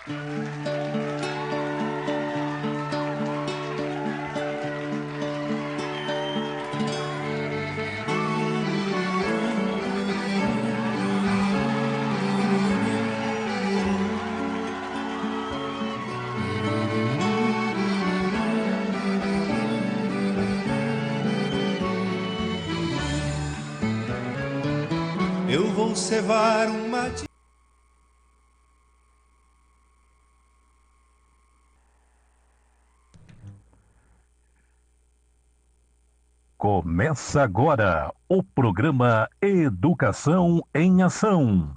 Eu vou cevar um mate. Começa agora o programa Educação em Ação.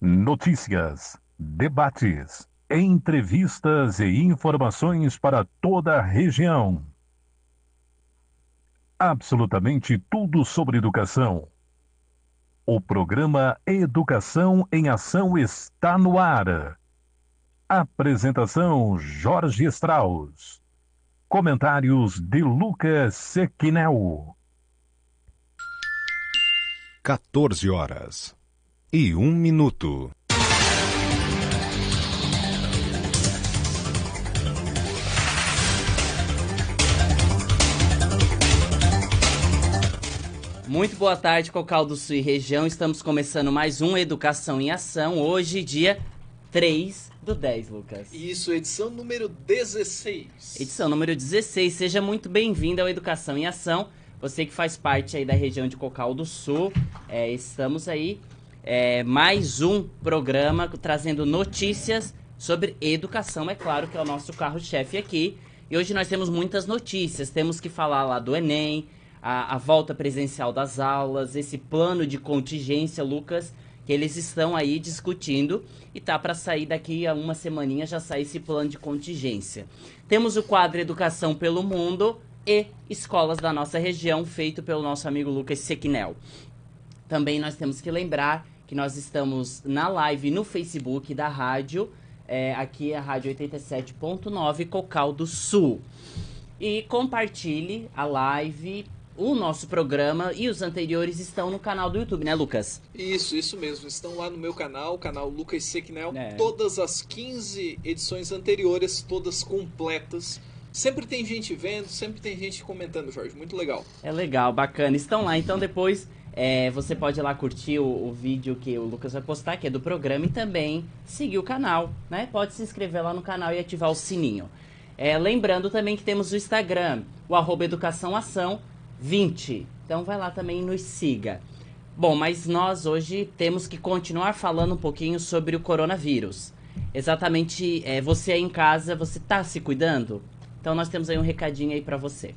Notícias, debates, entrevistas e informações para toda a região. Absolutamente tudo sobre educação. O programa Educação em Ação está no ar. Apresentação Jorge Strauss. Comentários de Lucas Sequinel. 14h01. Muito boa tarde, Cocal do Sul e região. Estamos começando mais um Educação em Ação. Hoje, dia 3/10, Lucas. Isso, edição número 16. Edição número 16. Seja muito bem-vindo ao Educação em Ação. Você que faz parte aí da região de Cocal do Sul. Estamos aí, mais um programa trazendo notícias sobre educação. É claro que é o nosso carro-chefe aqui. E hoje nós temos muitas notícias. Temos que falar lá do Enem, a volta presencial das aulas, esse plano de contingência, Lucas, que eles estão aí discutindo e tá para sair daqui a uma semaninha, já sai esse plano de contingência. Temos o quadro Educação pelo Mundo e Escolas da Nossa Região, feito pelo nosso amigo Lucas Sequinel. Também nós temos que lembrar que nós estamos na live no Facebook da rádio, aqui é a Rádio 87.9 Cocal do Sul. E compartilhe a live. O nosso programa e os anteriores estão no canal do YouTube, né, Lucas? Isso mesmo. Estão lá no meu canal, o canal Lucas Sequinel. Todas as 15 edições anteriores, todas completas. Sempre tem gente vendo, sempre tem gente comentando, Jorge. Muito legal. É legal, bacana. Estão lá, então depois você pode ir lá curtir o vídeo que o Lucas vai postar, que é do programa, e também seguir o canal, né? Pode se inscrever lá no canal e ativar o sininho. Lembrando também que temos o Instagram, o @educaçãoação 20. Então vai lá também e nos siga. Bom, mas nós hoje temos que continuar falando um pouquinho sobre o coronavírus. Exatamente, você aí em casa, você tá se cuidando? Então nós temos aí um recadinho aí pra você.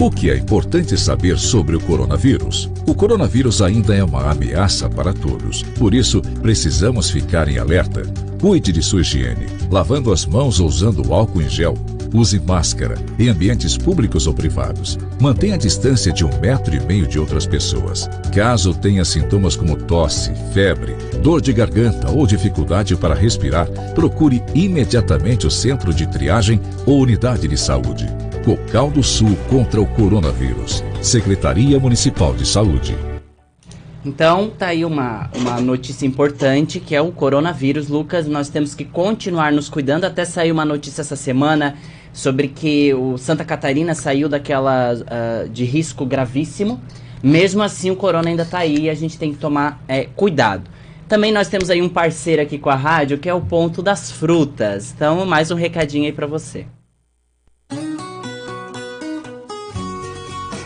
O que é importante saber sobre o coronavírus? O coronavírus ainda é uma ameaça para todos. Por isso, precisamos ficar em alerta. Cuide de sua higiene, lavando as mãos ou usando álcool em gel. Use máscara em ambientes públicos ou privados. Mantenha a distância de 1,5 metro de outras pessoas. Caso tenha sintomas como tosse, febre, dor de garganta ou dificuldade para respirar, procure imediatamente o centro de triagem ou unidade de saúde. Cocal do Sul contra o coronavírus. Secretaria Municipal de Saúde. Então, tá aí uma notícia importante, que é o coronavírus, Lucas. Nós temos que continuar nos cuidando. Até saiu uma notícia essa semana sobre que o Santa Catarina saiu daquela de risco gravíssimo. Mesmo assim, o corona ainda tá aí e a gente tem que tomar cuidado. Também nós temos aí um parceiro aqui com a rádio, que é o Ponto das Frutas. Então, mais um recadinho aí pra você.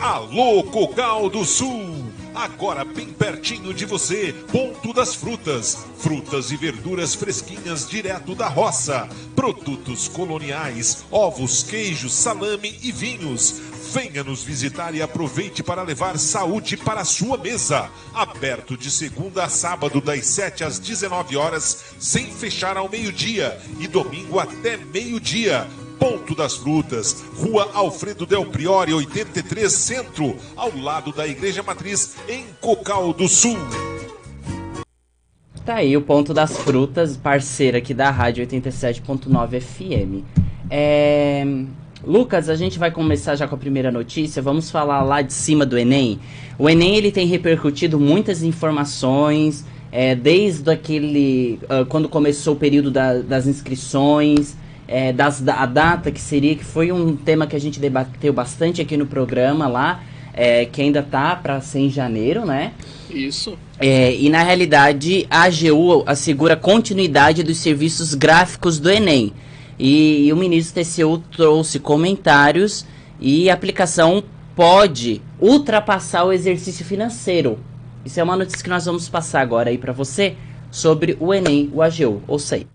Alô, Cocal do Sul! Agora bem pertinho de você, Ponto das Frutas. Frutas e verduras fresquinhas direto da roça. Produtos coloniais, ovos, queijos, salame e vinhos. Venha nos visitar e aproveite para levar saúde para a sua mesa. Aberto de segunda a sábado, das 7 às 19 horas, sem fechar ao meio-dia. E domingo até meio-dia. Ponto das Frutas, Rua Alfredo Del Priore, 83 Centro, ao lado da Igreja Matriz, em Cocal do Sul. Tá aí o Ponto das Frutas, parceira aqui da Rádio 87.9 FM. Lucas, a gente vai começar já com a primeira notícia. Vamos falar lá de cima do Enem. O Enem, ele tem repercutido muitas informações, desde aquele, quando começou o período das inscrições, a data que foi um tema que a gente debateu bastante aqui no programa lá, que ainda tá para ser em janeiro, né? Isso. E na realidade a AGU assegura a continuidade dos serviços gráficos do Enem. E o ministro TCU trouxe comentários e a aplicação pode ultrapassar o exercício financeiro. Isso é uma notícia que nós vamos passar agora aí para você sobre o Enem, o AGU, ou sei.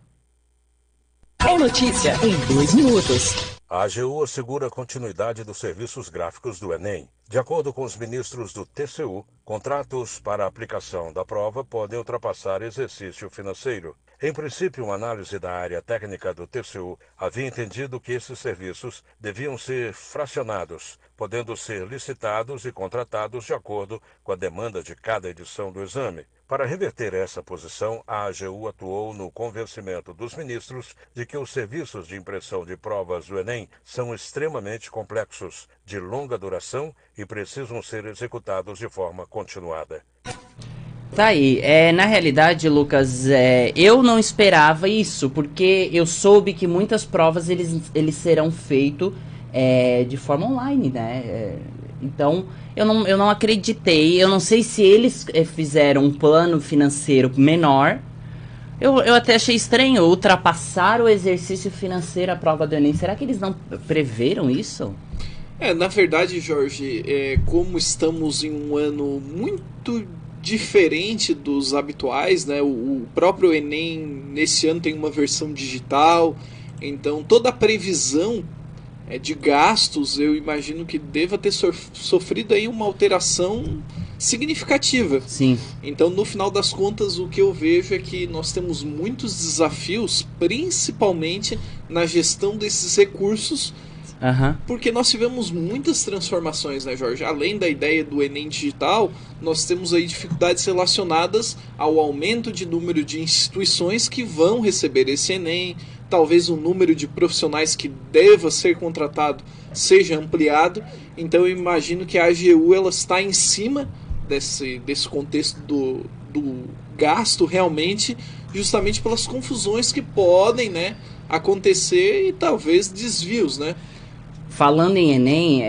É notícia em 2 minutos. A AGU assegura a continuidade dos serviços gráficos do Enem. De acordo com os ministros do TCU, contratos para a aplicação da prova podem ultrapassar exercício financeiro. Em princípio, uma análise da área técnica do TCU havia entendido que esses serviços deviam ser fracionados, podendo ser licitados e contratados de acordo com a demanda de cada edição do exame. Para reverter essa posição, a AGU atuou no convencimento dos ministros de que os serviços de impressão de provas do Enem são extremamente complexos, de longa duração e precisam ser executados de forma continuada. Tá aí, na realidade, Lucas, eu não esperava isso, porque eu soube que muitas provas eles serão feitos de forma online, né? Então, eu não acreditei, eu não sei se eles fizeram um plano financeiro menor. Eu até achei estranho ultrapassar o exercício financeiro, a prova do Enem. Será que eles não preveram isso? Na verdade, Jorge, como estamos em um ano muito diferente dos habituais, né? O próprio Enem nesse ano tem uma versão digital, então toda a previsão de gastos eu imagino que deva ter sofrido aí uma alteração significativa. Sim. Então, no final das contas, o que eu vejo é que nós temos muitos desafios, principalmente na gestão desses recursos. Porque nós tivemos muitas transformações, né, Jorge? Além da ideia do Enem digital, nós temos aí dificuldades relacionadas ao aumento de número de instituições que vão receber esse Enem, talvez o número de profissionais que deva ser contratado seja ampliado. Então eu imagino que a AGU ela está em cima desse contexto do gasto realmente, justamente pelas confusões que podem, né, acontecer e talvez desvios, né? Falando em Enem,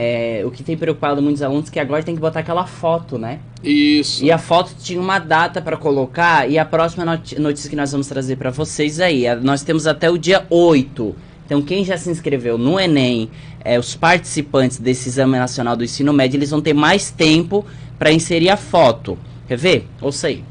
o que tem preocupado muitos alunos é que agora tem que botar aquela foto, né? Isso. E a foto tinha uma data para colocar, e a próxima notícia que nós vamos trazer para vocês aí, nós temos até o dia 8. Então quem já se inscreveu no Enem, os participantes desse Exame Nacional do Ensino Médio, eles vão ter mais tempo para inserir a foto. Quer ver? Ouça aí.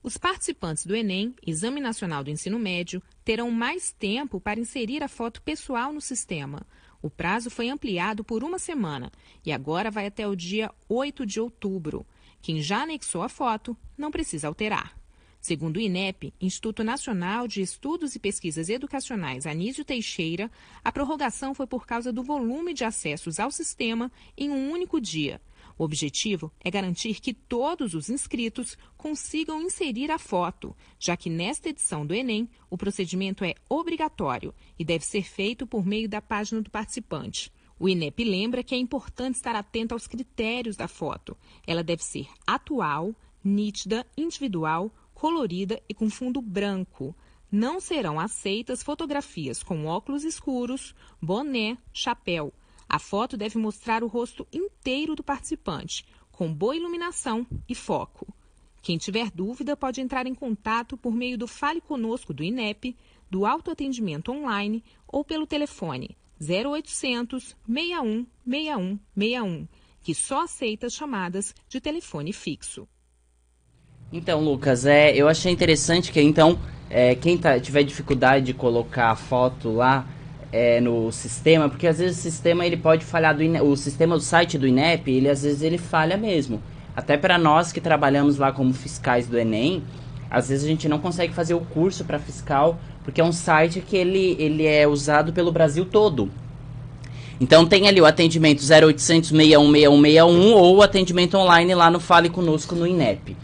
Os participantes do Enem, Exame Nacional do Ensino Médio, terão mais tempo para inserir a foto pessoal no sistema. O prazo foi ampliado por 1 semana e agora vai até o dia 8 de outubro. Quem já anexou a foto não precisa alterar. Segundo o INEP, Instituto Nacional de Estudos e Pesquisas Educacionais Anísio Teixeira, a prorrogação foi por causa do volume de acessos ao sistema em um único dia. O objetivo é garantir que todos os inscritos consigam inserir a foto, já que nesta edição do Enem o procedimento é obrigatório e deve ser feito por meio da página do participante. O INEP lembra que é importante estar atento aos critérios da foto. Ela deve ser atual, nítida, individual, colorida e com fundo branco. Não serão aceitas fotografias com óculos escuros, boné, chapéu. A foto deve mostrar o rosto inteiro do participante, com boa iluminação e foco. Quem tiver dúvida pode entrar em contato por meio do Fale Conosco do INEP, do autoatendimento online ou pelo telefone 0800 61 61 61, que só aceita chamadas de telefone fixo. Então, Lucas, eu achei interessante que então quem tiver dificuldade de colocar a foto lá no sistema, porque às vezes o sistema ele pode falhar, o sistema do site do INEP, às vezes ele falha mesmo. Até para nós que trabalhamos lá como fiscais do Enem, às vezes a gente não consegue fazer o curso para fiscal, porque é um site que ele é usado pelo Brasil todo. Então tem ali o atendimento 0800 61 61 61 ou o atendimento online lá no Fale Conosco no INEP.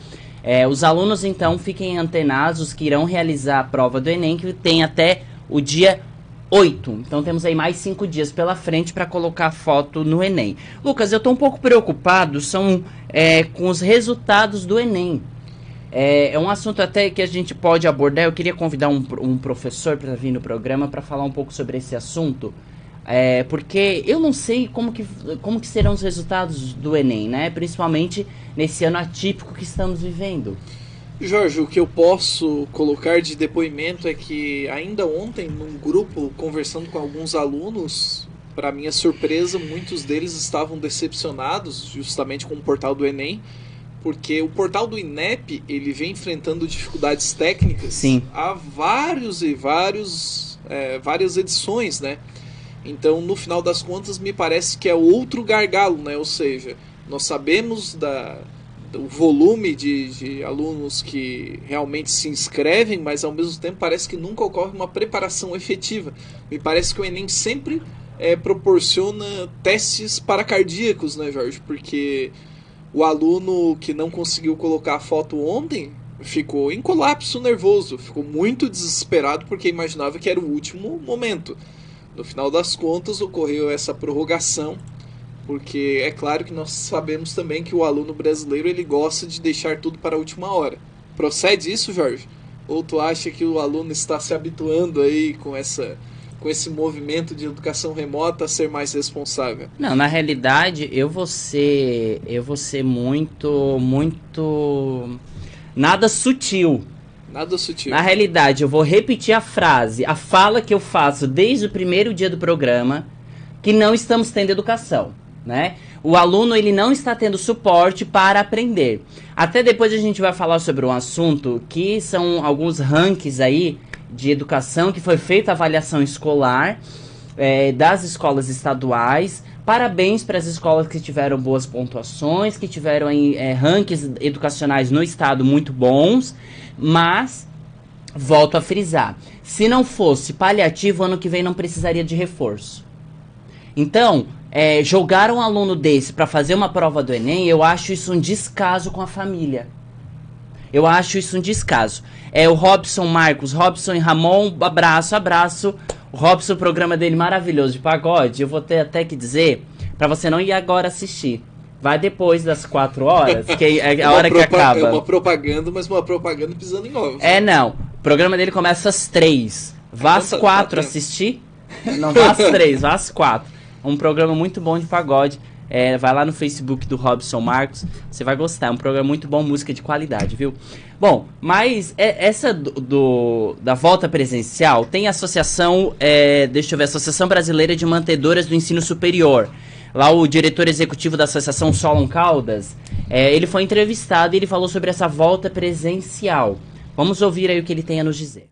Os alunos então fiquem antenados, os que irão realizar a prova do Enem, que tem até o dia 8. Então temos aí mais 5 dias pela frente para colocar a foto no Enem. Lucas, eu estou um pouco preocupado com os resultados do Enem. É um assunto até que a gente pode abordar. Eu queria convidar um professor para vir no programa para falar um pouco sobre esse assunto. Porque eu não sei como que serão os resultados do Enem, né? Principalmente nesse ano atípico que estamos vivendo. Jorge, o que eu posso colocar de depoimento é que ainda ontem, num grupo, conversando com alguns alunos, para minha surpresa, muitos deles estavam decepcionados justamente com o portal do Enem, porque o portal do INEP, ele vem enfrentando dificuldades técnicas. Sim. Há várias edições, né? Então, no final das contas, me parece que é outro gargalo, né? Ou seja, nós sabemos do volume de alunos que realmente se inscrevem, mas ao mesmo tempo parece que nunca ocorre uma preparação efetiva. Me parece que o Enem sempre proporciona testes paracardíacos, né, Jorge? Porque o aluno que não conseguiu colocar a foto ontem ficou em colapso nervoso, ficou muito desesperado porque imaginava que era o último momento. No final das contas, ocorreu essa prorrogação, porque é claro que nós sabemos também que o aluno brasileiro ele gosta de deixar tudo para a última hora. Procede isso, Jorge? Ou tu acha que o aluno está se habituando aí com esse movimento de educação remota a ser mais responsável? Não, na realidade, eu vou ser muito nada sutil. Nada sutil. Na realidade, eu vou repetir a fala que eu faço desde o primeiro dia do programa, que não estamos tendo educação, né? O aluno, ele não está tendo suporte para aprender. Até depois a gente vai falar sobre um assunto que são alguns rankings aí de educação, que foi feita a avaliação escolar das escolas estaduais. Parabéns para as escolas que tiveram boas pontuações, que tiveram rankings educacionais no estado muito bons, mas, volto a frisar, se não fosse paliativo, ano que vem não precisaria de reforço. Então, jogar um aluno desse para fazer uma prova do Enem, eu acho isso um descaso com a família. Eu acho isso um descaso. O Robson Marcos, Robson e Ramon, abraço. O Robson, o programa dele maravilhoso de pagode, eu vou ter até que dizer para você não ir agora assistir. Vai depois das 4 horas, que é a hora que acaba. É uma propaganda, mas uma propaganda pisando em ovos. Não. O programa dele começa às 3. Vá às 4 assistir. Não, vá às 3, vá às 4. Um programa muito bom de pagode. Vai lá no Facebook do Robson Marcos, você vai gostar. É um programa muito bom, música de qualidade, viu? Bom, mas essa da volta presencial tem a associação, Associação Brasileira de Mantedoras do Ensino Superior. Lá o diretor executivo da associação, Solon Caldas, ele foi entrevistado e ele falou sobre essa volta presencial. Vamos ouvir aí o que ele tem a nos dizer.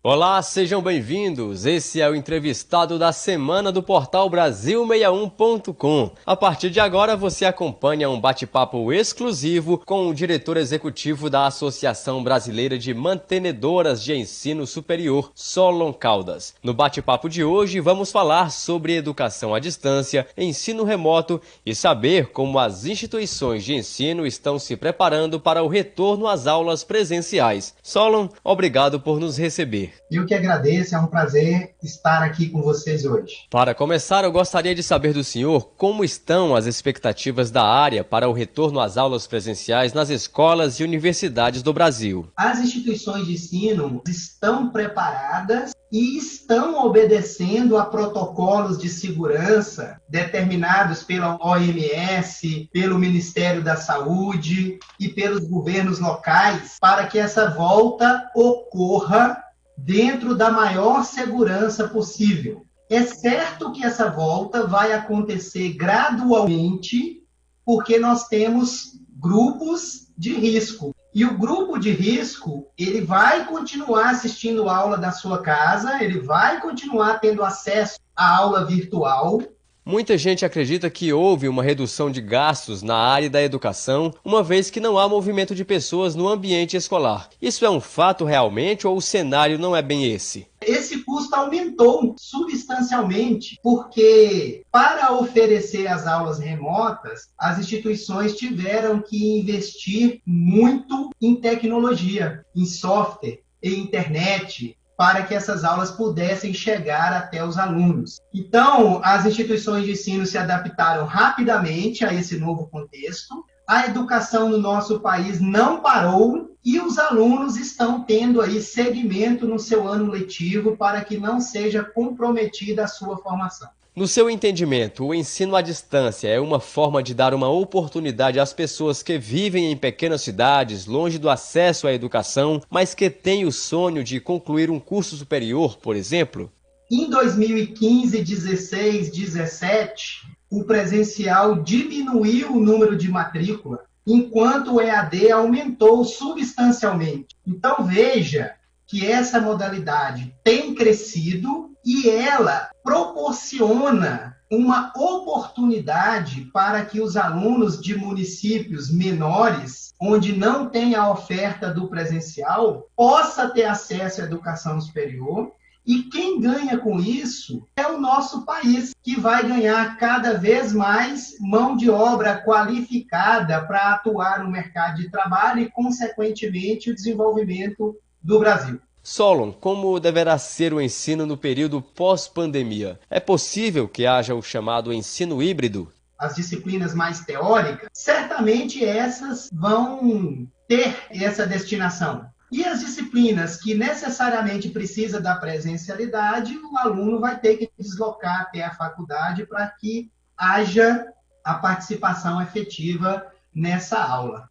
Olá, sejam bem-vindos. Esse é o entrevistado da semana do portal Brasil61.com. A partir de agora você acompanha um bate-papo exclusivo com o diretor executivo da Associação Brasileira de Mantenedoras de Ensino Superior, Solon Caldas. No bate-papo de hoje vamos falar sobre educação à distância, ensino remoto e saber como as instituições de ensino estão se preparando para o retorno às aulas presenciais. Solon, obrigado por nos receber. Eu que agradeço, é um prazer estar aqui com vocês hoje. Para começar, eu gostaria de saber do senhor como estão as expectativas da área para o retorno às aulas presenciais nas escolas e universidades do Brasil. As instituições de ensino estão preparadas e estão obedecendo a protocolos de segurança determinados pela OMS, pelo Ministério da Saúde e pelos governos locais para que essa volta ocorra dentro da maior segurança possível. É certo que essa volta vai acontecer gradualmente, porque nós temos grupos de risco. E o grupo de risco, ele vai continuar assistindo aula da sua casa, ele vai continuar tendo acesso à aula virtual. Muita gente acredita que houve uma redução de gastos na área da educação, uma vez que não há movimento de pessoas no ambiente escolar. Isso é um fato realmente ou o cenário não é bem esse? Esse custo aumentou substancialmente, porque para oferecer as aulas remotas, as instituições tiveram que investir muito em tecnologia, em software, em internet, para que essas aulas pudessem chegar até os alunos. Então, as instituições de ensino se adaptaram rapidamente a esse novo contexto. A educação no nosso país não parou e os alunos estão tendo aí segmento no seu ano letivo para que não seja comprometida a sua formação. No seu entendimento, o ensino à distância é uma forma de dar uma oportunidade às pessoas que vivem em pequenas cidades, longe do acesso à educação, mas que têm o sonho de concluir um curso superior, por exemplo? Em 2015, 16, 17, o presencial diminuiu o número de matrícula, enquanto o EAD aumentou substancialmente. Então veja que essa modalidade tem crescido e ela proporciona uma oportunidade para que os alunos de municípios menores, onde não tem a oferta do presencial, possa ter acesso à educação superior. E quem ganha com isso é o nosso país, que vai ganhar cada vez mais mão de obra qualificada para atuar no mercado de trabalho e, consequentemente, o desenvolvimento do Brasil. Solon, como deverá ser o ensino no período pós-pandemia? É possível que haja o chamado ensino híbrido? As disciplinas mais teóricas, certamente essas vão ter essa destinação. E as disciplinas que necessariamente precisam da presencialidade, o aluno vai ter que deslocar até a faculdade para que haja a participação efetiva nessa aula.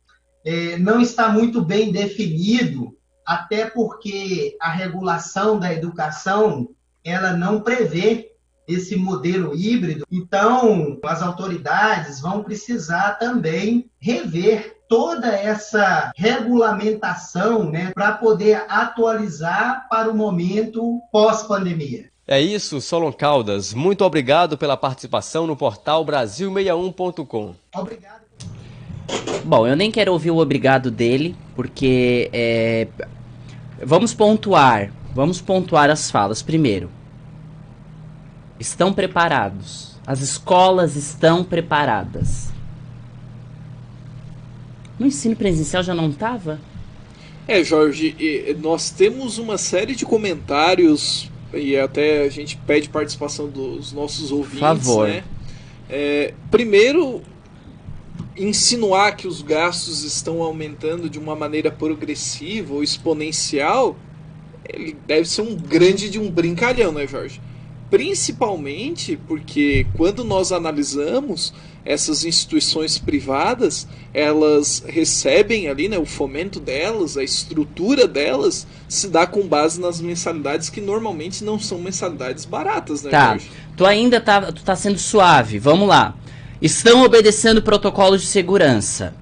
Não está muito bem definido, até porque a regulação da educação ela não prevê esse modelo híbrido. Então, as autoridades vão precisar também rever toda essa regulamentação, né, para poder atualizar para o momento pós-pandemia. É isso, Solon Caldas. Muito obrigado pela participação no portal Brasil61.com. Obrigado. Bom, eu nem quero ouvir o obrigado dele, porque vamos pontuar as falas. Primeiro, estão preparados. As escolas estão preparadas. No ensino presencial já não estava? Jorge, nós temos uma série de comentários e até a gente pede participação dos nossos ouvintes. Por favor. Né? Primeiro, insinuar que os gastos estão aumentando de uma maneira progressiva ou exponencial, ele deve ser um grande de um brincalhão, né, Jorge? Principalmente porque quando nós analisamos essas instituições privadas, elas recebem ali, né, o fomento delas, a estrutura delas se dá com base nas mensalidades que normalmente não são mensalidades baratas, né, Jorge? Tu ainda tá sendo suave, vamos lá. Estão obedecendo protocolos de segurança.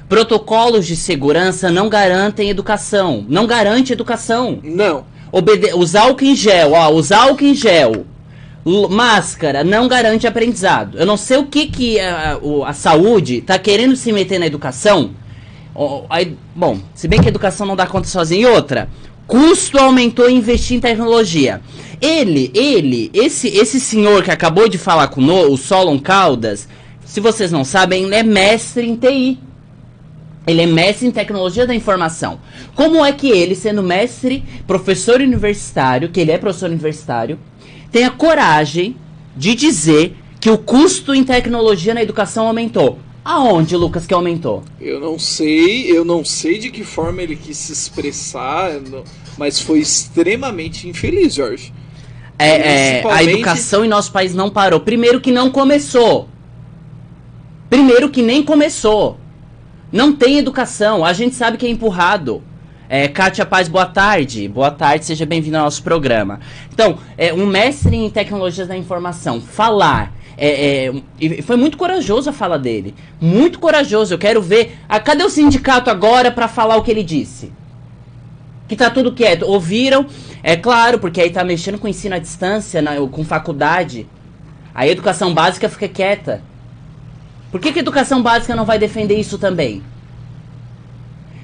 Protocolos de segurança não garantem educação. Não garante educação. Não. Usar álcool em gel, máscara não garante aprendizado. Eu não sei o que a saúde tá querendo se meter na educação. Bom, se bem que a educação não dá conta sozinha. E outra, custo aumentou em investir em tecnologia. Esse senhor que acabou de falar com o Solon Caldas, se vocês não sabem, ele é mestre em TI. Ele é mestre em tecnologia da informação. Como é que ele, sendo mestre, professor universitário, que ele é professor universitário, tem a coragem de dizer que o custo em tecnologia na educação aumentou? Aonde, Lucas, que aumentou? Eu não sei de que forma ele quis se expressar, mas foi extremamente infeliz, Jorge. A educação em nosso país não parou. Primeiro que não começou. Primeiro que nem começou. Não tem educação, a gente sabe que é empurrado. Kátia Paz, boa tarde. Boa tarde, seja bem-vindo ao nosso programa. Então, um mestre em tecnologias da informação falar... foi muito corajoso a fala dele. Muito corajoso. Eu quero ver... cadê o sindicato agora para falar o que ele disse? Que tá tudo quieto. Ouviram? É claro, porque aí tá mexendo com ensino à distância, com faculdade. A educação básica fica quieta. Por que a educação básica não vai defender isso também?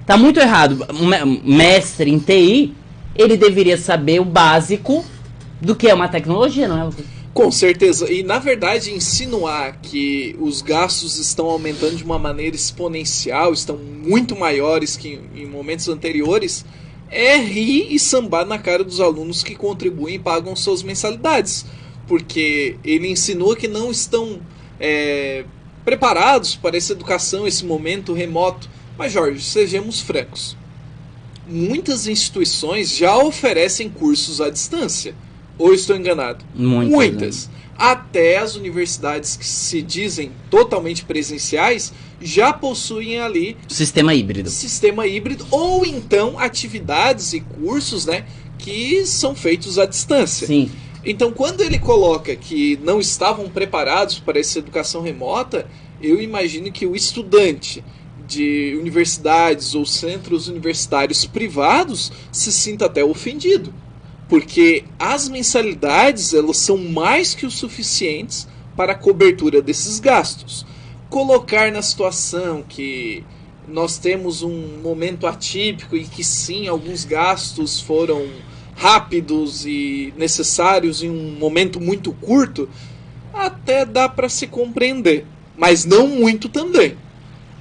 Tá muito errado. Um mestre em TI, ele deveria saber o básico do que é uma tecnologia, não é, Lucas? Com certeza. E, na verdade, insinuar que os gastos estão aumentando de uma maneira exponencial, estão muito maiores que em momentos anteriores, é rir e sambar na cara dos alunos que contribuem e pagam suas mensalidades. Porque ele insinua que não estão preparados para essa educação, esse momento remoto. Mas, Jorge, sejamos francos. Muitas instituições já oferecem cursos à distância. Ou estou enganado? Muitas. Até as universidades que se dizem totalmente presenciais já possuem ali sistema híbrido. Ou então atividades e cursos, né, que são feitos à distância. Sim. Então, quando ele coloca que não estavam preparados para essa educação remota, eu imagino que o estudante de universidades ou centros universitários privados se sinta até ofendido. Porque as mensalidades, elas são mais que o suficientes para a cobertura desses gastos. Colocar na situação que nós temos um momento atípico e que sim, alguns gastos foram rápidos e necessários em um momento muito curto, até dá para se compreender, mas não muito também.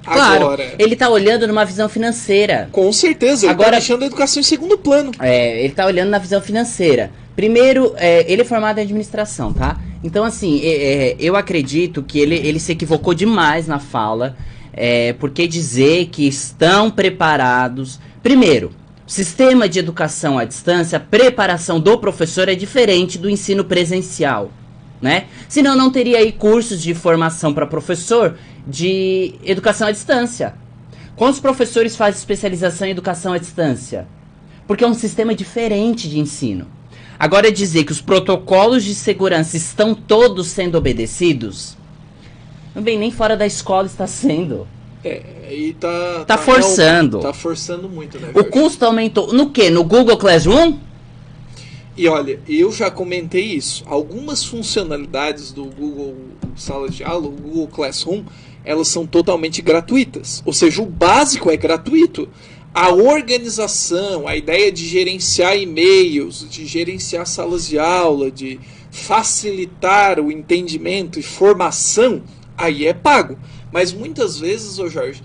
Claro, agora, ele está olhando numa visão financeira. Com certeza, ele está deixando a educação em segundo plano. Ele está olhando na visão financeira. Primeiro, ele é formado em administração, tá? Então, assim, eu acredito que ele se equivocou demais na fala, porque dizer que estão preparados... Primeiro, sistema de educação à distância, a preparação do professor é diferente do ensino presencial, né? Senão não teria aí cursos de formação para professor de educação à distância. Quantos professores fazem especialização em educação à distância? Porque é um sistema diferente de ensino. Agora, dizer que os protocolos de segurança estão todos sendo obedecidos, bem, nem fora da escola está sendo. E tá forçando. Tá forçando muito, né? O custo aumentou. No quê? No Google Classroom? E olha, eu já comentei isso. Algumas funcionalidades do Google Sala de Aula, o Google Classroom, elas são totalmente gratuitas. Ou seja, o básico é gratuito. A organização, a ideia de gerenciar e-mails, de gerenciar salas de aula, de facilitar o entendimento e formação, aí é pago. Mas muitas vezes, Jorge,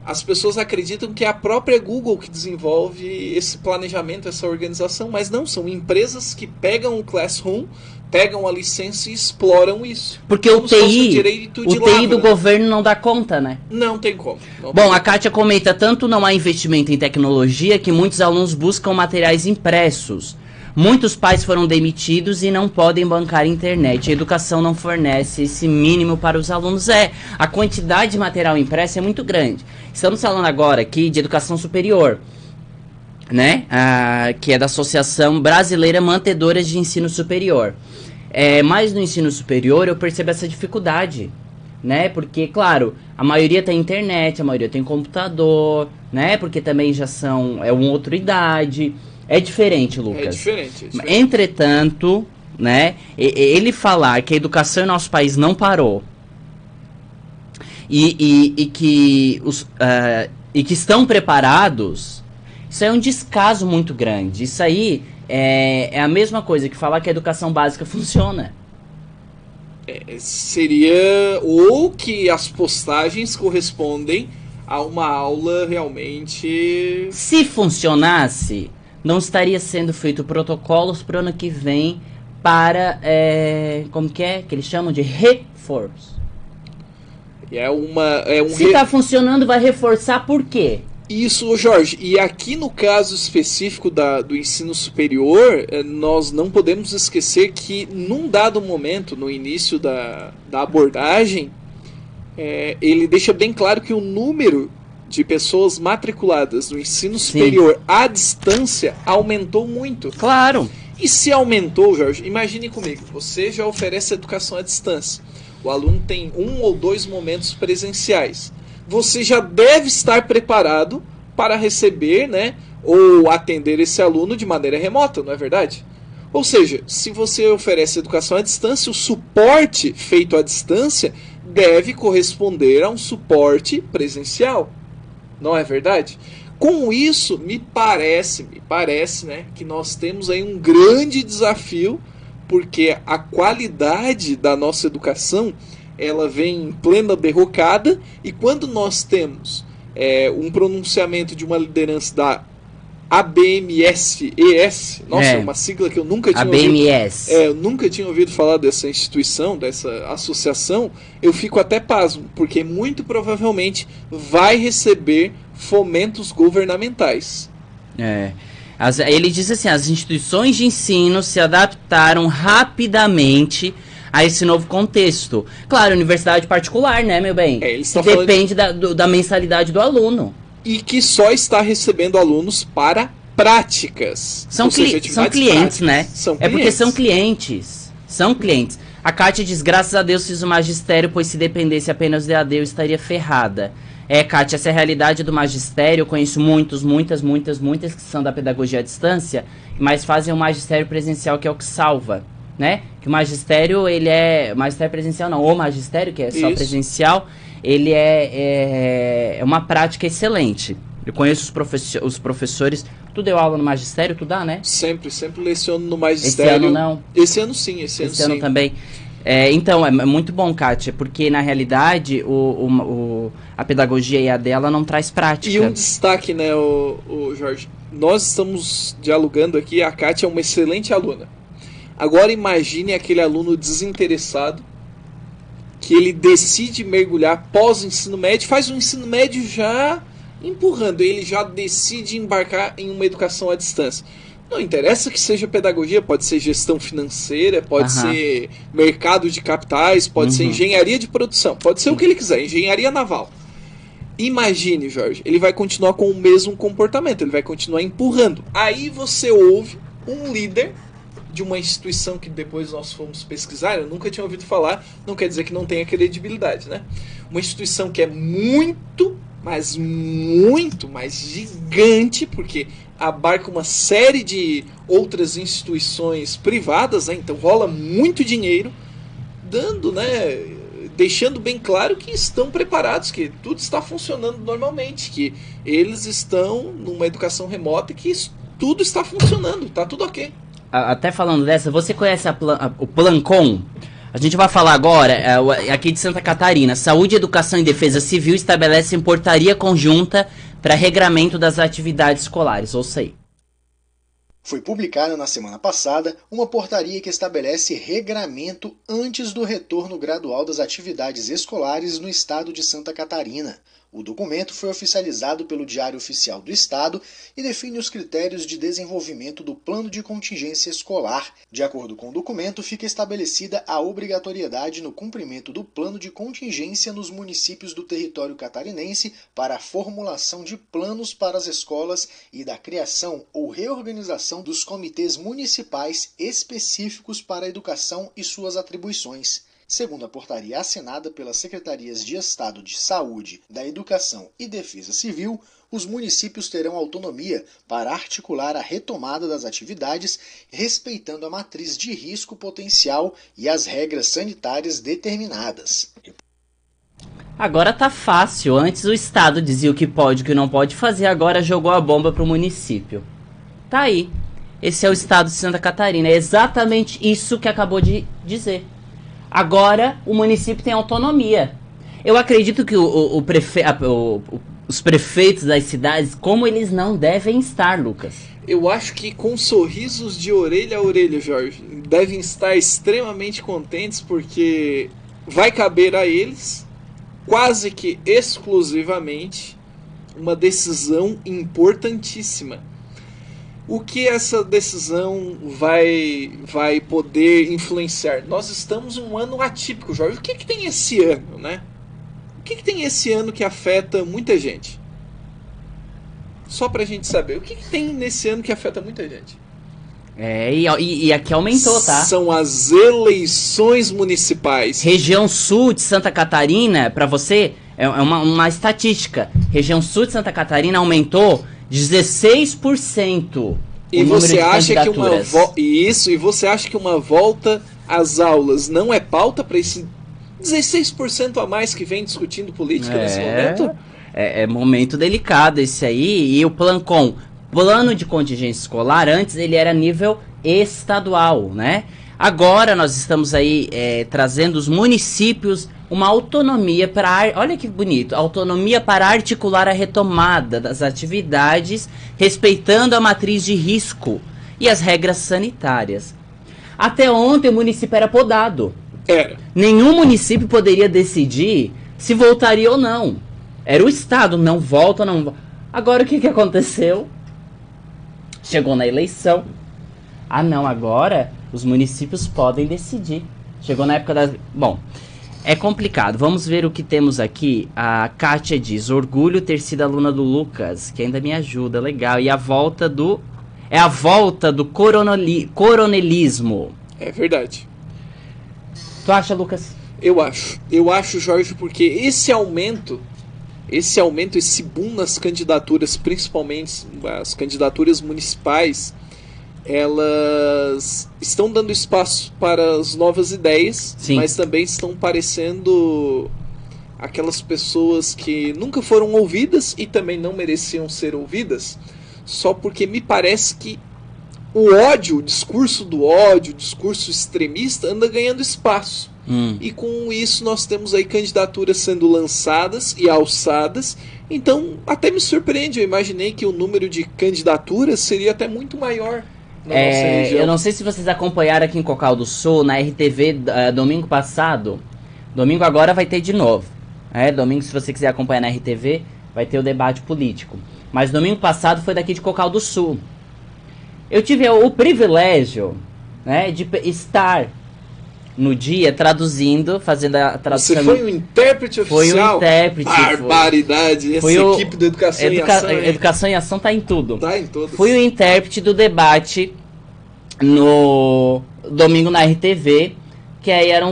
as pessoas acreditam que é a própria Google que desenvolve esse planejamento, essa organização, mas não, são empresas que pegam o Classroom, pegam a licença e exploram isso. Porque o TI do governo não dá conta, né? Não tem como. Bom, a Kátia comenta, tanto não há investimento em tecnologia que muitos alunos buscam materiais impressos. Muitos pais foram demitidos e não podem bancar internet. A educação não fornece esse mínimo para os alunos. A quantidade de material impresso é muito grande. Estamos falando agora aqui de educação superior, né? Que é da Associação Brasileira Mantedora de Ensino Superior. Mas no ensino superior eu percebo essa dificuldade, né? Porque, claro, a maioria tem internet, a maioria tem computador, né? Porque também já é uma outra idade. É diferente, Lucas. É diferente. Entretanto, né, ele falar que a educação em nosso país não parou e que estão preparados, isso é um descaso muito grande. Isso aí é a mesma coisa que falar que a educação básica funciona. Seria ou que as postagens correspondem a uma aula realmente... Se funcionasse... não estaria sendo feito protocolos para o ano que vem para, como que eles chamam de reforço. Se está funcionando, vai reforçar por quê? Isso, Jorge. E aqui no caso específico do ensino superior, nós não podemos esquecer que num dado momento, no início da abordagem, ele deixa bem claro que o número de pessoas matriculadas no ensino superior à distância aumentou muito. Claro. E se aumentou, Jorge, imagine comigo, você já oferece educação à distância. O aluno tem 1 ou 2 momentos presenciais. Você já deve estar preparado para receber, né, ou atender esse aluno de maneira remota, não é verdade? Ou seja, se você oferece educação à distância, o suporte feito à distância deve corresponder a um suporte presencial. Não é verdade? Com isso, me parece, né, que nós temos aí um grande desafio porque a qualidade da nossa educação ela vem em plena derrocada, e quando nós temos um pronunciamento de uma liderança da ABMS-ES, nossa, uma sigla que eu nunca tinha ABMS. ouvido. Eu nunca tinha ouvido falar dessa instituição, dessa associação. Eu fico até pasmo, porque muito provavelmente vai receber fomentos governamentais. Ele diz assim: as instituições de ensino se adaptaram rapidamente a esse novo contexto. Claro, universidade particular, né, meu bem? Depende da mensalidade do aluno. E que só está recebendo alunos para práticas. São clientes, práticas, né? Porque são clientes. São clientes. A Kátia diz: graças a Deus fiz o magistério, pois se dependesse apenas de AD eu estaria ferrada. Kátia, essa é a realidade do magistério. Eu conheço muitas que são da pedagogia à distância, mas fazem o magistério presencial, que é o que salva, né? Que o magistério, ele é... magistério presencial não, o magistério, que é só presencial, ele é uma prática excelente. Eu conheço os professores. Tu deu aula no magistério? Tu dá, né? Sempre leciono no magistério. Esse ano não? Esse ano sim, esse ano também. Então, é muito bom, Kátia, porque na realidade a pedagogia EAD ela não traz prática. E um destaque, né, o Jorge? Nós estamos dialogando aqui, a Kátia é uma excelente aluna. Agora imagine aquele aluno desinteressado, que ele decide mergulhar pós-ensino médio, faz um ensino médio já empurrando, ele já decide embarcar em uma educação à distância. Não interessa que seja pedagogia, pode ser gestão financeira, pode ser mercado de capitais, pode ser engenharia de produção, pode ser o que ele quiser, engenharia naval. Imagine, Jorge, ele vai continuar com o mesmo comportamento, ele vai continuar empurrando. Aí você ouve um líder de uma instituição que depois nós fomos pesquisar, eu nunca tinha ouvido falar, não quer dizer que não tenha credibilidade, né? Uma instituição que é muito mais gigante, porque abarca uma série de outras instituições privadas, né? Então rola muito dinheiro, dando, né, deixando bem claro que estão preparados, que tudo está funcionando normalmente, que eles estão numa educação remota e que tudo está funcionando, está tudo ok. Até falando dessa, você conhece o Plancom? A gente vai falar agora, aqui de Santa Catarina. Saúde, Educação e Defesa Civil estabelecem portaria conjunta para regramento das atividades escolares. Ouça aí. Foi publicada na semana passada uma portaria que estabelece regramento antes do retorno gradual das atividades escolares no estado de Santa Catarina. O documento foi oficializado pelo Diário Oficial do Estado e define os critérios de desenvolvimento do plano de contingência escolar. De acordo com o documento, fica estabelecida a obrigatoriedade no cumprimento do plano de contingência nos municípios do território catarinense para a formulação de planos para as escolas e da criação ou reorganização dos comitês municipais específicos para a educação e suas atribuições. Segundo a portaria assinada pelas Secretarias de Estado de Saúde, da Educação e Defesa Civil, os municípios terão autonomia para articular a retomada das atividades, respeitando a matriz de risco potencial e as regras sanitárias determinadas. Agora tá fácil. Antes o Estado dizia o que pode e o que não pode fazer, agora jogou a bomba pro município. Tá aí. Esse é o Estado de Santa Catarina. É exatamente isso que acabou de dizer. Agora o município tem autonomia. Eu acredito que os prefeitos das cidades, como eles não devem estar, Lucas? Eu acho que com sorrisos de orelha a orelha, Jorge, devem estar extremamente contentes, porque vai caber a eles, quase que exclusivamente, uma decisão importantíssima. O que essa decisão vai poder influenciar? Nós estamos em um ano atípico, Jorge. O que tem esse ano, né? O que tem esse ano que afeta muita gente? Só pra gente saber. O que tem nesse ano que afeta muita gente? E aqui aumentou, tá? São as eleições municipais. Região Sul de Santa Catarina, pra você, é uma estatística. Região Sul de Santa Catarina aumentou 16%. E você acha que você acha que uma volta às aulas não é pauta para esse 16% a mais que vem discutindo política nesse momento? É momento delicado esse aí. E o Plancom, plano de contingência escolar, antes ele era nível estadual, né? Agora nós estamos aí trazendo os municípios uma autonomia para... Olha que bonito. Autonomia para articular a retomada das atividades, respeitando a matriz de risco e as regras sanitárias. Até ontem o município era podado. Nenhum município poderia decidir se voltaria ou não. Era o Estado, não volta, não volta. Agora o que aconteceu? Chegou na eleição. Ah não, agora os municípios podem decidir. Chegou na época da... Bom, é complicado. Vamos ver o que temos aqui. A Kátia diz: orgulho ter sido aluna do Lucas, que ainda me ajuda, legal. E a volta do... É a volta do coronelismo. É verdade. Tu acha, Lucas? Eu acho, Jorge, porque esse boom nas candidaturas, principalmente as candidaturas municipais, elas estão dando espaço para as novas ideias, sim, mas também estão parecendo aquelas pessoas que nunca foram ouvidas e também não mereciam ser ouvidas, só porque me parece que o ódio, o discurso extremista anda ganhando espaço. E com isso nós temos aí candidaturas sendo lançadas e alçadas. Então até me surpreende, eu imaginei que o número de candidaturas seria até muito maior na nossa região. Eu não sei se vocês acompanharam aqui em Cocal do Sul, na RTV, domingo passado. Domingo agora vai ter de novo. Domingo, se você quiser acompanhar na RTV, vai ter o debate político. Mas domingo passado foi daqui de Cocal do Sul. Eu tive o privilégio, de estar no dia traduzindo, fazendo a tradução. Você foi um intérprete oficial? Foi um intérprete. Barbaridade. Essa equipe do Educação em Ação. Educação em Ação tá em tudo. Tá em tudo. Fui o intérprete do debate no domingo na RTV, que aí eram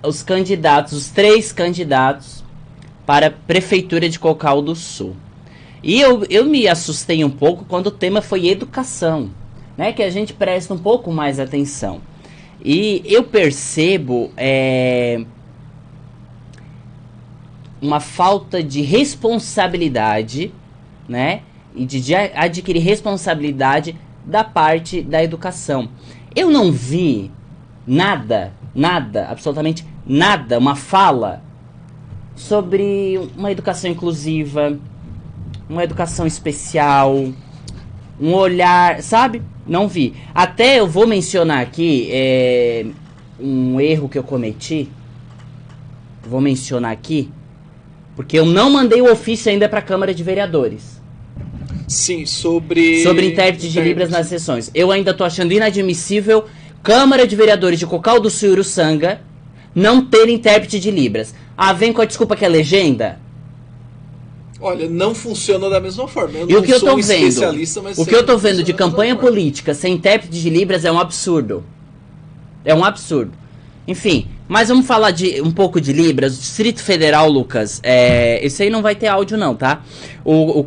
os candidatos, os 3 candidatos para a Prefeitura de Cocal do Sul. E eu me assustei um pouco quando o tema foi educação, que a gente presta um pouco mais atenção. E eu percebo uma falta de responsabilidade, e de adquirir responsabilidade da parte da educação. Eu não vi nada, absolutamente nada, uma fala sobre uma educação inclusiva, uma educação especial, um olhar, sabe? Não vi. Até eu vou mencionar aqui um erro que eu cometi. Vou mencionar aqui, porque eu não mandei o ofício ainda para a Câmara de Vereadores. Sim, sobre intérprete de Libras nas sessões. Eu ainda tô achando inadmissível Câmara de Vereadores de Cocal do Sul e Uruçanga não ter intérprete de Libras. Ah, vem com a desculpa que é legenda? Olha, não funciona da mesma forma. E o que eu tô vendo? O que eu tô vendo de campanha política sem intérprete de Libras é um absurdo. É um absurdo. Enfim, mas vamos falar um pouco de Libras. O Distrito Federal, Lucas, esse aí não vai ter áudio não, tá? Os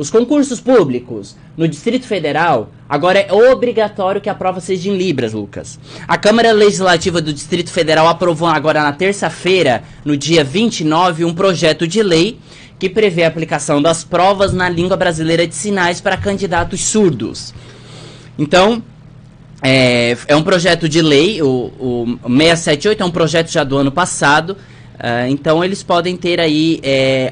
concursos públicos no Distrito Federal, agora é obrigatório que a prova seja em Libras, Lucas. A Câmara Legislativa do Distrito Federal aprovou agora na terça-feira, no dia 29, um projeto de lei que prevê a aplicação das provas na língua brasileira de sinais para candidatos surdos. Então, é um projeto de lei, o 678 é um projeto já do ano passado. Então eles podem ter aí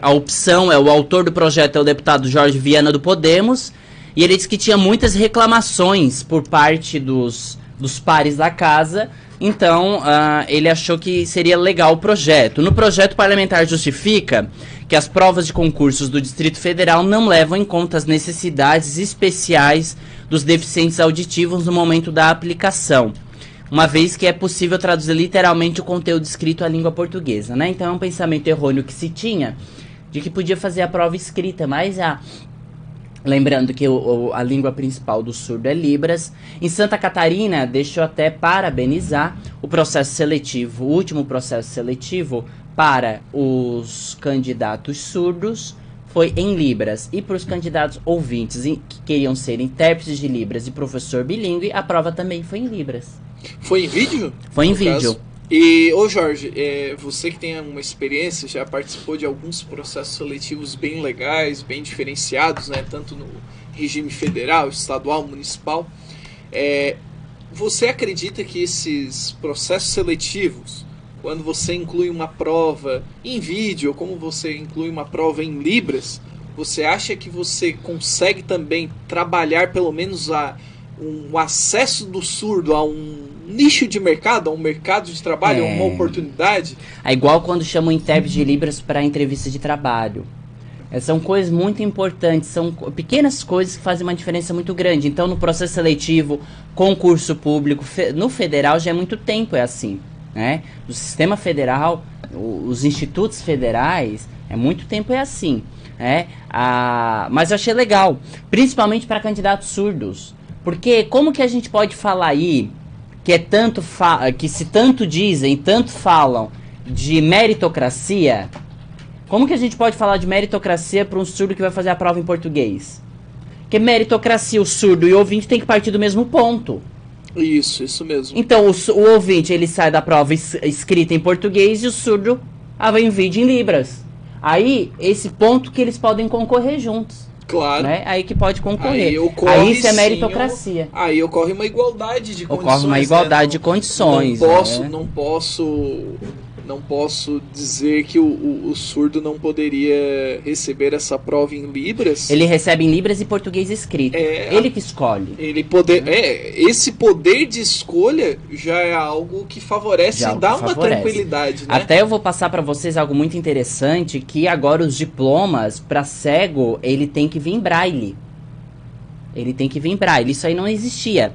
a opção, o autor do projeto é o deputado Jorge Viana do Podemos, e ele disse que tinha muitas reclamações por parte dos pares da casa, então ele achou que seria legal o projeto. No projeto, o parlamentar justifica que as provas de concursos do Distrito Federal não levam em conta as necessidades especiais dos deficientes auditivos no momento da aplicação, uma vez que é possível traduzir literalmente o conteúdo escrito à língua portuguesa, Então é um pensamento errôneo que se tinha de que podia fazer a prova escrita, mas lembrando que a língua principal do surdo é Libras. Em Santa Catarina, deixa eu até parabenizar o processo seletivo, o último processo seletivo para os candidatos surdos foi em Libras. E para os candidatos ouvintes que queriam ser intérpretes de Libras e professor bilíngue, a prova também foi em Libras. Foi em vídeo? Foi em vídeo. E, Jorge, você que tem uma experiência, já participou de alguns processos seletivos bem legais, bem diferenciados, Tanto no regime federal, estadual, municipal. Você acredita que esses processos seletivos, quando você inclui uma prova em vídeo, ou como você inclui uma prova em Libras, você acha que você consegue também trabalhar pelo menos um acesso do surdo a um nicho de mercado, a um mercado de trabalho, a uma oportunidade? É igual quando chamam intérprete de Libras para entrevista de trabalho. São coisas muito importantes, são pequenas coisas que fazem uma diferença muito grande. Então, no processo seletivo, concurso público, no federal já é muito tempo, é assim, né? No sistema federal, os institutos federais, muito tempo é assim, né? Mas eu achei legal, principalmente para candidatos surdos. Porque como que a gente pode falar aí que se tanto dizem, tanto falam de meritocracia? Como que a gente pode falar de meritocracia para um surdo que vai fazer a prova em português? Porque meritocracia, o surdo e o ouvinte tem que partir do mesmo ponto. Isso mesmo. Então o ouvinte ele sai da prova escrita em português e o surdo vai em vídeo em Libras. Aí, esse ponto que eles podem concorrer juntos. Claro. Né? Aí que pode concorrer. Aí isso é meritocracia. Aí ocorre uma igualdade de condições. Ocorre uma igualdade de condições. Não posso dizer que o surdo não poderia receber essa prova em Libras. Ele recebe em Libras e português escrito. Ele que escolhe. Esse poder de escolha já é algo que favorece e dá uma tranquilidade. Né? Até eu vou passar para vocês algo muito interessante, que agora os diplomas para cego, ele tem que vir em braille. Ele tem que vir em braille. Isso aí não existia.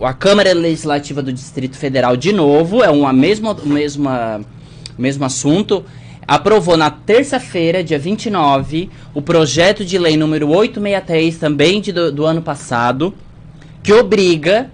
A Câmara Legislativa do Distrito Federal, de novo, é o mesmo assunto, aprovou na terça-feira, dia 29, o projeto de lei número 863, também do ano passado, que obriga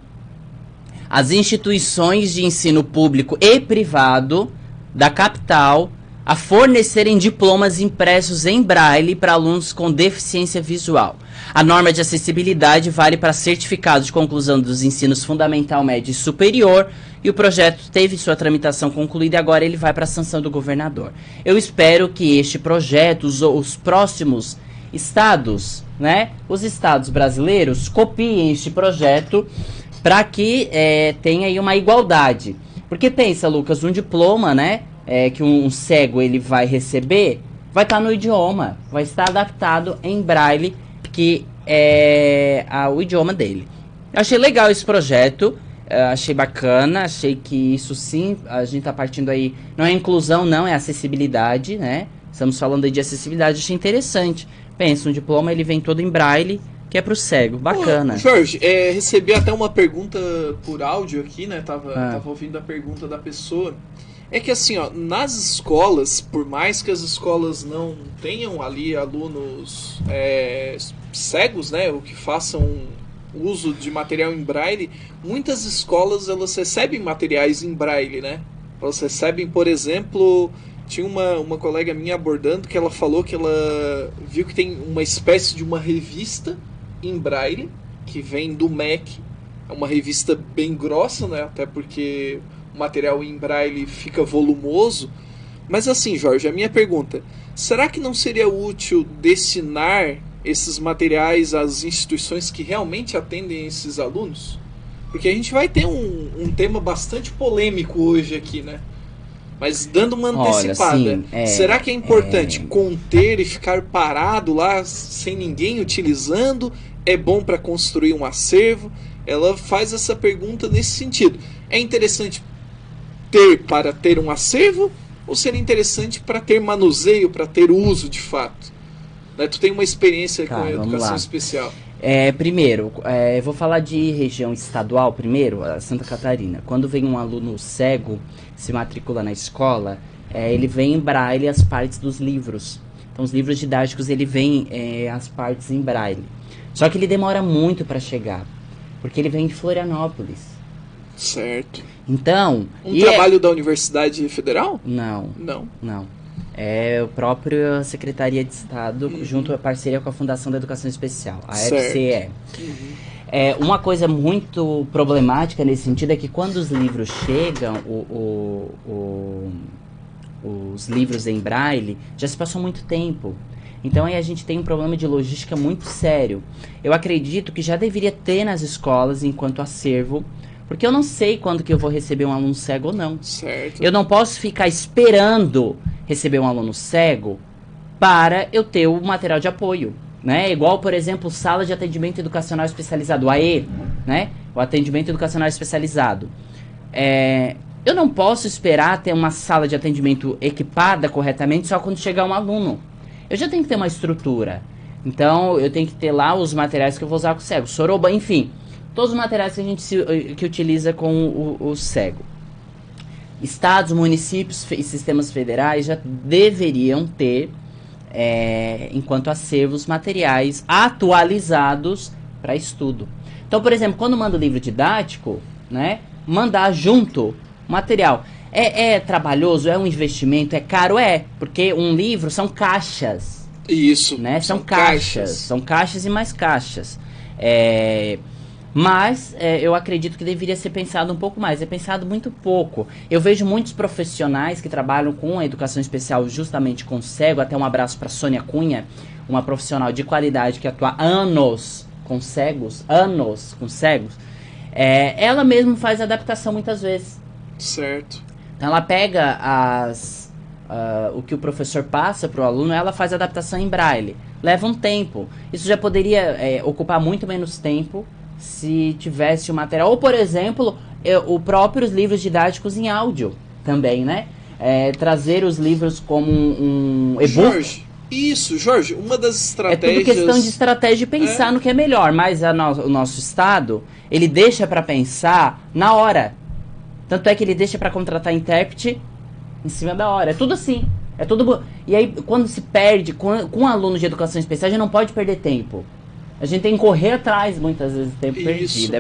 as instituições de ensino público e privado da capital a fornecerem diplomas impressos em braille para alunos com deficiência visual. A norma de acessibilidade vale para certificados de conclusão dos ensinos fundamental, médio e superior, e o projeto teve sua tramitação concluída e agora ele vai para a sanção do governador. Eu espero que este projeto, os próximos estados, né, os estados brasileiros, copiem este projeto para que tenha aí uma igualdade. Porque pensa, Lucas, um diploma, né, que um cego ele vai receber, vai estar no idioma, vai estar adaptado em braille, que é o idioma dele. Eu achei legal esse projeto, achei bacana, achei que isso sim, a gente está partindo aí, não é inclusão não, é acessibilidade, né? Estamos falando aí de acessibilidade, achei interessante. Pensa, um diploma ele vem todo em braille, que é pro cego, bacana. Jorge, recebi até uma pergunta por áudio aqui, né? Tava ouvindo a pergunta da pessoa. É que assim, ó, nas escolas, por mais que as escolas não tenham ali alunos cegos, né, ou que façam uso de material em braille, muitas escolas elas recebem materiais em braille, né? Elas recebem, por exemplo, tinha uma colega minha abordando que ela falou que ela viu que tem uma espécie de uma revista em braille que vem do MEC, é uma revista bem grossa, né? Até porque o material em braille fica volumoso. Mas assim, Jorge, a minha pergunta, será que não seria útil destinar esses materiais às instituições que realmente atendem esses alunos? Porque a gente vai ter um tema bastante polêmico hoje aqui, né? Mas dando uma antecipada, sim, será que é importante conter e ficar parado lá sem ninguém utilizando? É bom para construir um acervo? Ela faz essa pergunta nesse sentido. É interessante para ter um acervo ou seria interessante para ter manuseio, para ter uso de fato? Né? Tu tem uma experiência com a educação especial. Primeiro, eu vou falar de região estadual primeiro, a Santa Catarina. Quando vem um aluno cego, se matricula na escola, ele vem em braille as partes dos livros. Então os livros didáticos, ele vem as partes em braille. Só que ele demora muito para chegar, porque ele vem de Florianópolis. Certo. Então... trabalho da Universidade Federal? Não. Não. É a própria Secretaria de Estado, junto à parceria com a Fundação da Educação Especial, a FCE. Uma coisa muito problemática nesse sentido é que quando os livros chegam, os livros em braille, já se passou muito tempo. Então aí a gente tem um problema de logística muito sério. Eu acredito que já deveria ter nas escolas enquanto acervo, porque eu não sei quando que eu vou receber um aluno cego ou não. Certo. Eu não posso ficar esperando receber um aluno cego para eu ter o material de apoio, né? Igual, por exemplo, sala de atendimento educacional especializado, o AE, né? O atendimento educacional especializado. Eu não posso esperar ter uma sala de atendimento equipada corretamente só quando chegar um aluno. Eu já tenho que ter uma estrutura. Então, eu tenho que ter lá os materiais que eu vou usar com o cego. Soroba, enfim. Todos os materiais que a gente que utiliza com o cego. Estados, municípios e sistemas federais já deveriam ter, enquanto acervos, materiais atualizados para estudo. Então, por exemplo, quando manda o livro didático, né, mandar junto material. É trabalhoso, é um investimento, é caro, porque um livro são caixas. Isso. Né? São caixas. São caixas e mais caixas. Mas eu acredito que deveria ser pensado um pouco mais. É pensado muito pouco. Eu vejo muitos profissionais que trabalham com a educação especial justamente com cego. Até um abraço para Sônia Cunha, uma profissional de qualidade que atua anos com cegos. Ela mesma faz adaptação muitas vezes. Certo. Então ela pega o que o professor passa para o aluno, ela faz adaptação em braille. Leva um tempo. Isso já poderia ocupar muito menos tempo se tivesse o material. Ou, por exemplo, os próprios livros didáticos em áudio também, né? Trazer os livros como um e-book. Jorge, uma das estratégias... É tudo questão de estratégia e pensar no que é melhor. Mas o nosso Estado, ele deixa para pensar na hora. Tanto é que ele deixa para contratar intérprete em cima da hora. É tudo assim. E aí, quando se perde, com um aluno de educação especial, a gente não pode perder tempo. A gente tem que correr atrás, muitas vezes, do tempo perdido.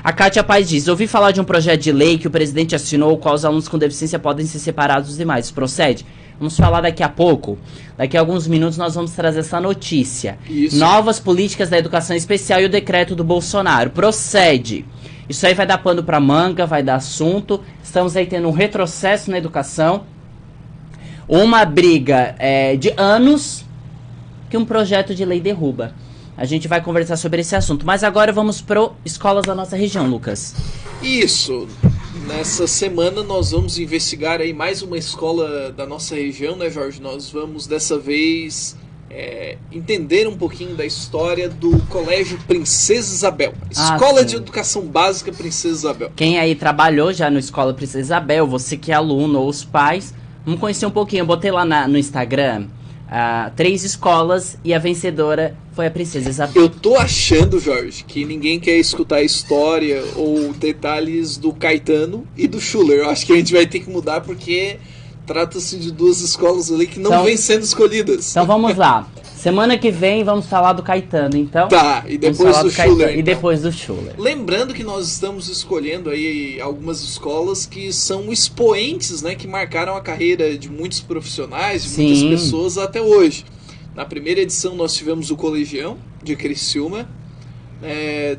A Kátia Paz diz: ouvi falar de um projeto de lei que o presidente assinou, o qual os alunos com deficiência podem ser separados dos demais. Procede? Vamos falar daqui a pouco. Daqui a alguns minutos nós vamos trazer essa notícia. Isso. Novas políticas da educação especial e o decreto do Bolsonaro. Procede. Isso aí vai dar pano pra manga, vai dar assunto. Estamos aí tendo um retrocesso na educação. Uma briga de anos que um projeto de lei derruba. A gente vai conversar sobre esse assunto. Mas agora vamos pro escolas da nossa região, Lucas. Isso. Nessa semana nós vamos investigar aí mais uma escola da nossa região, né, Jorge? Nós vamos dessa vez entender um pouquinho da história do Colégio Princesa Isabel. Escola de Educação Básica Princesa Isabel. Quem aí trabalhou já no Escola Princesa Isabel, você que é aluno ou os pais, vamos conhecer um pouquinho. Eu botei lá no Instagram 3 escolas e a vencedora foi a Princesa Isabel. Eu tô achando, Jorge, que ninguém quer escutar a história ou detalhes do Caetano e do Schuller. Eu acho que a gente vai ter que mudar porque trata-se de 2 escolas ali que não vêm sendo escolhidas. Então vamos lá. Semana que vem vamos falar do Caetano, então. Tá, e depois do Schuller. E depois do Schuller. Lembrando que nós estamos escolhendo aí algumas escolas que são expoentes, né, que marcaram a carreira de muitos profissionais, de muitas pessoas até hoje. Na primeira edição nós tivemos o Colegião de Criciúma.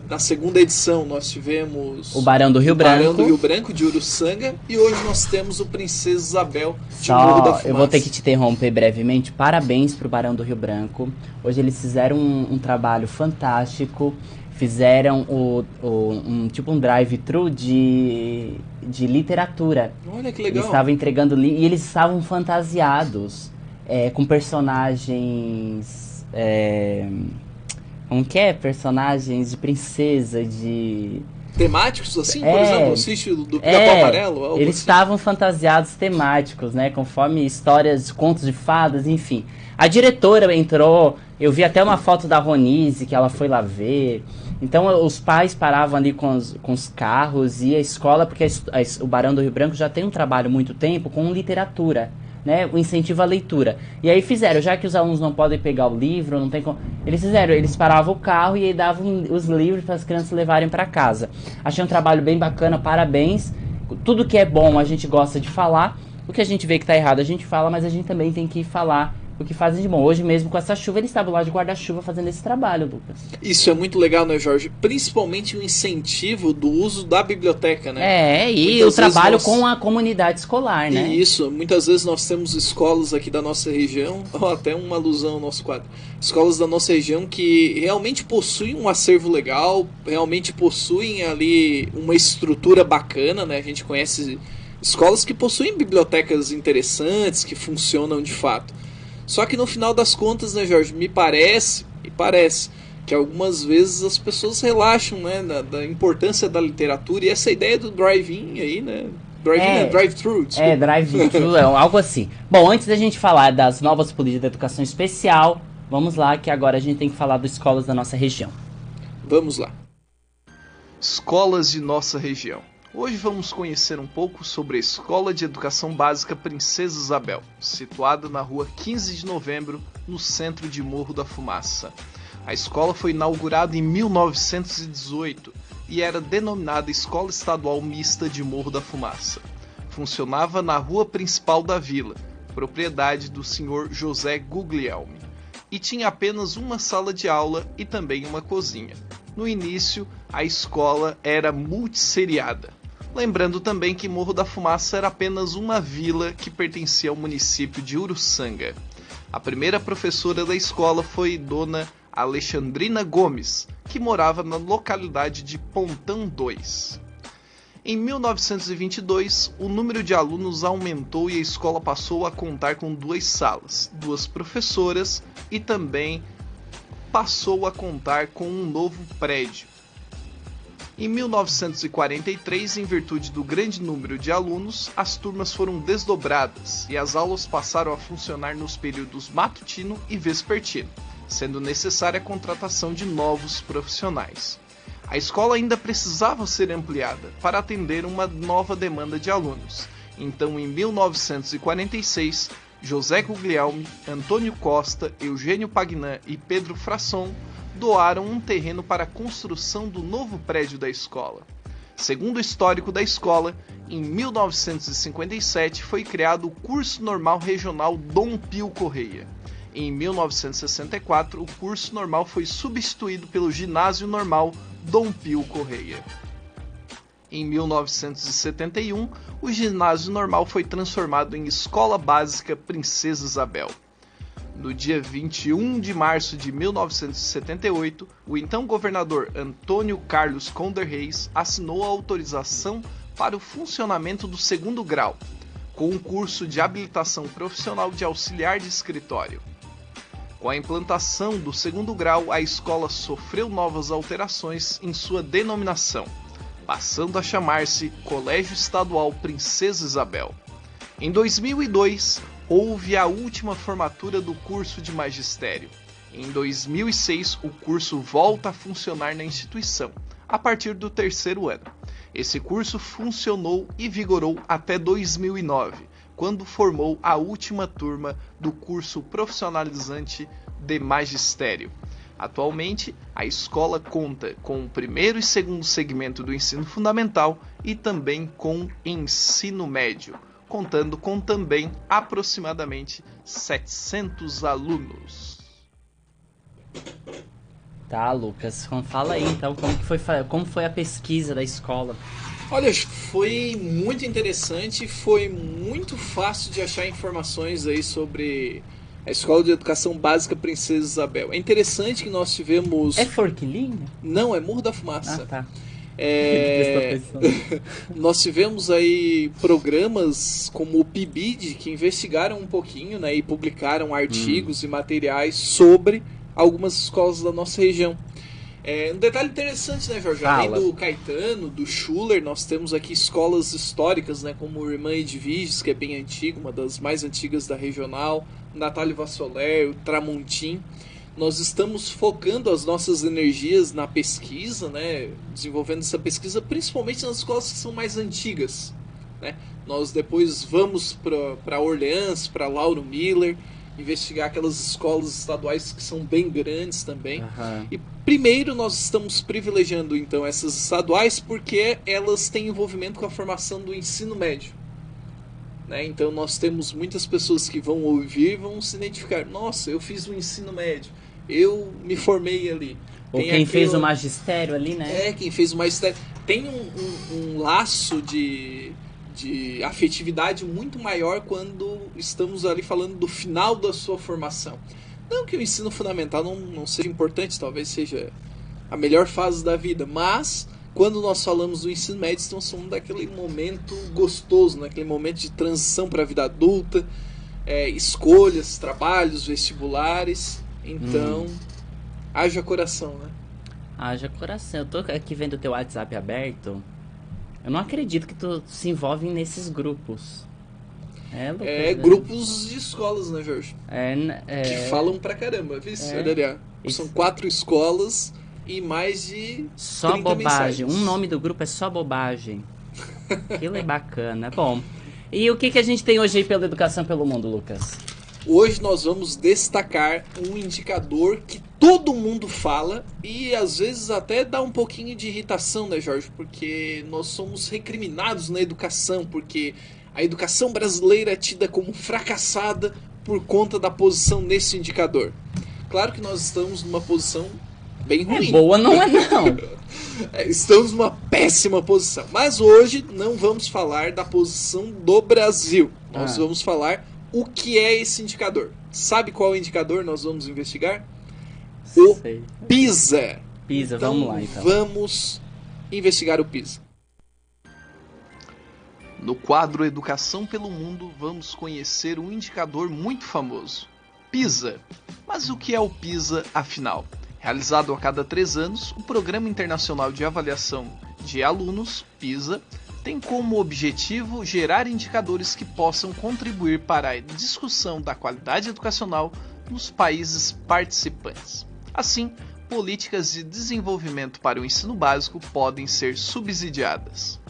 Na segunda edição nós tivemos o Barão do Rio Branco de Uruçanga, e hoje nós temos o Princesa Isabel de Morro da Fumaça. Eu vou ter que te interromper brevemente. Parabéns pro Barão do Rio Branco. Hoje eles fizeram um trabalho fantástico. Fizeram um drive-thru de literatura. Olha que legal. Eles estavam entregando e eles estavam fantasiados com personagens como que é? Personagens de princesa, de... temáticos, assim, por exemplo, o sítio do Pica-Pau Amarelo? Eles estavam fantasiados temáticos, né? Conforme histórias, contos de fadas, enfim. A diretora entrou, eu vi até uma foto da Ronise, que ela foi lá ver. Então, os pais paravam ali com os carros e a escola, porque o Barão do Rio Branco já tem um trabalho há muito tempo com literatura, né, o incentivo à leitura. E aí fizeram, já que os alunos não podem pegar o livro, não tem como, eles paravam o carro e aí davam os livros para as crianças levarem para casa. Achei um trabalho bem bacana, parabéns. Tudo que é bom a gente gosta de falar, o que a gente vê que tá errado a gente fala, mas a gente também tem que falar o que fazem de bom. Hoje mesmo, com essa chuva, ele estava lá de guarda-chuva fazendo esse trabalho, Lucas. Isso é muito legal, né, Jorge? Principalmente o incentivo do uso da biblioteca, né? E o trabalho com a comunidade escolar, né? Isso, muitas vezes nós temos escolas aqui da nossa região, até uma alusão ao nosso quadro, escolas da nossa região que realmente possuem um acervo legal, realmente possuem ali uma estrutura bacana, né? A gente conhece escolas que possuem bibliotecas interessantes, que funcionam de fato. Só que no final das contas, né, Jorge, me parece que algumas vezes as pessoas relaxam, né, da importância da literatura, e essa ideia do drive-in aí, né? Drive-thru, desculpa. Drive-thru, algo assim. Bom, antes da gente falar das novas políticas de educação especial, vamos lá, que agora a gente tem que falar das escolas da nossa região. Vamos lá. Escolas de nossa região. Hoje vamos conhecer um pouco sobre a Escola de Educação Básica Princesa Isabel, situada na rua 15 de novembro, no centro de Morro da Fumaça. A escola foi inaugurada em 1918 e era denominada Escola Estadual Mista de Morro da Fumaça. Funcionava na rua principal da vila, propriedade do senhor José Guglielmi, e tinha apenas uma sala de aula e também uma cozinha. No início, a escola era multisseriada. Lembrando também que Morro da Fumaça era apenas uma vila que pertencia ao município de Uruçanga. A primeira professora da escola foi Dona Alexandrina Gomes, que morava na localidade de Pontão 2. Em 1922, o número de alunos aumentou e a escola passou a contar com 2 salas, 2 professoras e também passou a contar com um novo prédio. Em 1943, em virtude do grande número de alunos, as turmas foram desdobradas e as aulas passaram a funcionar nos períodos matutino e vespertino, sendo necessária a contratação de novos profissionais. A escola ainda precisava ser ampliada para atender uma nova demanda de alunos. Então, em 1946, José Guglielmi, Antônio Costa, Eugênio Pagnan e Pedro Frasson doaram um terreno para a construção do novo prédio da escola. Segundo o histórico da escola, em 1957 foi criado o Curso Normal Regional Dom Pio Correia. Em 1964, o curso normal foi substituído pelo Ginásio Normal Dom Pio Correia. Em 1971, o ginásio normal foi transformado em Escola Básica Princesa Isabel. No dia 21 de março de 1978, o então governador Antônio Carlos Conder Reis assinou a autorização para o funcionamento do 2º grau, com um curso de habilitação profissional de auxiliar de escritório. Com a implantação do 2º grau, a escola sofreu novas alterações em sua denominação, passando a chamar-se Colégio Estadual Princesa Isabel. Em 2002, houve a última formatura do curso de magistério. Em 2006, o curso volta a funcionar na instituição, a partir do 3º ano. Esse curso funcionou e vigorou até 2009, quando formou a última turma do curso profissionalizante de magistério. Atualmente, a escola conta com o 1º e 2º segmento do ensino fundamental e também com ensino médio, contando com também aproximadamente 700 alunos. Tá, Lucas, fala aí então como foi a pesquisa da escola. Olha, foi muito interessante, foi muito fácil de achar informações aí sobre a Escola de Educação Básica Princesa Isabel. É interessante que nós tivemos... É Forquilinha? Não, é Morro da Fumaça. Ah, tá. Nós tivemos aí programas como o PIBID que investigaram um pouquinho, né, e publicaram artigos e materiais sobre algumas escolas da nossa região. Um detalhe interessante, né, Jorge? Além do Caetano, do Schuller, nós temos aqui escolas históricas, né, como o Irmã Edviges, que é bem antiga, uma das mais antigas da regional, Natália Vassoler, o Tramontim. Nós estamos focando as nossas energias na pesquisa, né, desenvolvendo essa pesquisa principalmente nas escolas que são mais antigas, né? Nós depois vamos para Orleans, para Lauro Miller, investigar aquelas escolas estaduais que são bem grandes também. E primeiro nós estamos privilegiando então essas estaduais porque elas têm envolvimento com a formação do ensino médio. né? Então nós temos muitas pessoas que vão ouvir e vão se identificar. Nossa, eu fiz o ensino médio, eu me formei ali. Ou quem fez o magistério ali, né? Quem fez o magistério. Tem um laço de afetividade muito maior quando estamos ali falando do final da sua formação. Não que o ensino fundamental não seja importante, talvez seja a melhor fase da vida, mas quando nós falamos do ensino médio, estamos falando daquele momento gostoso, naquele momento de transição para a vida adulta, escolhas, trabalhos, vestibulares. Então, haja coração, né? Haja coração. Eu tô aqui vendo o teu WhatsApp aberto. Eu não acredito que tu se envolve nesses grupos. Grupos de escolas, né, Jorge? Que falam pra caramba, viu? São 4 escolas e mais de só 30 bobagem. mensagens. Um nome do grupo é Só Bobagem. Aquilo é bacana. Bom, e o que a gente tem hoje aí pela Educação pelo Mundo, Lucas? Hoje nós vamos destacar um indicador que todo mundo fala e às vezes até dá um pouquinho de irritação, né, Jorge? Porque nós somos recriminados na educação, porque a educação brasileira é tida como fracassada por conta da posição nesse indicador. Claro que nós estamos numa posição bem ruim. Boa não é não. Estamos numa péssima posição. Mas hoje não vamos falar da posição do Brasil. Nós vamos falar o que é esse indicador. Sabe qual indicador nós vamos investigar? O PISA. PISA, então, vamos lá então. Vamos investigar o PISA. No quadro Educação pelo Mundo, vamos conhecer um indicador muito famoso, PISA. Mas o que é o PISA, afinal? Realizado a cada 3 anos, o Programa Internacional de Avaliação de Alunos, PISA, tem como objetivo gerar indicadores que possam contribuir para a discussão da qualidade educacional nos países participantes. Assim, políticas de desenvolvimento para o ensino básico podem ser subsidiadas.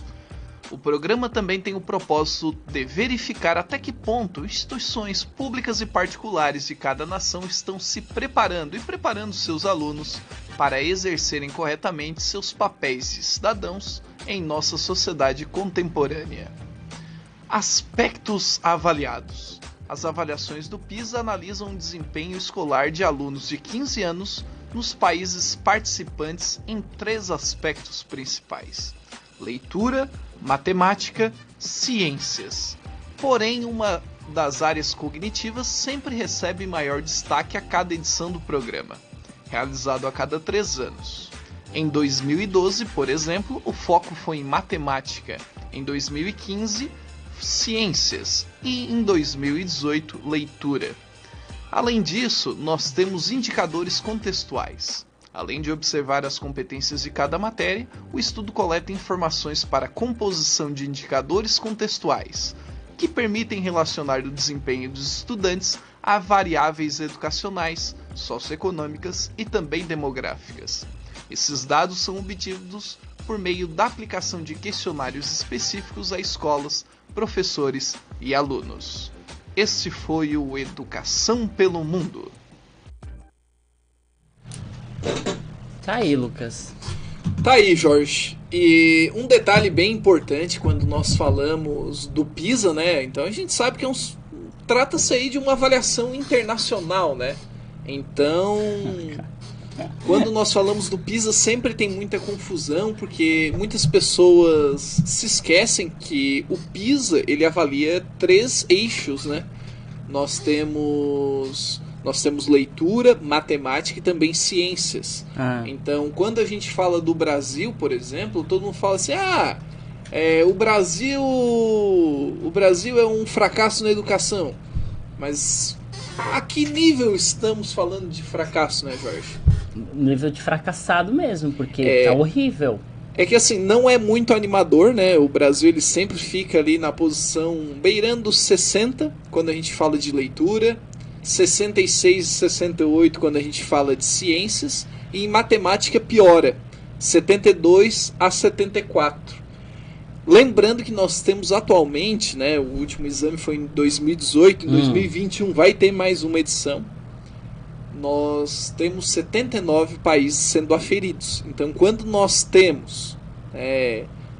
O programa também tem o propósito de verificar até que ponto instituições públicas e particulares de cada nação estão se preparando e preparando seus alunos para exercerem corretamente seus papéis de cidadãos em nossa sociedade contemporânea. Aspectos avaliados. As avaliações do PISA analisam o desempenho escolar de alunos de 15 anos nos países participantes em 3 aspectos principais: leitura, matemática, ciências. Porém, uma das áreas cognitivas sempre recebe maior destaque a cada edição do programa, realizado a cada 3 anos. Em 2012, por exemplo, o foco foi em matemática. Em 2015, ciências. E em 2018, leitura. Além disso, nós temos indicadores contextuais. Além de observar as competências de cada matéria, o estudo coleta informações para a composição de indicadores contextuais, que permitem relacionar o desempenho dos estudantes a variáveis educacionais, socioeconômicas e também demográficas. Esses dados são obtidos por meio da aplicação de questionários específicos a escolas, professores e alunos. Este foi o Educação pelo Mundo. Tá aí, Lucas. Tá aí, Jorge. E um detalhe bem importante quando nós falamos do PISA, né? Então a gente sabe que trata-se aí de uma avaliação internacional, né? Então, quando nós falamos do PISA, sempre tem muita confusão, porque muitas pessoas se esquecem que o PISA, ele avalia 3 eixos, né? Nós temos leitura, matemática e também ciências. Então, quando a gente fala do Brasil, por exemplo, todo mundo fala assim, o Brasil é um fracasso na educação. Mas a que nível estamos falando de fracasso, né, Jorge? Nível de fracassado mesmo, porque tá horrível. É que assim, não é muito animador, né? O Brasil ele sempre fica ali na posição beirando 60 quando a gente fala de leitura, 66 e 68 quando a gente fala de ciências, e em matemática piora, 72 a 74. Lembrando que nós temos atualmente, né, o último exame foi em 2018, em 2021 vai ter mais uma edição. Nós temos 79 países sendo aferidos. Então, quando nós temos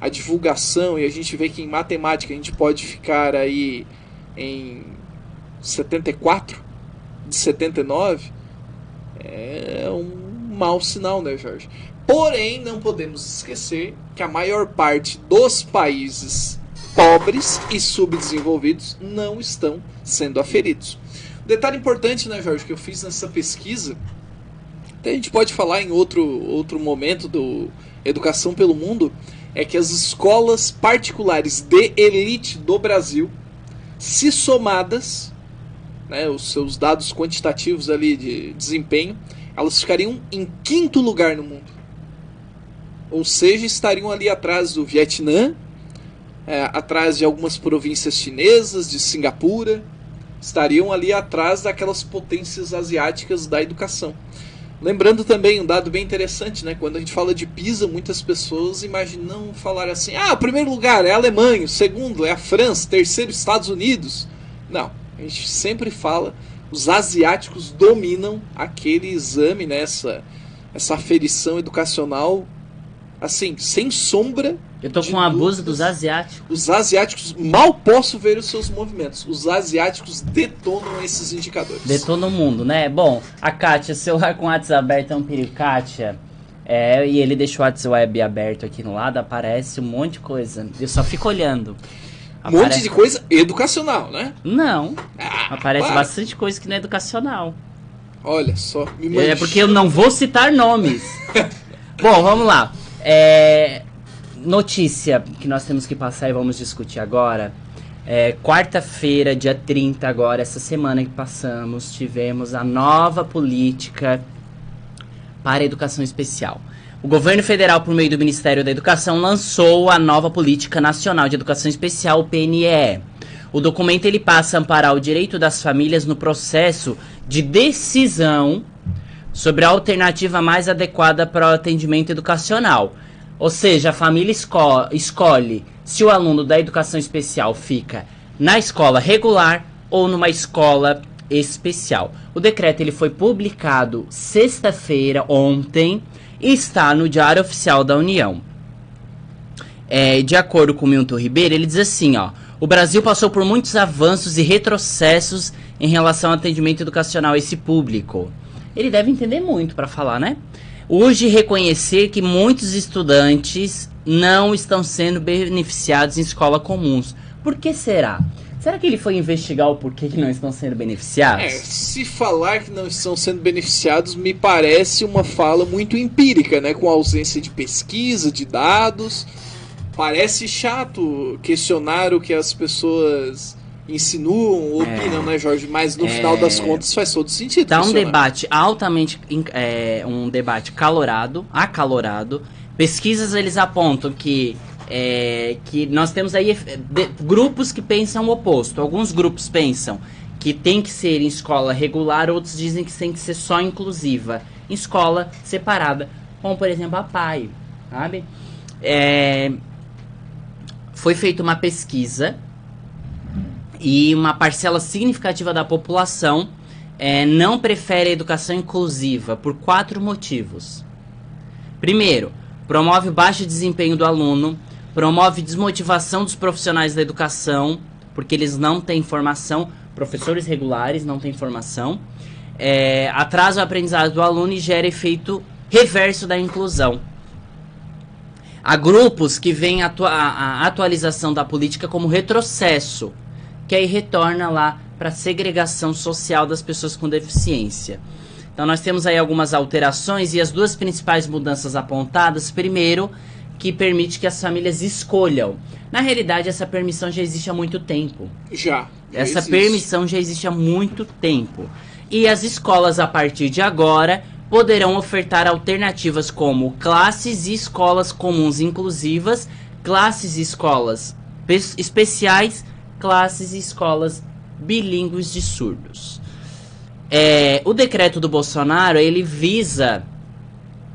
a divulgação, e a gente vê que em matemática a gente pode ficar aí em 74 de 79, é um mau sinal, né, Jorge? Porém, não podemos esquecer que a maior parte dos países pobres e subdesenvolvidos não estão sendo aferidos. Detalhe importante, né, Jorge, que eu fiz nessa pesquisa, até a gente pode falar em outro momento do Educação pelo Mundo, é que as escolas particulares de elite do Brasil, se somadas, né, os seus dados quantitativos ali de desempenho, elas ficariam em 5º lugar no mundo. Ou seja, estariam ali atrás do Vietnã, atrás de algumas províncias chinesas, de Singapura, estariam ali atrás daquelas potências asiáticas da educação. Lembrando também um dado bem interessante, né? Quando a gente fala de PISA, muitas pessoas imaginam falar assim: o primeiro lugar é a Alemanha, o segundo é a França, o terceiro Estados Unidos. Não, a gente sempre fala, os asiáticos dominam aquele exame, né? Essa aferição educacional, assim, sem sombra. Eu tô com um abuso dos asiáticos. Os asiáticos, mal posso ver os seus movimentos. Os asiáticos detonam esses indicadores. Detonam o mundo, né? Bom, a Kátia, celular com o WhatsApp aberto é um perigo, Kátia. E ele deixou o WhatsApp web aberto aqui no lado, aparece um monte de coisa. Eu só fico olhando. Um monte de coisa educacional, né? Não. Aparece bastante coisa que não é educacional. Olha só, me É porque eu não vou citar nomes. Bom, vamos lá. Notícia que nós temos que passar e vamos discutir agora. Quarta-feira, dia 30 agora, essa semana que passamos, tivemos a nova política para a educação especial. O governo federal, por meio do Ministério da Educação, lançou a nova Política Nacional de Educação Especial, o PNEE. O documento ele passa a amparar o direito das famílias no processo de decisão sobre a alternativa mais adequada para o atendimento educacional. Ou seja, a família escolhe se o aluno da educação especial fica na escola regular ou numa escola especial. O decreto ele foi publicado sexta-feira, ontem, e está no Diário Oficial da União. De acordo com o Milton Ribeiro, ele diz assim, o Brasil passou por muitos avanços e retrocessos em relação ao atendimento educacional a esse público. Ele deve entender muito para falar, né? Urge reconhecer que muitos estudantes não estão sendo beneficiados em escolas comuns. Por que será? Será que ele foi investigar o porquê que não estão sendo beneficiados? Se falar que não estão sendo beneficiados, me parece uma fala muito empírica, né? Com ausência de pesquisa, de dados. Parece chato questionar o que as pessoas insinuam, opinam, né, Jorge? Mas no final das contas faz todo sentido. Tá um debate altamente, um debate acalorado. Pesquisas eles apontam que nós temos aí grupos que pensam o oposto. Alguns grupos pensam que tem que ser em escola regular, outros dizem que tem que ser só inclusiva, em escola separada, como por exemplo a PAI, sabe? Foi feita uma pesquisa e uma parcela significativa da população não prefere a educação inclusiva por 4 motivos. Primeiro, promove o baixo desempenho do aluno, promove desmotivação dos profissionais da educação, porque eles não têm formação, professores regulares não têm formação, atrasa o aprendizado do aluno e gera efeito reverso da inclusão. Há grupos que veem a atualização da política como retrocesso, que aí retorna lá para a segregação social das pessoas com deficiência. Então nós temos aí algumas alterações e as 2 principais mudanças apontadas. Primeiro, que permite que as famílias escolham. Na realidade, essa permissão já existe há muito tempo. Essa permissão já existe há muito tempo. E as escolas, a partir de agora, poderão ofertar alternativas como classes e escolas comuns inclusivas, classes e escolas especiais, classes e escolas bilíngues de surdos. O decreto do Bolsonaro, ele visa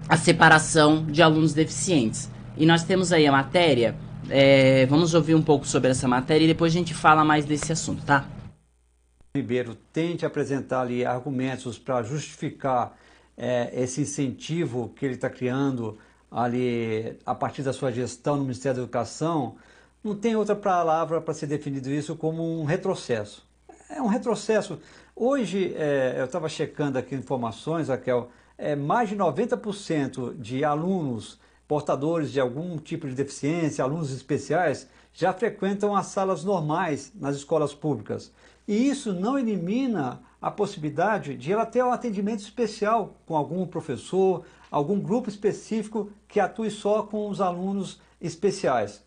a separação de alunos deficientes. E nós temos aí a matéria, vamos ouvir um pouco sobre essa matéria e depois a gente fala mais desse assunto, tá? Ribeiro tente apresentar ali argumentos para justificar esse incentivo que ele está criando ali a partir da sua gestão no Ministério da Educação, não tem outra palavra para ser definido isso como um retrocesso. É um retrocesso. Hoje, eu estava checando aqui informações, Raquel, mais de 90% de alunos portadores de algum tipo de deficiência, alunos especiais, já frequentam as salas normais nas escolas públicas. E isso não elimina a possibilidade de ela ter um atendimento especial com algum professor, algum grupo específico que atue só com os alunos especiais.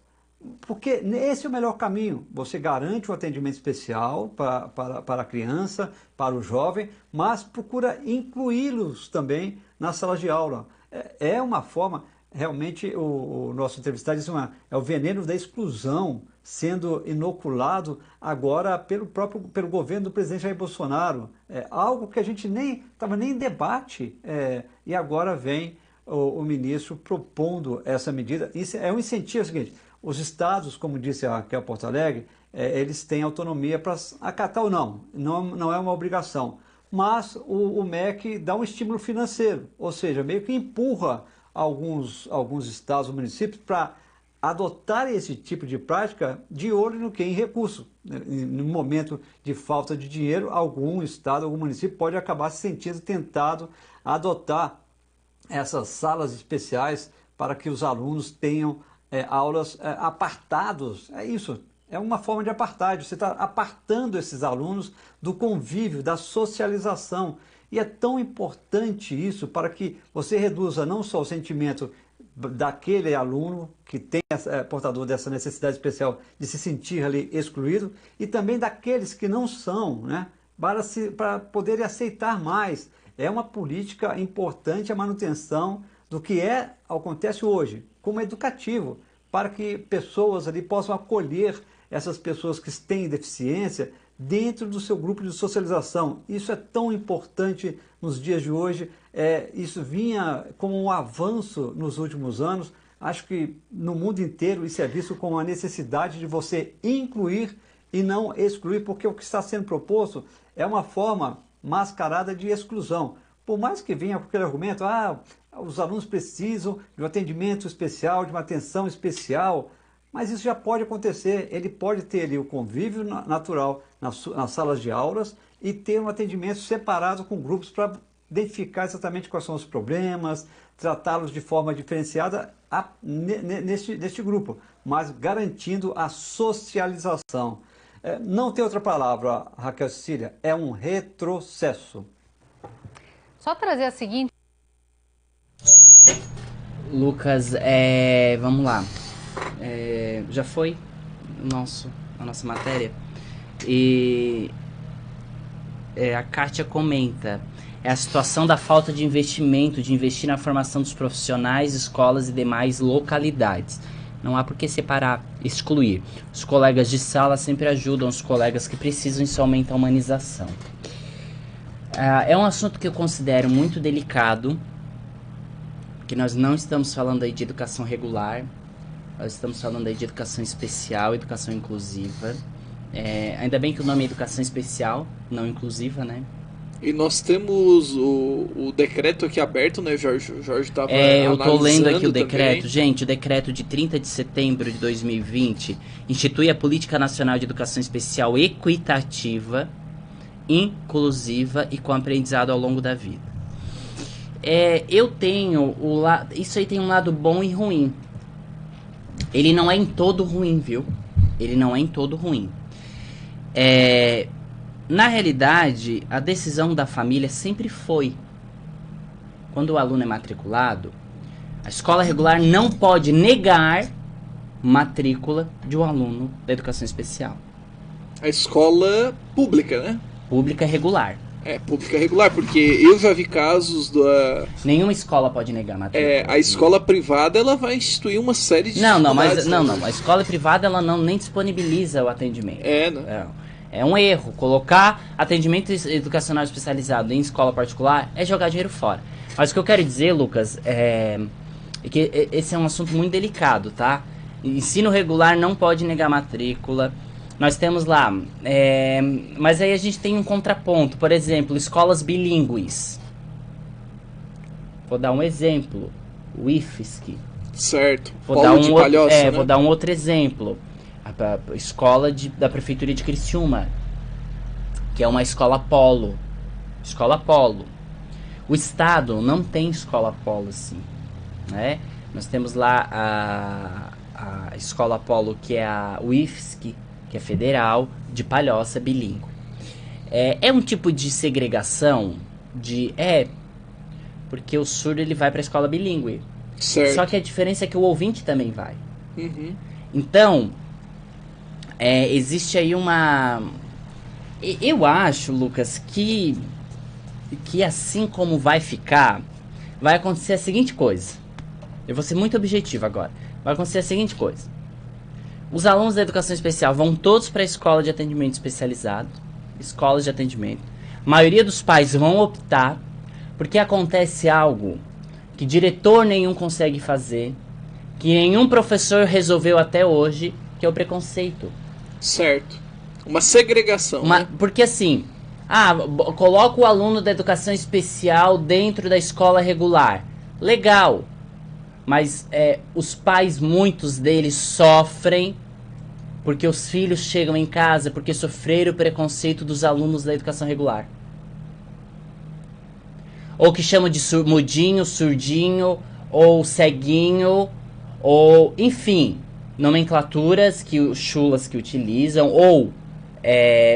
Porque esse é o melhor caminho. Você garante um atendimento especial para a criança, para o jovem, mas procura incluí-los também nas salas de aula. É uma forma, realmente, o nosso entrevistado disse, é o veneno da exclusão sendo inoculado agora pelo governo do presidente Jair Bolsonaro. Algo que a gente nem estava nem em debate, e agora vem o ministro propondo essa medida. Isso é um incentivo, é o seguinte, os estados, como disse a Raquel Porto Alegre, eles têm autonomia para acatar ou não é uma obrigação. Mas o MEC dá um estímulo financeiro, ou seja, meio que empurra alguns estados ou municípios para adotar esse tipo de prática de olho no que em recurso. No momento de falta de dinheiro, algum estado, algum município pode acabar se sentindo tentado a adotar essas salas especiais para que os alunos tenham aulas apartados. É isso, é uma forma de apartheid. Você está apartando esses alunos do convívio, da socialização. E é tão importante isso para que você reduza não só o sentimento daquele aluno que tem portador dessa necessidade especial de se sentir ali excluído, e também daqueles que não são, né, para poderem aceitar mais. É uma política importante a manutenção do que acontece hoje, como educativo, para que pessoas ali possam acolher essas pessoas que têm deficiência dentro do seu grupo de socialização. Isso é tão importante nos dias de hoje. Isso vinha como um avanço nos últimos anos. Acho que no mundo inteiro isso é visto como a necessidade de você incluir e não excluir, porque o que está sendo proposto é uma forma mascarada de exclusão. Por mais que venha com aquele argumento, os alunos precisam de um atendimento especial, de uma atenção especial, mas isso já pode acontecer. Ele pode ter ali o convívio natural nas salas de aulas e ter um atendimento separado com grupos para identificar exatamente quais são os problemas, tratá-los de forma diferenciada neste grupo, mas garantindo a socialização. Não tem outra palavra, Raquel Cecília, é um retrocesso. Só trazer a seguinte... Lucas, vamos lá. Já foi a nossa matéria. E a Kátia comenta: a situação da falta de investimento, de investir na formação dos profissionais, escolas e demais localidades. Não há por que separar, excluir. Os colegas de sala sempre ajudam os colegas que precisam, isso aumenta a humanização. É um assunto que eu considero muito delicado, que nós não estamos falando aí de educação regular, nós estamos falando aí de educação especial, educação inclusiva. Ainda bem que o nome é educação especial, não inclusiva, né? E nós temos o decreto aqui aberto, né, Jorge? O Jorge estava eu estou lendo aqui o também. decreto. Gente, o decreto de 30 de setembro de 2020 institui a Política Nacional de Educação Especial equitativa, inclusiva e com aprendizado ao longo da vida. Eu tenho isso aí tem um lado bom e ruim. Ele não é em todo ruim, viu? Ele não é em todo ruim. Na realidade, a decisão da família sempre foi: quando o aluno é matriculado, a escola regular não pode negar matrícula de um aluno da educação especial. A escola pública, né? Pública regular. Pública regular, porque eu já vi casos Nenhuma escola pode negar matrícula. A escola privada, ela vai instituir uma série de dificuldades. Não. A escola privada, ela nem disponibiliza o atendimento. É um erro. Colocar atendimento educacional especializado em escola particular é jogar dinheiro fora. Mas o que eu quero dizer, Lucas, é que esse é um assunto muito delicado, tá? Ensino regular não pode negar matrícula. Nós temos lá, mas aí a gente tem um contraponto. Por exemplo, escolas bilíngues. Vou dar um exemplo. o IFSC. Certo. Vou dar um outro exemplo. A escola da Prefeitura de Criciúma, que é uma escola polo. Escola polo. O Estado não tem escola polo assim, né? Nós temos lá a escola polo, que é o IFSC, que é federal, de Palhoça, bilíngue. É um tipo de segregação porque o surdo ele vai para a escola bilíngue. Certo. Só que a diferença é que o ouvinte também vai. Uhum. Então, existe aí uma... Eu acho, Lucas, que assim como vai ficar, vai acontecer a seguinte coisa. Eu vou ser muito objetivo agora. Vai acontecer a seguinte coisa. Os alunos da educação especial vão todos para a escola de atendimento especializado. Escolas de atendimento. A maioria dos pais vão optar, porque acontece algo que diretor nenhum consegue fazer, que nenhum professor resolveu até hoje, que é o preconceito. Certo. Uma segregação, né? Porque assim, coloca o aluno da educação especial dentro da escola regular. Legal. Mas os pais, muitos deles, sofrem porque os filhos chegam em casa porque sofreram o preconceito dos alunos da educação regular. Ou que chamam de mudinho, surdinho, ou ceguinho, ou, enfim, nomenclaturas chulas que utilizam, ou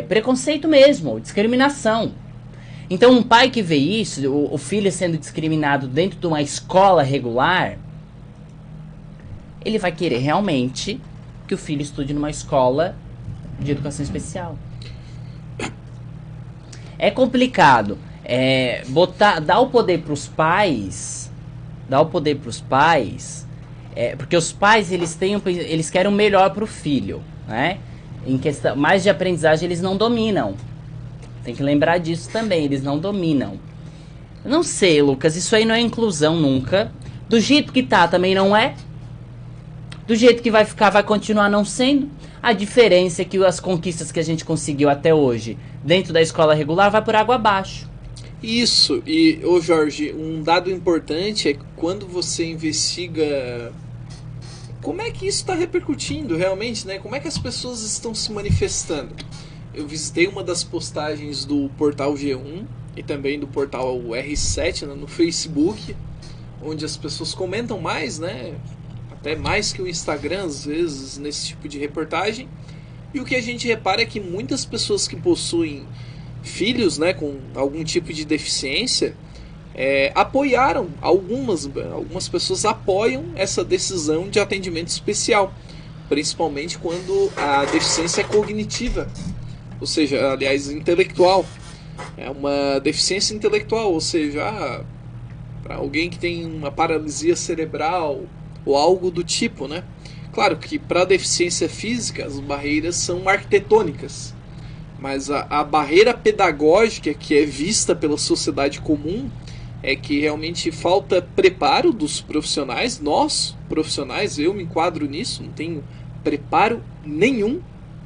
preconceito mesmo, discriminação. Então, um pai que vê isso, o filho sendo discriminado dentro de uma escola regular, ele vai querer realmente que o filho estude numa escola de educação especial. É complicado. Dar o poder para os pais, porque os pais eles querem o melhor para o filho, né? Em questão mais de aprendizagem, eles não dominam. Tem que lembrar disso também, eles não dominam. Eu não sei, Lucas, isso aí não é inclusão nunca. Do jeito que tá, também não é. Do jeito que vai ficar, vai continuar não sendo. A diferença é que as conquistas que a gente conseguiu até hoje dentro da escola regular vai por água abaixo. Isso, e Jorge, um dado importante é que quando você investiga como é que isso está repercutindo realmente, né? Como é que as pessoas estão se manifestando. Eu visitei uma das postagens do portal G1 e também do portal R7 no Facebook, onde as pessoas comentam mais, né? Até mais que o Instagram, às vezes, nesse tipo de reportagem. E o que a gente repara é que muitas pessoas que possuem filhos, né, com algum tipo de deficiência, apoiaram, algumas pessoas apoiam essa decisão de atendimento especial, principalmente quando a deficiência é cognitiva, ou seja, aliás, intelectual. É uma deficiência intelectual, ou seja, para alguém que tem uma paralisia cerebral ou algo do tipo, né? Claro que para a deficiência física as barreiras são arquitetônicas, mas a barreira pedagógica que é vista pela sociedade comum é que realmente falta preparo dos profissionais. Nós, profissionais, eu me enquadro nisso, não tenho preparo nenhum,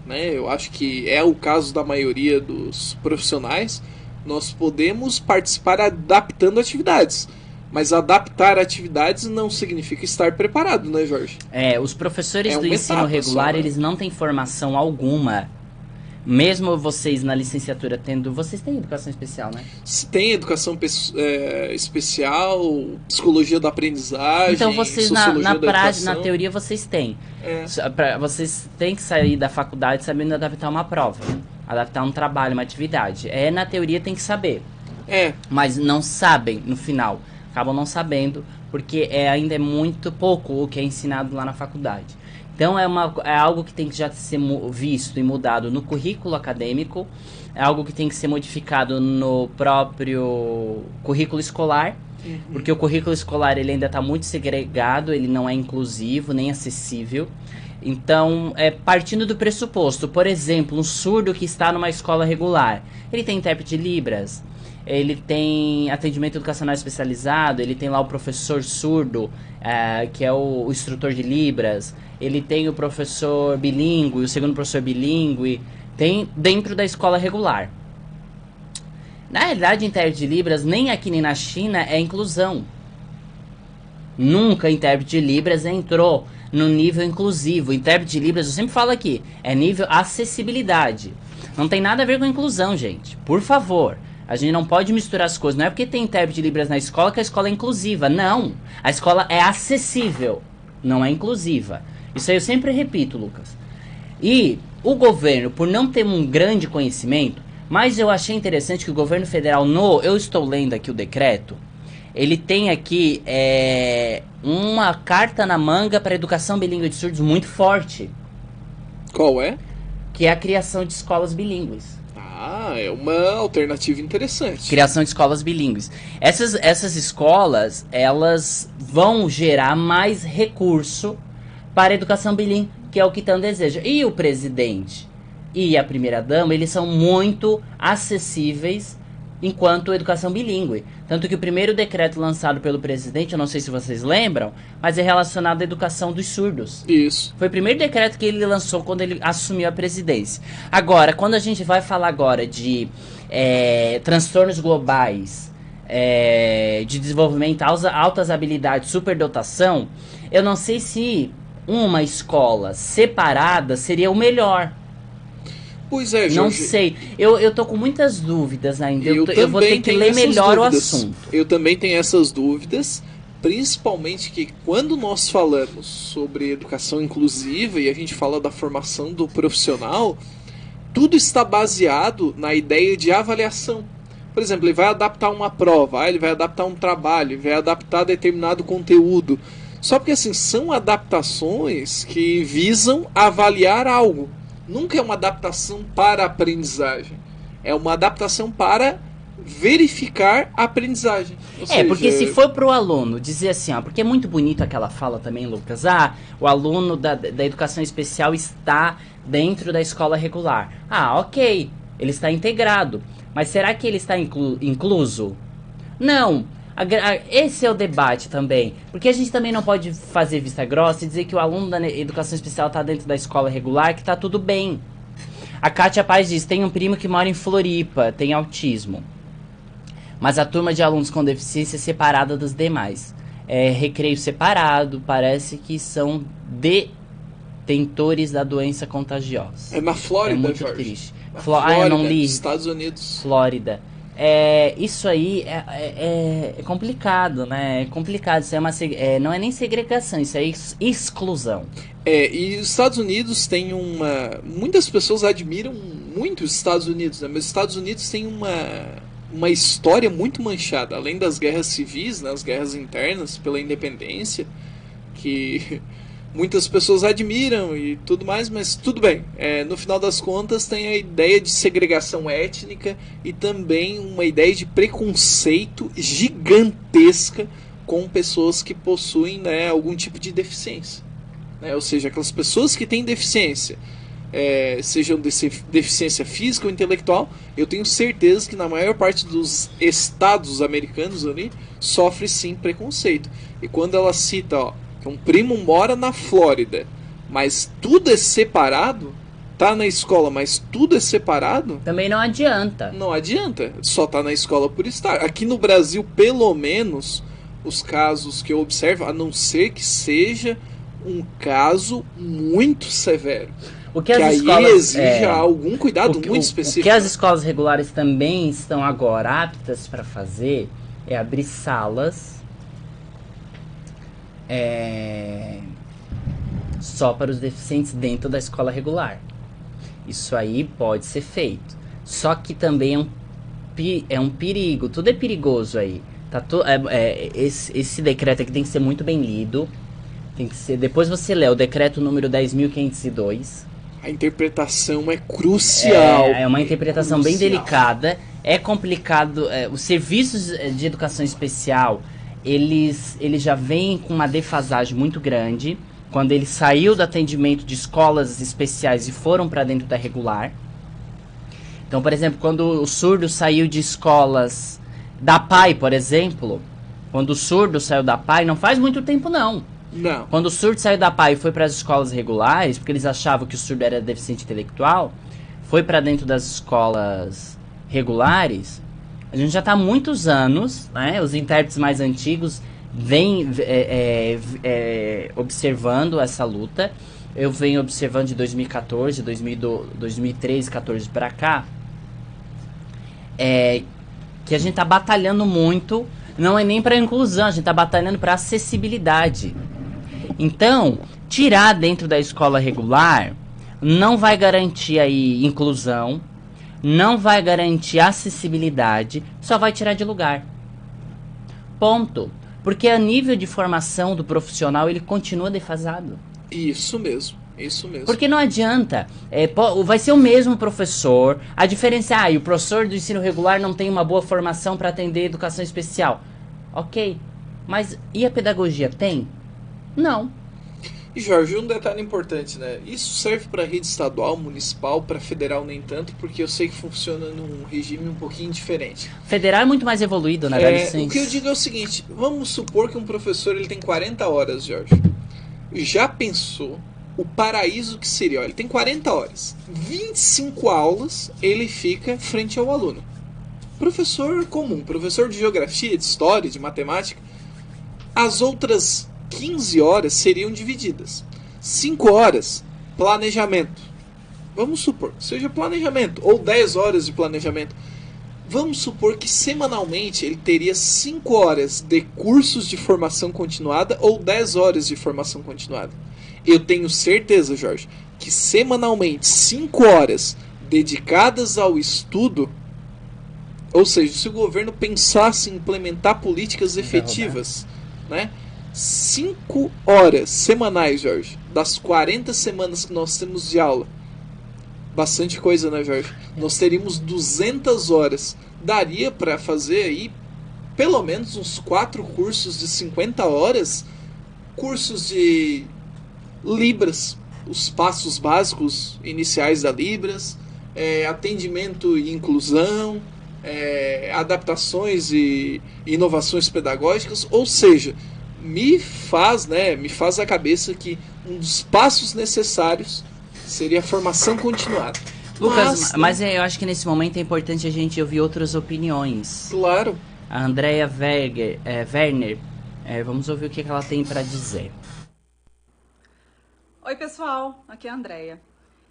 né? Eu acho que é o caso da maioria dos profissionais. Nós podemos participar adaptando atividades, mas adaptar atividades não significa estar preparado, né, Jorge? Os professores do ensino regular, eles não têm formação alguma. Mesmo vocês na licenciatura vocês têm educação especial, né? Tem educação especial, psicologia da aprendizagem, então vocês na prática, na teoria vocês têm. Vocês têm que sair da faculdade sabendo adaptar uma prova, adaptar um trabalho, uma atividade. Na teoria tem que saber. Mas não sabem no final. Acabam não sabendo, porque ainda é muito pouco o que é ensinado lá na faculdade. Então é algo que tem que já ser visto e mudado no currículo acadêmico, é algo que tem que ser modificado no próprio currículo escolar, porque o currículo escolar ele ainda está muito segregado, ele não é inclusivo nem acessível. Então, partindo do pressuposto, por exemplo, um surdo que está numa escola regular, ele tem intérprete de Libras, ele tem atendimento educacional especializado, ele tem lá o professor surdo, que é o instrutor de Libras, ele tem o professor bilíngue, o segundo professor bilíngue, tem dentro da escola regular. Na realidade, intérprete de Libras, nem aqui nem na China, é inclusão. Nunca intérprete de Libras entrou no nível inclusivo. Intérprete de Libras, eu sempre falo aqui, é nível acessibilidade. Não tem nada a ver com inclusão, gente. Por favor. A gente não pode misturar as coisas. Não é porque tem intérprete de Libras na escola que a escola é inclusiva. Não. A escola é acessível, não é inclusiva. Isso aí eu sempre repito, Lucas. E o governo, por não ter um grande conhecimento, mas eu achei interessante que o governo federal, eu estou lendo aqui o decreto, ele tem aqui uma carta na manga para a educação bilíngue de surdos muito forte. Qual é? Que é a criação de escolas bilíngues. Ah, é uma alternativa interessante. Criação de escolas bilíngues. Essas escolas, elas vão gerar mais recurso para a educação bilíngue, que é o que tanto deseja. E o presidente e a primeira-dama, eles são muito acessíveis enquanto educação bilíngue. Tanto que o primeiro decreto lançado pelo presidente, eu não sei se vocês lembram, mas é relacionado à educação dos surdos. Isso. Foi o primeiro decreto que ele lançou quando ele assumiu a presidência. Agora, quando a gente vai falar agora de transtornos globais, de desenvolvimento, altas habilidades, superdotação, eu não sei se uma escola separada seria o melhor. Pois é, Jorge. Não sei. Eu tô com muitas dúvidas ainda. Eu vou ter que ler melhor dúvidas. O assunto. Eu também tenho essas dúvidas, principalmente que quando nós falamos sobre educação inclusiva e a gente fala da formação do profissional, tudo está baseado na ideia de avaliação. Por exemplo, ele vai adaptar uma prova, ele vai adaptar um trabalho, ele vai adaptar determinado conteúdo. Só porque assim, são adaptações que visam avaliar algo. Nunca é uma adaptação para a aprendizagem. É uma adaptação para verificar a aprendizagem. Ou seja, porque se for pro aluno dizer assim, porque é muito bonito aquela fala também, Lucas, o aluno da educação especial está dentro da escola regular. Ok, ele está integrado. Mas será que ele está incluso? Não. Esse é o debate também. Porque a gente também não pode fazer vista grossa e dizer que o aluno da educação especial está dentro da escola regular, que está tudo bem. A Kátia Paz diz, tem um primo que mora em Floripa, tem autismo. Mas a turma de alunos com deficiência é separada dos demais. Recreio separado, parece que são detentores da doença contagiosa. É na Flórida, é muito Jorge. Triste. Flórida, eu não li. Estados Unidos. Flórida. Isso aí é complicado, né? É complicado. Isso não é nem segregação, isso é exclusão. E os Estados Unidos tem muitas pessoas admiram muito os Estados Unidos, né? Mas os Estados Unidos tem uma história muito manchada, além das guerras civis, né? As guerras internas pela independência, que muitas pessoas admiram e tudo mais, mas tudo bem. No final das contas tem a ideia de segregação étnica e também uma ideia de preconceito gigantesca com pessoas que possuem, né, algum tipo de deficiência. Ou seja, aquelas pessoas que têm deficiência, sejam deficiência física ou intelectual, eu tenho certeza que na maior parte dos estados americanos ali sofre sim preconceito. E quando ela cita, um primo mora na Flórida, mas tudo é separado, tá na escola, mas tudo é separado, também não adianta. Não adianta, só tá na escola por estar. Aqui no Brasil, pelo menos, os casos que eu observo, a não ser que seja um caso muito severo, o que as escolas, aí exige algum cuidado muito específico. O que as escolas regulares também estão agora aptas para fazer é abrir salas só para os deficientes dentro da escola regular. Isso aí pode ser feito. Só que também é um perigo. Tudo é perigoso aí. Esse decreto aqui tem que ser muito bem lido. Tem que ser. Depois você lê o decreto número 10.502. A interpretação é crucial. É uma interpretação bem delicada. É complicado. Os serviços de educação especial, eles já vêm com uma defasagem muito grande. Quando ele saiu do atendimento de escolas especiais e foram para dentro da regular. Então, por exemplo, quando o surdo saiu de escolas da PAI, por exemplo, quando o surdo saiu da PAI, não faz muito tempo não. Não. Quando o surdo saiu da PAI e foi para as escolas regulares, porque eles achavam que o surdo era deficiente intelectual, foi para dentro das escolas regulares, a gente já está há muitos anos, né? Os intérpretes mais antigos vem observando essa luta. Eu venho observando de 2014, 2013, 14 para cá, que a gente tá batalhando muito, não é nem para inclusão, a gente tá batalhando para acessibilidade. Então, tirar dentro da escola regular não vai garantir aí inclusão, não vai garantir acessibilidade, só vai tirar de lugar. Ponto. Porque a nível de formação do profissional, ele continua defasado. Isso mesmo, isso mesmo. Porque não adianta, vai ser o mesmo professor, a diferença é, o professor do ensino regular não tem uma boa formação para atender educação especial. Ok, mas e a pedagogia tem? Não. E Jorge, um detalhe importante, né? Isso serve para rede estadual, municipal, para federal nem tanto, porque eu sei que funciona num regime um pouquinho diferente. Federal é muito mais evoluído, né? Dá licença. O que eu digo é o seguinte, vamos supor que um professor ele tem 40 horas, Jorge. Já pensou o paraíso que seria? Ele tem 40 horas, 25 aulas ele fica frente ao aluno. Professor comum, professor de geografia, de história, de matemática, as outras 15 horas seriam divididas. 5 horas, planejamento. Vamos supor que seja planejamento, ou 10 horas de planejamento. Vamos supor que semanalmente ele teria 5 horas de cursos de formação continuada ou 10 horas de formação continuada. Eu tenho certeza, Jorge, que semanalmente 5 horas dedicadas ao estudo, ou seja, se o governo pensasse em implementar políticas efetivas, né? 5 horas semanais, Jorge, das 40 semanas que nós temos de aula. Bastante coisa, né, Jorge? Nós teríamos 200 horas. Daria para fazer aí pelo menos uns 4 cursos de 50 horas. Cursos de Libras, os passos básicos iniciais da Libras, atendimento e inclusão, adaptações e inovações pedagógicas. Ou seja, me faz a cabeça que um dos passos necessários seria a formação continuada. Lucas, mas eu acho que nesse momento é importante a gente ouvir outras opiniões. Claro. A Andrea Werner, vamos ouvir o que ela tem para dizer. Oi pessoal, aqui é a Andrea.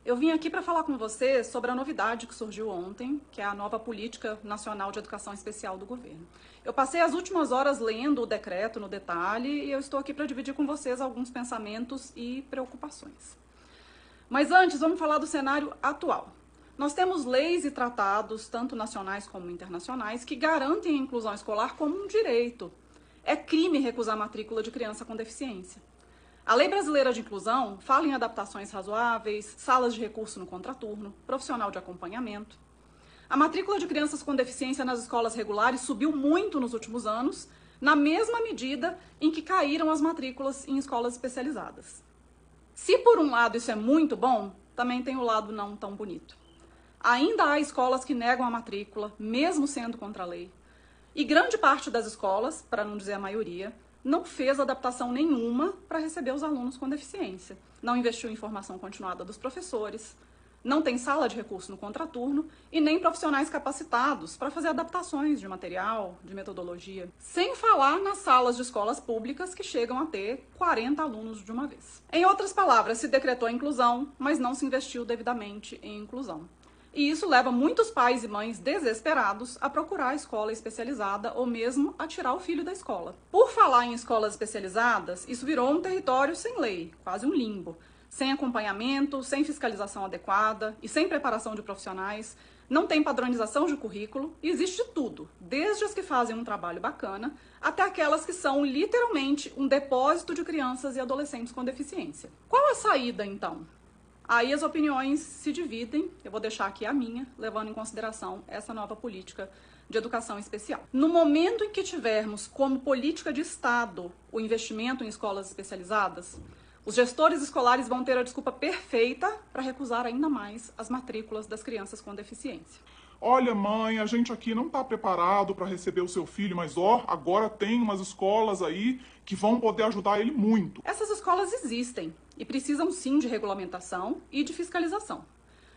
Eu vim aqui para falar com você sobre a novidade que surgiu ontem, que é a nova Política Nacional de Educação Especial do governo. Eu passei as últimas horas lendo o decreto no detalhe e eu estou aqui para dividir com vocês alguns pensamentos e preocupações. Mas antes, vamos falar do cenário atual. Nós temos leis e tratados, tanto nacionais como internacionais, que garantem a inclusão escolar como um direito. É crime recusar matrícula de criança com deficiência. A Lei Brasileira de Inclusão fala em adaptações razoáveis, salas de recurso no contraturno, profissional de acompanhamento. A matrícula de crianças com deficiência nas escolas regulares subiu muito nos últimos anos, na mesma medida em que caíram as matrículas em escolas especializadas. Se por um lado isso é muito bom, também tem o lado não tão bonito. Ainda há escolas que negam a matrícula, mesmo sendo contra a lei. E grande parte das escolas, para não dizer a maioria, não fez adaptação nenhuma para receber os alunos com deficiência. Não investiu em formação continuada dos professores, não tem sala de recurso no contraturno e nem profissionais capacitados para fazer adaptações de material, de metodologia. Sem falar nas salas de escolas públicas que chegam a ter 40 alunos de uma vez. Em outras palavras, se decretou a inclusão, mas não se investiu devidamente em inclusão. E isso leva muitos pais e mães desesperados a procurar a escola especializada ou mesmo a tirar o filho da escola. Por falar em escolas especializadas, isso virou um território sem lei, quase um limbo. Sem acompanhamento, sem fiscalização adequada e sem preparação de profissionais, não tem padronização de currículo e existe de tudo, desde as que fazem um trabalho bacana até aquelas que são literalmente um depósito de crianças e adolescentes com deficiência. Qual a saída, então? Aí as opiniões se dividem, eu vou deixar aqui a minha, levando em consideração essa nova política de educação especial. No momento em que tivermos como política de Estado o investimento em escolas especializadas, os gestores escolares vão ter a desculpa perfeita para recusar ainda mais as matrículas das crianças com deficiência. Olha, mãe, a gente aqui não está preparado para receber o seu filho, mas agora tem umas escolas aí que vão poder ajudar ele muito. Essas escolas existem e precisam sim de regulamentação e de fiscalização.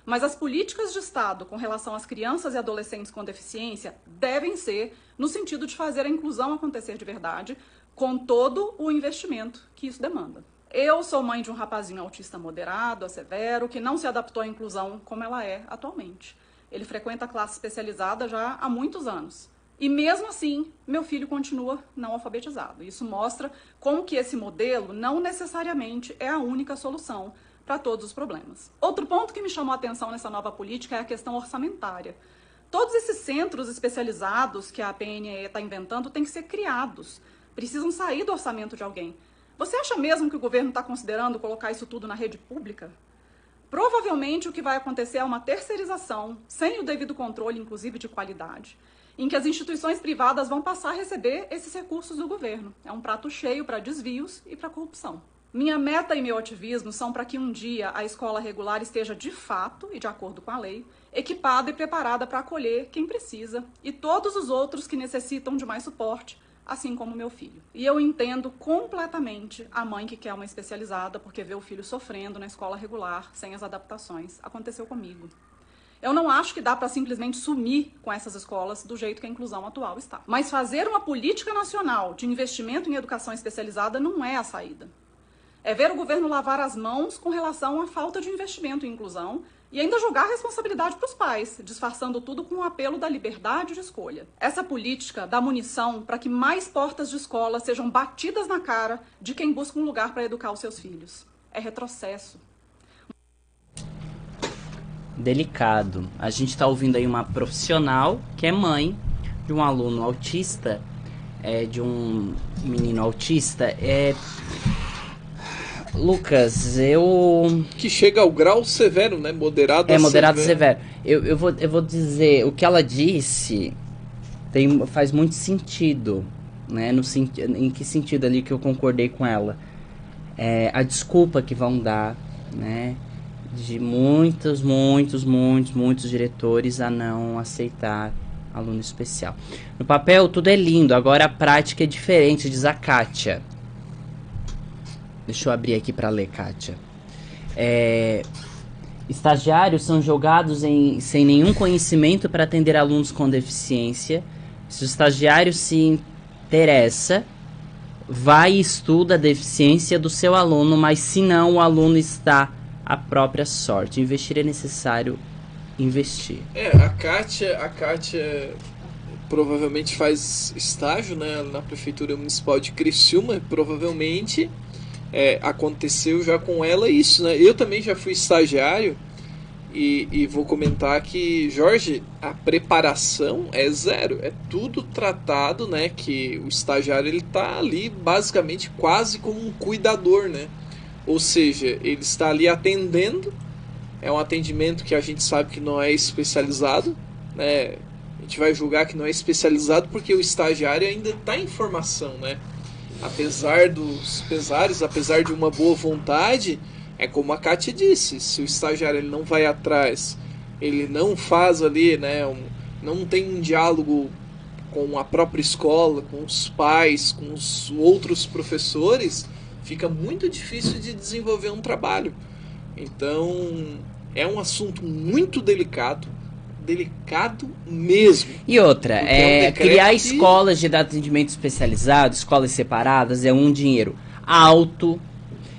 Mas as políticas de Estado com relação às crianças e adolescentes com deficiência devem ser no sentido de fazer a inclusão acontecer de verdade, com todo o investimento que isso demanda. Eu sou mãe de um rapazinho autista moderado a severo, que não se adaptou à inclusão como ela é atualmente. Ele frequenta a classe especializada já há muitos anos. E mesmo assim, meu filho continua não alfabetizado. Isso mostra como que esse modelo não necessariamente é a única solução para todos os problemas. Outro ponto que me chamou a atenção nessa nova política é a questão orçamentária. Todos esses centros especializados que a PNE está inventando têm que ser criados. Precisam sair do orçamento de alguém. Você acha mesmo que o governo está considerando colocar isso tudo na rede pública? Provavelmente o que vai acontecer é uma terceirização, sem o devido controle, inclusive de qualidade, em que as instituições privadas vão passar a receber esses recursos do governo. É um prato cheio para desvios e para corrupção. Minha meta e meu ativismo são para que um dia a escola regular esteja de fato, e de acordo com a lei, equipada e preparada para acolher quem precisa e todos os outros que necessitam de mais suporte, assim como meu filho. E eu entendo completamente a mãe que quer uma especializada porque vê o filho sofrendo na escola regular, sem as adaptações. Aconteceu comigo. Eu não acho que dá para simplesmente sumir com essas escolas do jeito que a inclusão atual está. Mas fazer uma política nacional de investimento em educação especializada não é a saída. É ver o governo lavar as mãos com relação à falta de investimento em inclusão e ainda jogar a responsabilidade para os pais, disfarçando tudo com o apelo da liberdade de escolha. Essa política dá munição para que mais portas de escola sejam batidas na cara de quem busca um lugar para educar os seus filhos. É retrocesso. Delicado. A gente está ouvindo aí uma profissional que é mãe de um aluno autista, de um menino autista. Lucas, que chega ao grau severo, né? Moderado a moderado severo. Eu vou dizer, o que ela disse faz muito sentido, né? Em que sentido ali que eu concordei com ela? A desculpa que vão dar, né? De muitos diretores a não aceitar aluno especial. No papel tudo é lindo, agora a prática é diferente, diz a Kátia. Deixa eu abrir aqui para ler, Kátia. Estagiários são jogados sem nenhum conhecimento para atender alunos com deficiência. Se o estagiário se interessa, vai e estuda a deficiência do seu aluno, mas se não, o aluno está à própria sorte. Investir é necessário investir. A Kátia provavelmente faz estágio, né, na Prefeitura Municipal de Criciúma, provavelmente... aconteceu já com ela isso, né? Eu também já fui estagiário e vou comentar que, Jorge, a preparação é zero, é tudo tratado, né? Que o estagiário ele tá ali basicamente quase como um cuidador, né? Ou seja, ele está ali atendendo, é um atendimento que a gente sabe que não é especializado, né? A gente vai julgar que não é especializado porque o estagiário ainda está em formação, né? Apesar dos pesares, apesar de uma boa vontade, é como a Kátia disse, se o estagiário ele não vai atrás, ele não faz ali, né, não tem um diálogo com a própria escola, com os pais, com os outros professores, fica muito difícil de desenvolver um trabalho. Então, é um assunto muito delicado mesmo. E outra, criar escolas de atendimento especializado, escolas separadas, é um dinheiro alto.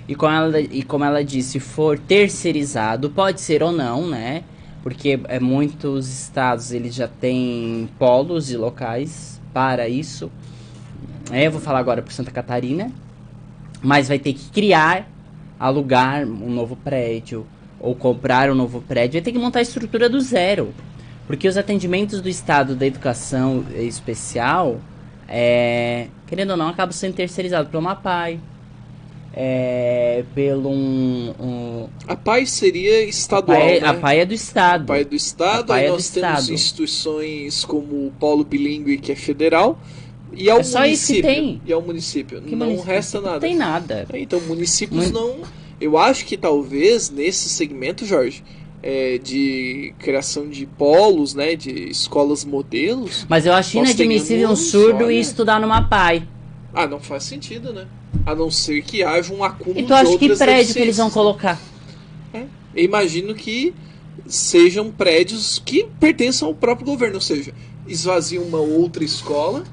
E como ela disse, se for terceirizado, pode ser ou não, né? Porque muitos estados eles já têm polos e locais para isso. Eu vou falar agora por Santa Catarina. Mas vai ter que criar, alugar um novo prédio ou comprar um novo prédio. Vai ter que montar a estrutura do zero. Porque os atendimentos do Estado da Educação Especial, querendo ou não, acabam sendo terceirizados pelo MAPAI, pelo A PAI seria estadual, né? A PAI é do Estado. A PAI é do Estado, aí nós temos instituições como o Polo Bilíngue, que é federal, e ao só isso que tem. E ao município. Que não município? Resta nada. Não tem nada. Então, municípios não... Eu acho que talvez, nesse segmento, Jorge... de criação de polos, né, de escolas modelos. Mas eu acho inadmissível um surdo ir estudar numa PAI. Não faz sentido, né? A não ser que haja um acúmulo de outras deficiências. E tu acha que prédio que eles vão colocar? Eu imagino que sejam prédios que pertençam ao próprio governo, ou seja, esvazia uma outra escola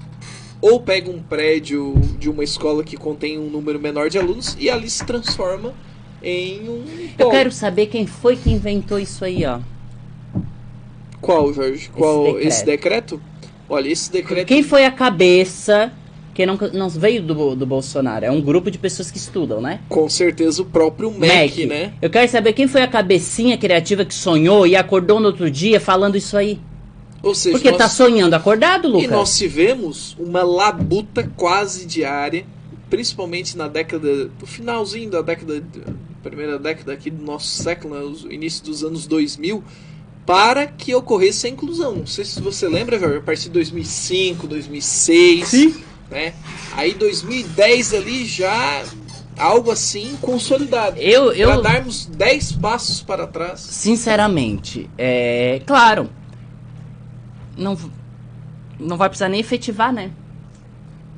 ou pega um prédio de uma escola que contém um número menor de alunos e ali se transforma em um polo. Eu quero saber quem foi que inventou isso aí, ó. Qual, Jorge? Qual esse decreto? Olha, esse decreto... Quem foi a cabeça que não veio do Bolsonaro? É um grupo de pessoas que estudam, né? Com certeza o próprio MEC, né? Eu quero saber quem foi a cabecinha criativa que sonhou e acordou no outro dia falando isso aí. Ou seja, porque tá sonhando acordado, Lucas? E nós tivemos uma labuta quase diária, principalmente no finalzinho da primeira década aqui do nosso século, né, o início dos anos 2000, para que ocorresse a inclusão. Não sei se você lembra, Jorge, a partir de 2005, 2006, sim, né? Aí 2010 ali já algo assim consolidado. Para darmos 10 passos para trás. Sinceramente, claro, não vai precisar nem efetivar, né?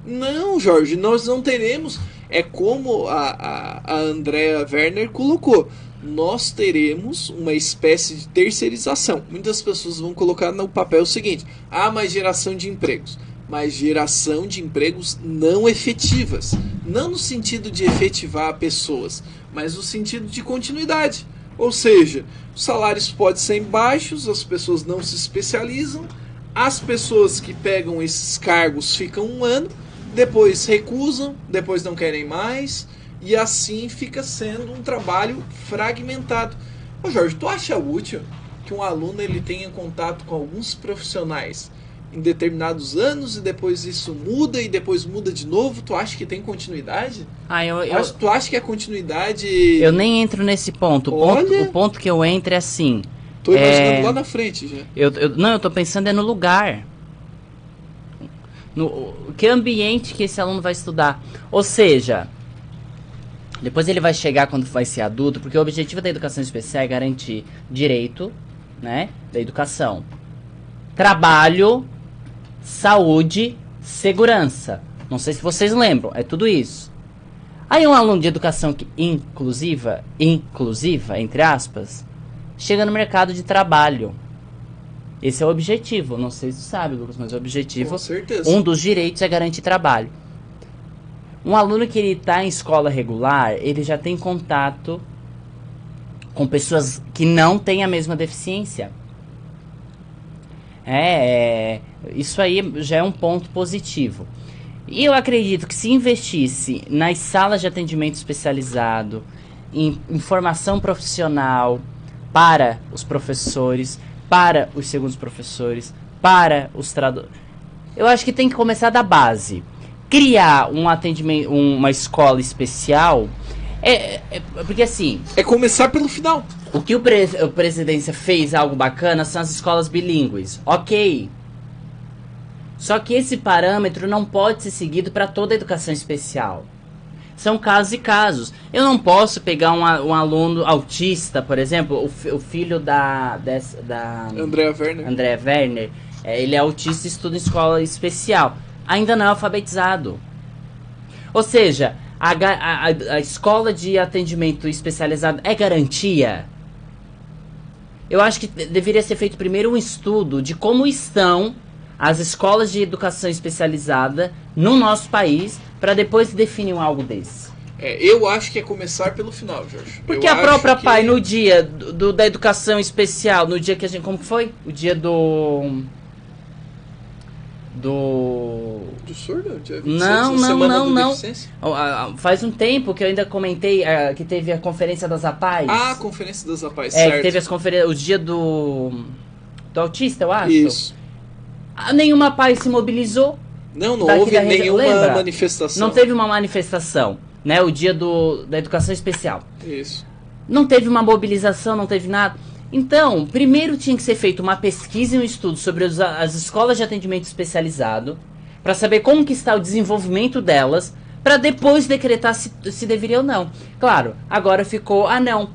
Não, Jorge, nós não teremos. É como a Andrea Werner colocou. Nós teremos uma espécie de terceirização. Muitas pessoas vão colocar no papel o seguinte: mas geração de empregos. Mas geração de empregos não efetivas. Não no sentido de efetivar pessoas, mas no sentido de continuidade. Ou seja, os salários podem ser baixos, as pessoas não se especializam, as pessoas que pegam esses cargos ficam um ano, depois recusam, depois não querem mais, e assim fica sendo um trabalho fragmentado. Ô Jorge, tu acha útil que um aluno ele tenha contato com alguns profissionais em determinados anos e depois isso muda e depois muda de novo? Tu acha que tem continuidade? Tu acha que a continuidade... Eu nem entro nesse ponto. O ponto que eu entro é assim... Tô imaginando lá na frente já. Eu tô pensando no lugar. Que ambiente que esse aluno vai estudar. Ou seja, depois ele vai chegar quando vai ser adulto, porque o objetivo da educação especial é garantir direito, né, da educação, trabalho, saúde, segurança. Não sei se vocês lembram, é tudo isso. Aí um aluno de educação inclusiva, entre aspas, chega no mercado de trabalho. Esse é o objetivo. Não sei se tu sabe, Lucas, mas o objetivo... Com certeza. Um dos direitos é garantir trabalho. Um aluno que ele está em escola regular, ele já tem contato com pessoas que não têm a mesma deficiência. Isso aí já é um ponto positivo. E eu acredito que se investisse nas salas de atendimento especializado, em formação profissional para os professores, para os segundos professores, para os tradutores, eu acho que tem que começar da base. Criar um atendimento, uma escola especial, porque assim... É começar pelo final. O que o Presidência fez algo bacana são as escolas bilíngues. Ok. Só que esse parâmetro não pode ser seguido para toda a educação especial. São casos e casos. Eu não posso pegar um aluno autista, por exemplo, o filho da Andrea Werner. Ele é autista e estuda em escola especial. Ainda não é alfabetizado. Ou seja, a escola de atendimento especializado é garantia? Eu acho que deveria ser feito primeiro um estudo de como estão as escolas de educação especializada no nosso país, para depois definir algo desse. Eu acho que é começar pelo final, Jorge. Porque a própria PAI, no dia da educação especial, no dia que a gente... Como foi? O dia do surdo? Não. Faz um tempo que eu ainda comentei que teve a conferência das APAIs. A conferência das APAIs, certo. Que teve o dia do autista, eu acho. Isso. Nenhuma APAI se mobilizou. Não houve nenhuma manifestação. Não teve uma manifestação, né? O dia da educação especial. Isso. Não teve uma mobilização, não teve nada. Então, primeiro tinha que ser feita uma pesquisa e um estudo sobre as escolas de atendimento especializado, para saber como que está o desenvolvimento delas, para depois decretar se deveria ou não. Claro, agora ficou, não.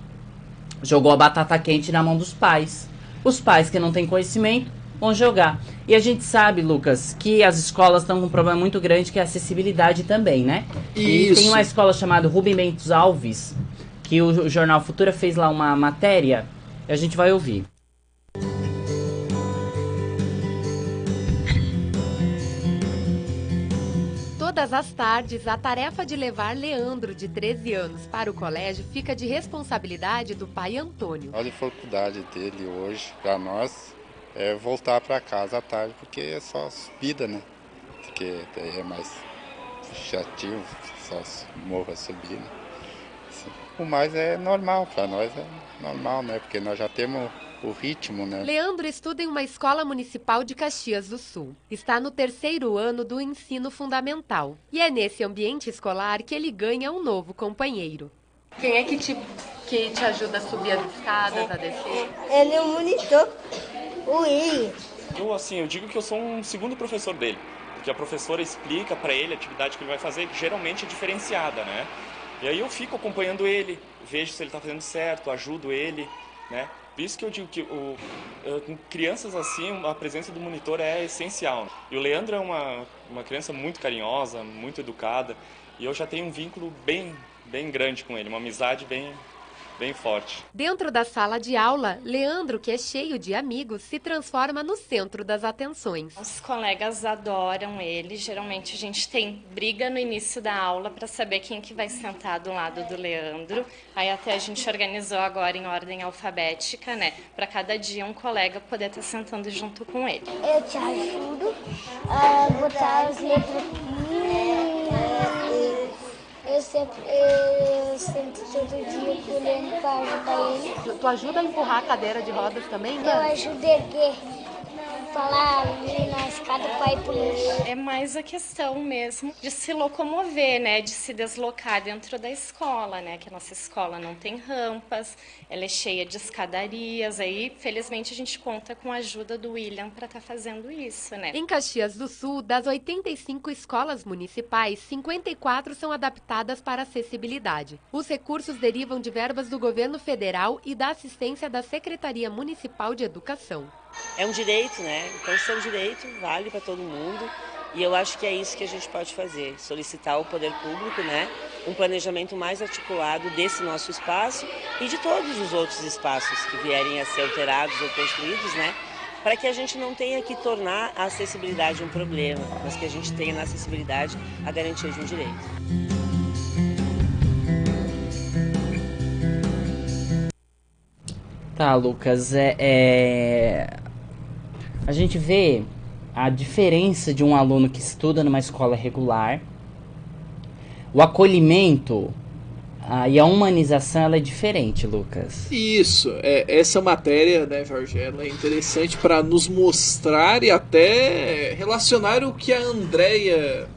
Jogou a batata quente na mão dos pais. Os pais que não têm conhecimento vão jogar. E a gente sabe, Lucas, que as escolas estão com um problema muito grande, que é a acessibilidade também, né? Isso. E tem uma escola chamada Rubem Mendes Alves, que o Jornal Futura fez lá uma matéria, e a gente vai ouvir. Todas as tardes, a tarefa de levar Leandro, de 13 anos, para o colégio fica de responsabilidade do pai Antônio. A dificuldade dele hoje, para nós, é voltar para casa à tarde, porque é só subida, né? Porque é mais chativo, só morro a subir, né? O mais é normal, para nós é normal, né? Porque nós já temos o ritmo, né? Leandro estuda em uma escola municipal de Caxias do Sul. Está no 3º ano do ensino fundamental. E é nesse ambiente escolar que ele ganha um novo companheiro. Quem é que te ajuda a subir as escadas, a descer? Ele é o monitor, o I. Eu digo que eu sou um segundo professor dele. Porque a professora explica para ele a atividade que ele vai fazer, que geralmente é diferenciada, né? E aí eu fico acompanhando ele, vejo se ele está fazendo certo, ajudo ele, né? Por isso que eu digo que com crianças assim, a presença do monitor é essencial. E o Leandro é uma criança muito carinhosa, muito educada, e eu já tenho um vínculo bem grande com ele, uma amizade bem forte. Dentro da sala de aula, Leandro, que é cheio de amigos, se transforma no centro das atenções. Os colegas adoram ele. Geralmente a gente tem briga no início da aula para saber quem que vai sentar do lado do Leandro. Aí até a gente organizou agora em ordem alfabética, né? Para cada dia um colega poder estar sentando junto com ele. Eu te ajudo a botar as letras Eu sento todo dia colhendo para ajudar ele. Tu ajuda a empurrar a cadeira de rodas também? Eu ajudo a erguer, falar ali na escada para ir pro lixo. É mais a questão mesmo de se locomover, né? De se deslocar dentro da escola, né? Que a nossa escola não tem rampas, ela é cheia de escadarias. Aí, felizmente, a gente conta com a ajuda do William para estar fazendo isso, né? Em Caxias do Sul, das 85 escolas municipais, 54 são adaptadas para acessibilidade. Os recursos derivam de verbas do governo federal e da assistência da Secretaria Municipal de Educação. É um direito, né? Então, se é um direito, vale para todo mundo. E eu acho que é isso que a gente pode fazer, solicitar ao poder público, né, um planejamento mais articulado desse nosso espaço e de todos os outros espaços que vierem a ser alterados ou construídos, né, para que a gente não tenha que tornar a acessibilidade um problema, mas que a gente tenha na acessibilidade a garantia de um direito. Tá, Lucas, a gente vê a diferença de um aluno que estuda numa escola regular, o acolhimento e a humanização, ela é diferente, Lucas. Isso, essa matéria, né, Jorge, ela é interessante para nos mostrar e até relacionar o que a Andrea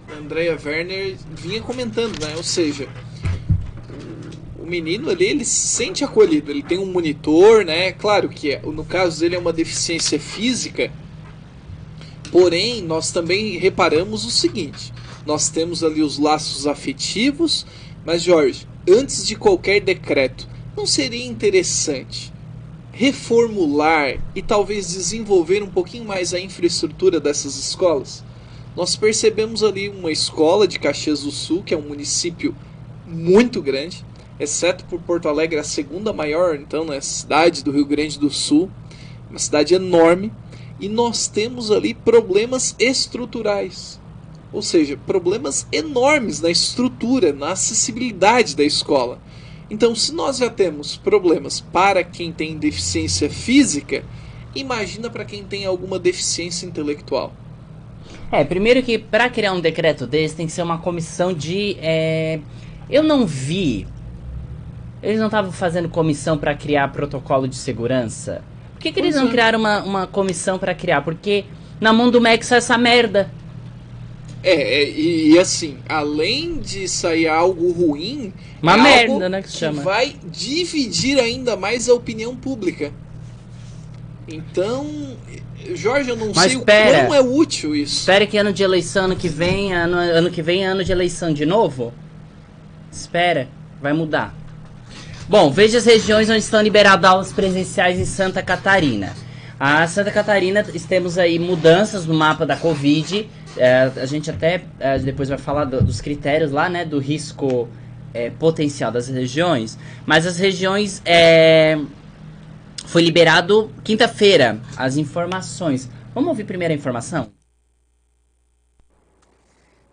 Werner vinha comentando, né? Ou seja, o menino ele se sente acolhido, ele tem um monitor, né? Claro que no caso dele é uma deficiência física, porém nós também reparamos o seguinte: nós temos ali os laços afetivos, mas Jorge, antes de qualquer decreto, não seria interessante reformular e talvez desenvolver um pouquinho mais a infraestrutura dessas escolas? Nós percebemos ali uma escola de Caxias do Sul, que é um município muito grande, exceto por Porto Alegre, a segunda maior, então, né, cidade do Rio Grande do Sul, uma cidade enorme, e nós temos ali problemas estruturais, ou seja, problemas enormes na estrutura, na acessibilidade da escola. Então, se nós já temos problemas para quem tem deficiência física, imagina para quem tem alguma deficiência intelectual. Primeiro que para criar um decreto desse tem que ser uma comissão de... Eu não vi... Eles não estavam fazendo comissão para criar protocolo de segurança? Por que eles não criaram uma comissão para criar? Porque na mão do MEC sai essa merda. E assim, além de sair algo ruim, uma merda, né, que se chama. Vai dividir ainda mais a opinião pública. Então, Jorge, eu não sei o quão é útil isso. Espera que ano de eleição, ano que vem é ano de eleição de novo. Espera, vai mudar. Bom, veja as regiões onde estão liberadas aulas presenciais em Santa Catarina. A Santa Catarina, temos aí mudanças no mapa da Covid. A gente até depois vai falar dos critérios lá, né, do risco potencial das regiões. Mas as regiões... Foi liberado quinta-feira as informações. Vamos ouvir primeiro a informação?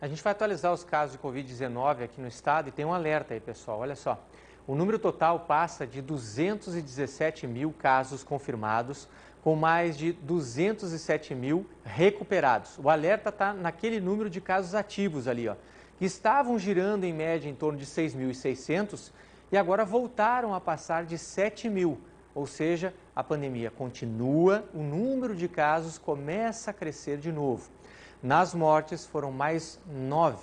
A gente vai atualizar os casos de Covid-19 aqui no estado e tem um alerta aí, pessoal. Olha só, o número total passa de 217 mil casos confirmados, com mais de 207 mil recuperados. O alerta está naquele número de casos ativos ali, ó, que estavam girando em média em torno de 6.600 e agora voltaram a passar de 7 mil. Ou seja, a pandemia continua, o número de casos começa a crescer de novo. Nas mortes foram mais 9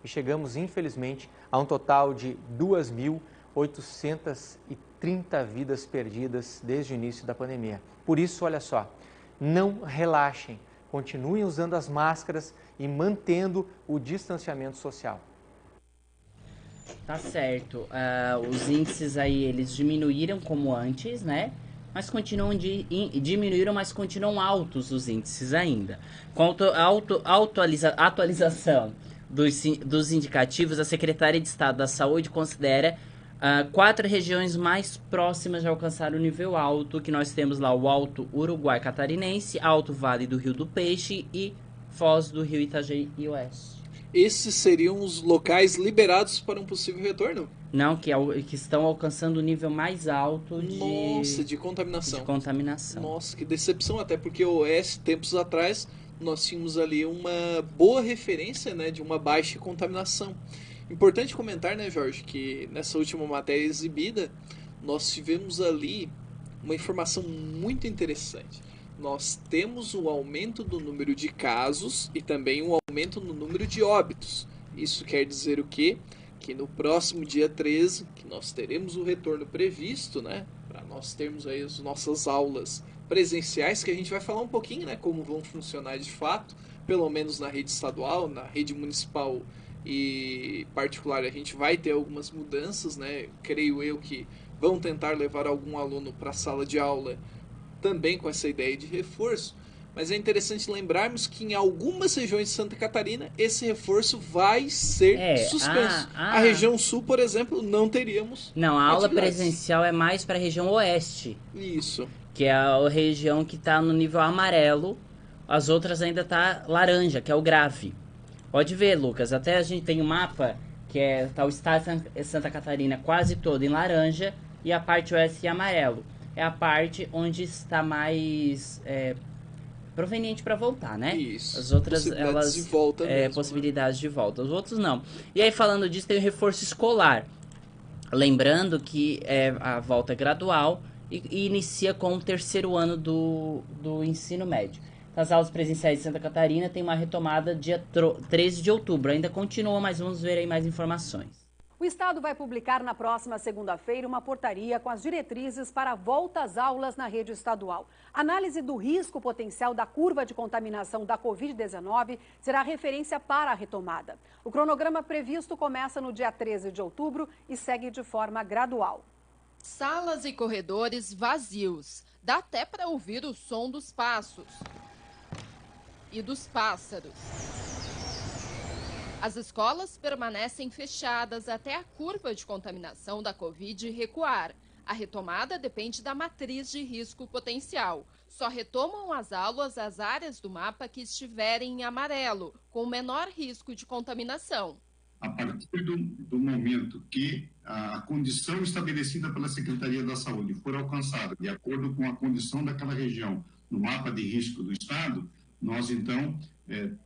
e chegamos, infelizmente, a um total de 2.830 vidas perdidas desde o início da pandemia. Por isso, olha só, não relaxem, continuem usando as máscaras e mantendo o distanciamento social. Tá certo. Os índices aí, eles diminuíram como antes, né? Mas continuam diminuíram, mas continuam altos os índices ainda. Com a atualização dos indicativos, a Secretaria de Estado da Saúde considera 4 regiões mais próximas de alcançar o nível alto, que nós temos lá o Alto Uruguai Catarinense, Alto Vale do Rio do Peixe e Foz do Rio Itajaí e Oeste. Esses seriam os locais liberados para um possível retorno? Não, que estão alcançando o nível mais alto de contaminação. De contaminação. Nossa, que decepção, até porque o Oeste, tempos atrás, nós tínhamos ali uma boa referência, né, de uma baixa contaminação. Importante comentar, né, Jorge, que nessa última matéria exibida, nós tivemos ali uma informação muito interessante. Nós temos o aumento do número de casos e também um aumento no número de óbitos. Isso quer dizer o quê? Que no próximo dia 13, que nós teremos o retorno previsto, né, para nós termos aí as nossas aulas presenciais, que a gente vai falar um pouquinho, né, como vão funcionar de fato, pelo menos na rede estadual, na rede municipal e particular a gente vai ter algumas mudanças, né, creio eu que vão tentar levar algum aluno para a sala de aula também com essa ideia de reforço, mas é interessante lembrarmos que em algumas regiões de Santa Catarina esse reforço vai ser suspenso. A região sul, por exemplo, não teríamos. Não, a aula presencial é mais para a região oeste. Isso. Que é a região que está no nível amarelo, as outras ainda tá laranja, que é o grave. Pode ver, Lucas, até a gente tem um mapa que tá o estado de Santa Catarina quase todo em laranja e a parte oeste em amarelo. É a parte onde está mais proveniente para voltar, né? Isso. As outras, possibilidades de volta mesmo, possibilidades de volta. Os outros não. E aí, falando disso, tem o reforço escolar. Lembrando que a volta é gradual e inicia com o 3º ano do ensino médio. As aulas presenciais de Santa Catarina tem uma retomada dia 13 de outubro. Ainda continua, mas vamos ver aí mais informações. O Estado vai publicar na próxima segunda-feira uma portaria com as diretrizes para a volta às aulas na rede estadual. A análise do risco potencial da curva de contaminação da Covid-19 será referência para a retomada. O cronograma previsto começa no dia 13 de outubro e segue de forma gradual. Salas e corredores vazios. Dá até para ouvir o som dos passos e dos pássaros. As escolas permanecem fechadas até a curva de contaminação da Covid recuar. A retomada depende da matriz de risco potencial. Só retomam as aulas as áreas do mapa que estiverem em amarelo, com menor risco de contaminação. A partir do momento que a condição estabelecida pela Secretaria da Saúde for alcançada de acordo com a condição daquela região no mapa de risco do Estado, nós então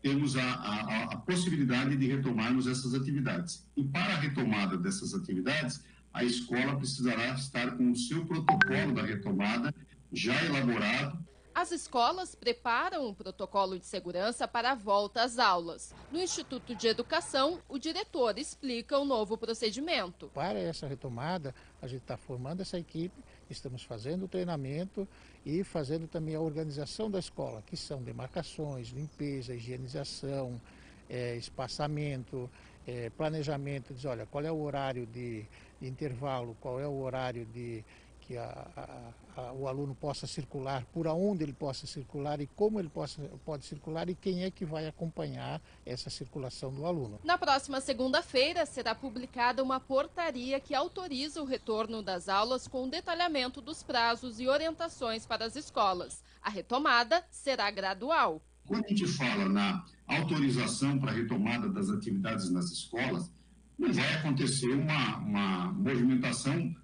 temos a possibilidade de retomarmos essas atividades. E para a retomada dessas atividades, a escola precisará estar com o seu protocolo da retomada já elaborado. As escolas preparam um protocolo de segurança para a volta às aulas. No Instituto de Educação, o diretor explica o novo procedimento. Para essa retomada, a gente está formando essa equipe, estamos fazendo o treinamento e fazendo também a organização da escola, que são demarcações, limpeza, higienização, espaçamento, planejamento, diz, olha, qual é o horário de intervalo, qual é o horário que o aluno possa circular, por onde ele possa circular e como ele pode circular e quem é que vai acompanhar essa circulação do aluno. Na próxima segunda-feira será publicada uma portaria que autoriza o retorno das aulas com detalhamento dos prazos e orientações para as escolas. A retomada será gradual. Quando a gente fala na autorização para a retomada das atividades nas escolas, não vai acontecer uma movimentação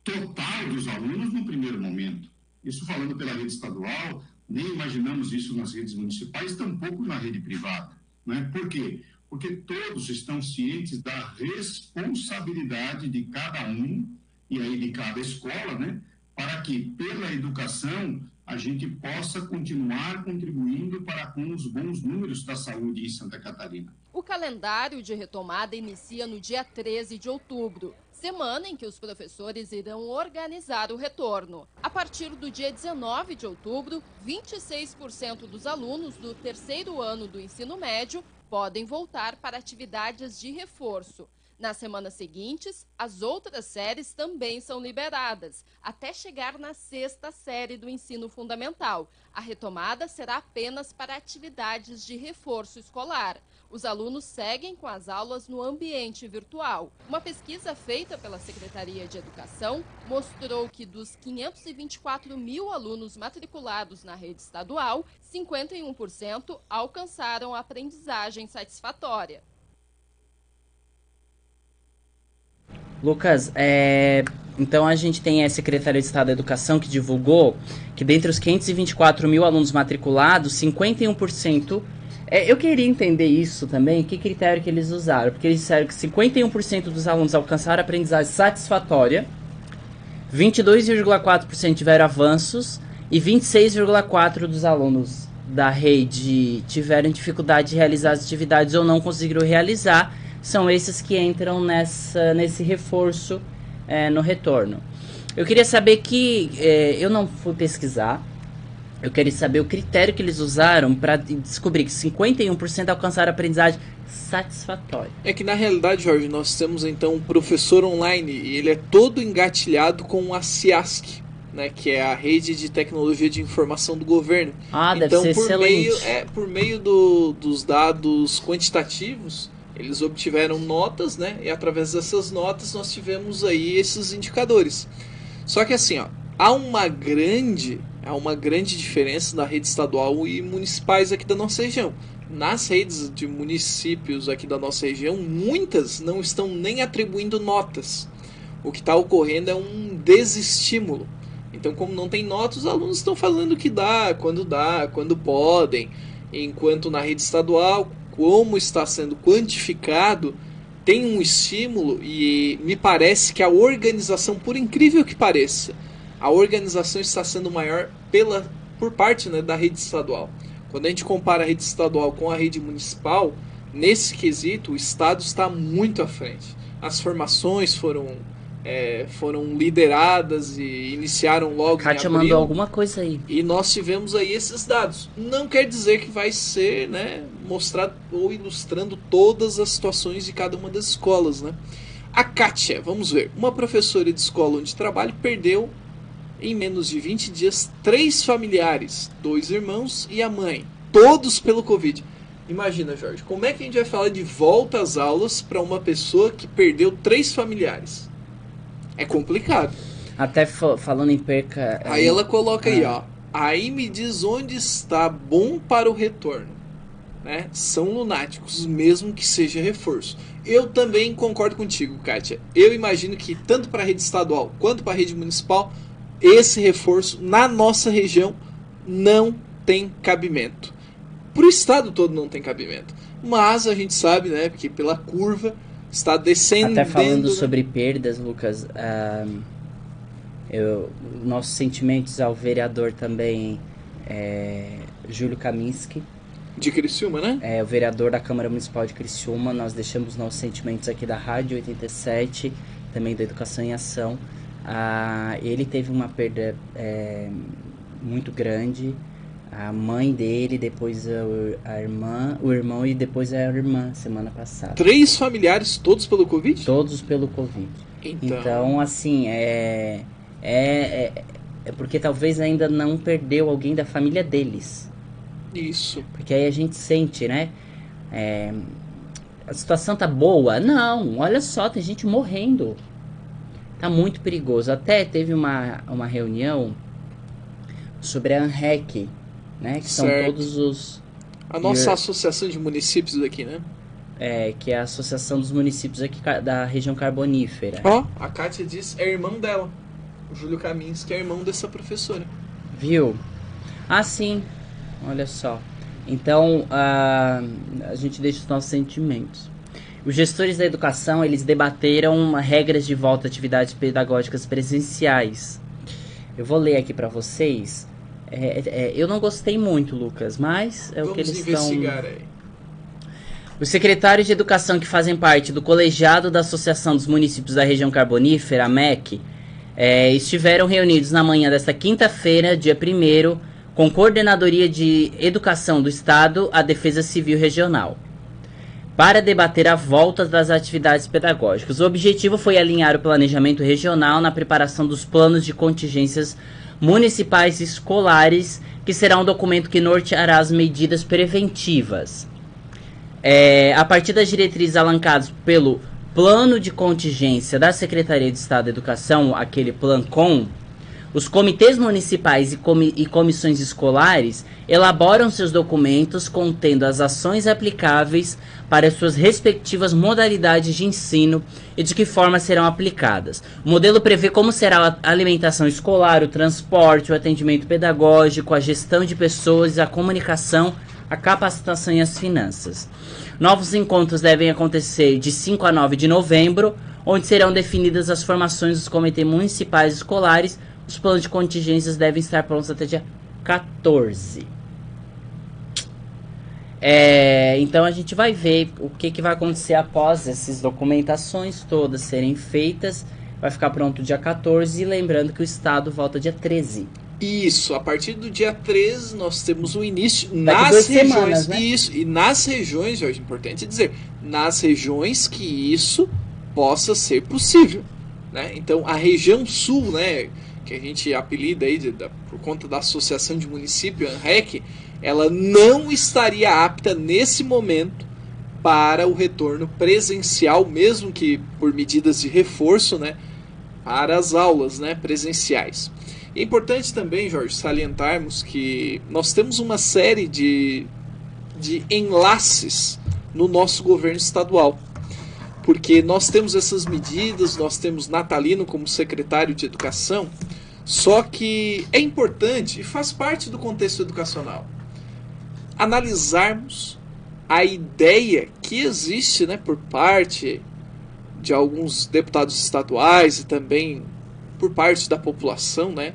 total dos alunos no primeiro momento. Isso falando pela rede estadual, nem imaginamos isso nas redes municipais, tampouco na rede privada. Né? Por quê? Porque todos estão cientes da responsabilidade de cada um, e aí de cada escola, né? Para que, pela educação, a gente possa continuar contribuindo para com os bons números da saúde em Santa Catarina. O calendário de retomada inicia no dia 13 de outubro, semana em que os professores irão organizar o retorno. A partir do dia 19 de outubro, 26% dos alunos do terceiro ano do ensino médio podem voltar para atividades de reforço. Nas semanas seguintes, as outras séries também são liberadas, até chegar na 6ª série do ensino fundamental. A retomada será apenas para atividades de reforço escolar. Os alunos seguem com as aulas no ambiente virtual. Uma pesquisa feita pela Secretaria de Educação mostrou que dos 524 mil alunos matriculados na rede estadual, 51% alcançaram a aprendizagem satisfatória. Lucas, então a gente tem a Secretaria de Estado da Educação que divulgou que dentre os 524 mil alunos matriculados, 51%... eu queria entender isso também, que critério que eles usaram, porque eles disseram que 51% dos alunos alcançaram a aprendizagem satisfatória, 22,4% tiveram avanços e 26,4% dos alunos da rede tiveram dificuldade de realizar as atividades ou não conseguiram realizar. São esses que entram nesse reforço no retorno. Eu queria saber eu não fui pesquisar, eu queria saber o critério que eles usaram para descobrir que 51% alcançaram a aprendizagem satisfatória. É que na realidade, Jorge, nós temos então um professor online e ele é todo engatilhado com a CIASC, né, que é a Rede de Tecnologia de Informação do Governo. Deve ser excelente. Por meio dos dados quantitativos, eles obtiveram notas, né? E através dessas notas nós tivemos aí esses indicadores. Só que assim, há uma grande diferença na rede estadual e municipais aqui da nossa região. Nas redes de municípios aqui da nossa região, muitas não estão nem atribuindo notas. O que está ocorrendo é um desestímulo. Então, como não tem notas, os alunos estão fazendo o que dá, quando podem. Enquanto na rede estadual, como está sendo quantificado, tem um estímulo e me parece que a organização, por incrível que pareça, a organização está sendo maior por parte, né, da rede estadual. Quando a gente compara a rede estadual com a rede municipal, nesse quesito o estado está muito à frente. As formações foram lideradas e iniciaram logo Kátia em abril. mandou alguma coisa aí. E nós tivemos aí esses dados. Não quer dizer que vai ser, né, mostrado ou ilustrando todas as situações de cada uma das escolas, né? A Kátia, vamos ver. Uma professora de escola onde trabalho perdeu, em menos de 20 dias, 3 familiares, 2 irmãos e a mãe. Todos pelo Covid. Imagina, Jorge, como é que a gente vai falar de volta às aulas para uma pessoa que perdeu 3 familiares? É complicado. Até falando em perca... Aí ela coloca aí, aí me diz onde está bom para o retorno. Né? São lunáticos, mesmo que seja reforço. Eu também concordo contigo, Kátia. Eu imagino que tanto para a rede estadual quanto para a rede municipal, esse reforço na nossa região não tem cabimento. Para o estado todo não tem cabimento. Mas a gente sabe, né, que pela curva está descendendo. Até falando sobre perdas, Lucas, nossos sentimentos ao vereador também, Júlio Kaminski. De Criciúma, né? O vereador da Câmara Municipal de Criciúma. Nós deixamos nossos sentimentos aqui da Rádio 87, também da Educação em Ação. Ele teve uma perda muito grande. A mãe dele, depois a irmã, o irmão e depois a irmã, semana passada. 3 familiares, todos pelo Covid? Todos pelo Covid. Então assim, é porque talvez ainda não perdeu alguém da família deles. Isso. Porque aí a gente sente, né? A situação tá boa? Não, olha só, tem gente morrendo. Tá muito perigoso. Até teve uma reunião sobre a ANREC, né? Que são todos A nossa associação de municípios daqui, né? Que é a Associação dos Municípios aqui da região carbonífera. A Kátia diz, é irmão dela. O Júlio Camins, que é irmão dessa professora. Viu? Ah, sim. Olha só. Então, a gente deixa os nossos sentimentos. Os gestores da educação, eles debateram regras de volta a atividades pedagógicas presenciais. Eu vou ler aqui para vocês. Eu não gostei muito, Lucas, mas é o que eles estão... Vamos investigar aí. Os secretários de educação que fazem parte do colegiado da Associação dos Municípios da Região Carbonífera, a MEC, estiveram reunidos na manhã desta quinta-feira, dia 1º, com Coordenadoria de Educação do Estado, a Defesa Civil Regional, para debater a volta das atividades pedagógicas. O objetivo foi alinhar o planejamento regional na preparação dos planos de contingências municipais e escolares, que será um documento que norteará as medidas preventivas. A partir das diretrizes alancadas pelo Plano de Contingência da Secretaria de Estado da Educação, aquele PLANCOM, os comitês municipais e comissões escolares elaboram seus documentos contendo as ações aplicáveis para suas respectivas modalidades de ensino e de que forma serão aplicadas. O modelo prevê como será a alimentação escolar, o transporte, o atendimento pedagógico, a gestão de pessoas, a comunicação, a capacitação e as finanças. Novos encontros devem acontecer de 5 a 9 de novembro, onde serão definidas as formações dos comitês municipais escolares. Os planos de contingências devem estar prontos até dia 14. Então a gente vai ver o que vai acontecer após essas documentações todas serem feitas. Vai ficar pronto dia 14, lembrando que o Estado volta dia 13. Isso, a partir do dia 13 nós temos o início nas regiões. Semanas, né? Isso, e nas regiões, Jorge, importante dizer, nas regiões que isso possa ser possível, né? Então a região sul, né, que a gente apelida aí por conta da Associação de Município, ANREC, ela não estaria apta nesse momento para o retorno presencial, mesmo que por medidas de reforço, né, para as aulas, né, presenciais. É importante também, Jorge, salientarmos que nós temos uma série de enlaces no nosso governo estadual, porque nós temos essas medidas, nós temos Natalino como secretário de Educação, só que é importante e faz parte do contexto educacional analisarmos a ideia que existe, né, por parte de alguns deputados estaduais e também por parte da população, né,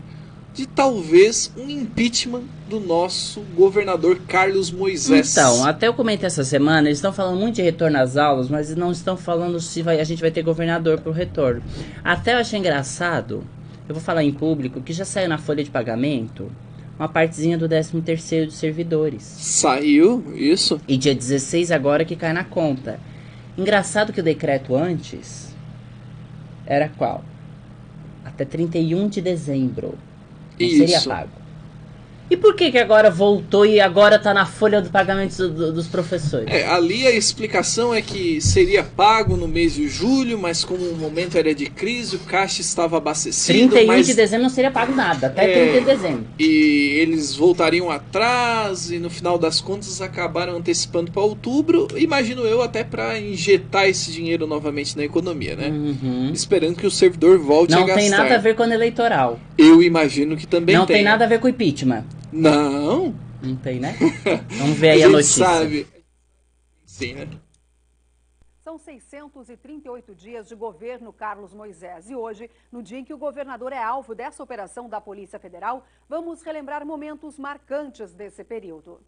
de talvez um impeachment do nosso governador Carlos Moisés. Então, até eu comentei essa semana, eles estão falando muito de retorno às aulas, mas não estão falando se a gente vai ter governador para o retorno. Até eu achei engraçado, eu vou falar em público, que já saiu na folha de pagamento uma partezinha do 13º dos servidores. Saiu, isso. E dia 16 agora que cai na conta. Engraçado que o decreto antes era qual? Até 31 de dezembro. Não seria pago. E por que agora voltou e agora está na folha do pagamento dos professores? Ali a explicação é que seria pago no mês de julho, mas como o momento era de crise, o caixa estava abastecido. 31 de dezembro não seria pago nada, até 30 de dezembro. E eles voltariam atrás e no final das contas acabaram antecipando para outubro, imagino eu, até para injetar esse dinheiro novamente na economia, né? Uhum. Esperando que o servidor volte a gastar. Não tem nada a ver com o ano eleitoral. Eu imagino que também tem. Não tem nada a ver com o impeachment. Não. Não tem, né? Vamos ver aí a notícia. Sabe. Sim, né? São 638 dias de governo Carlos Moisés. E hoje, no dia em que o governador é alvo dessa operação da Polícia Federal, vamos relembrar momentos marcantes desse período.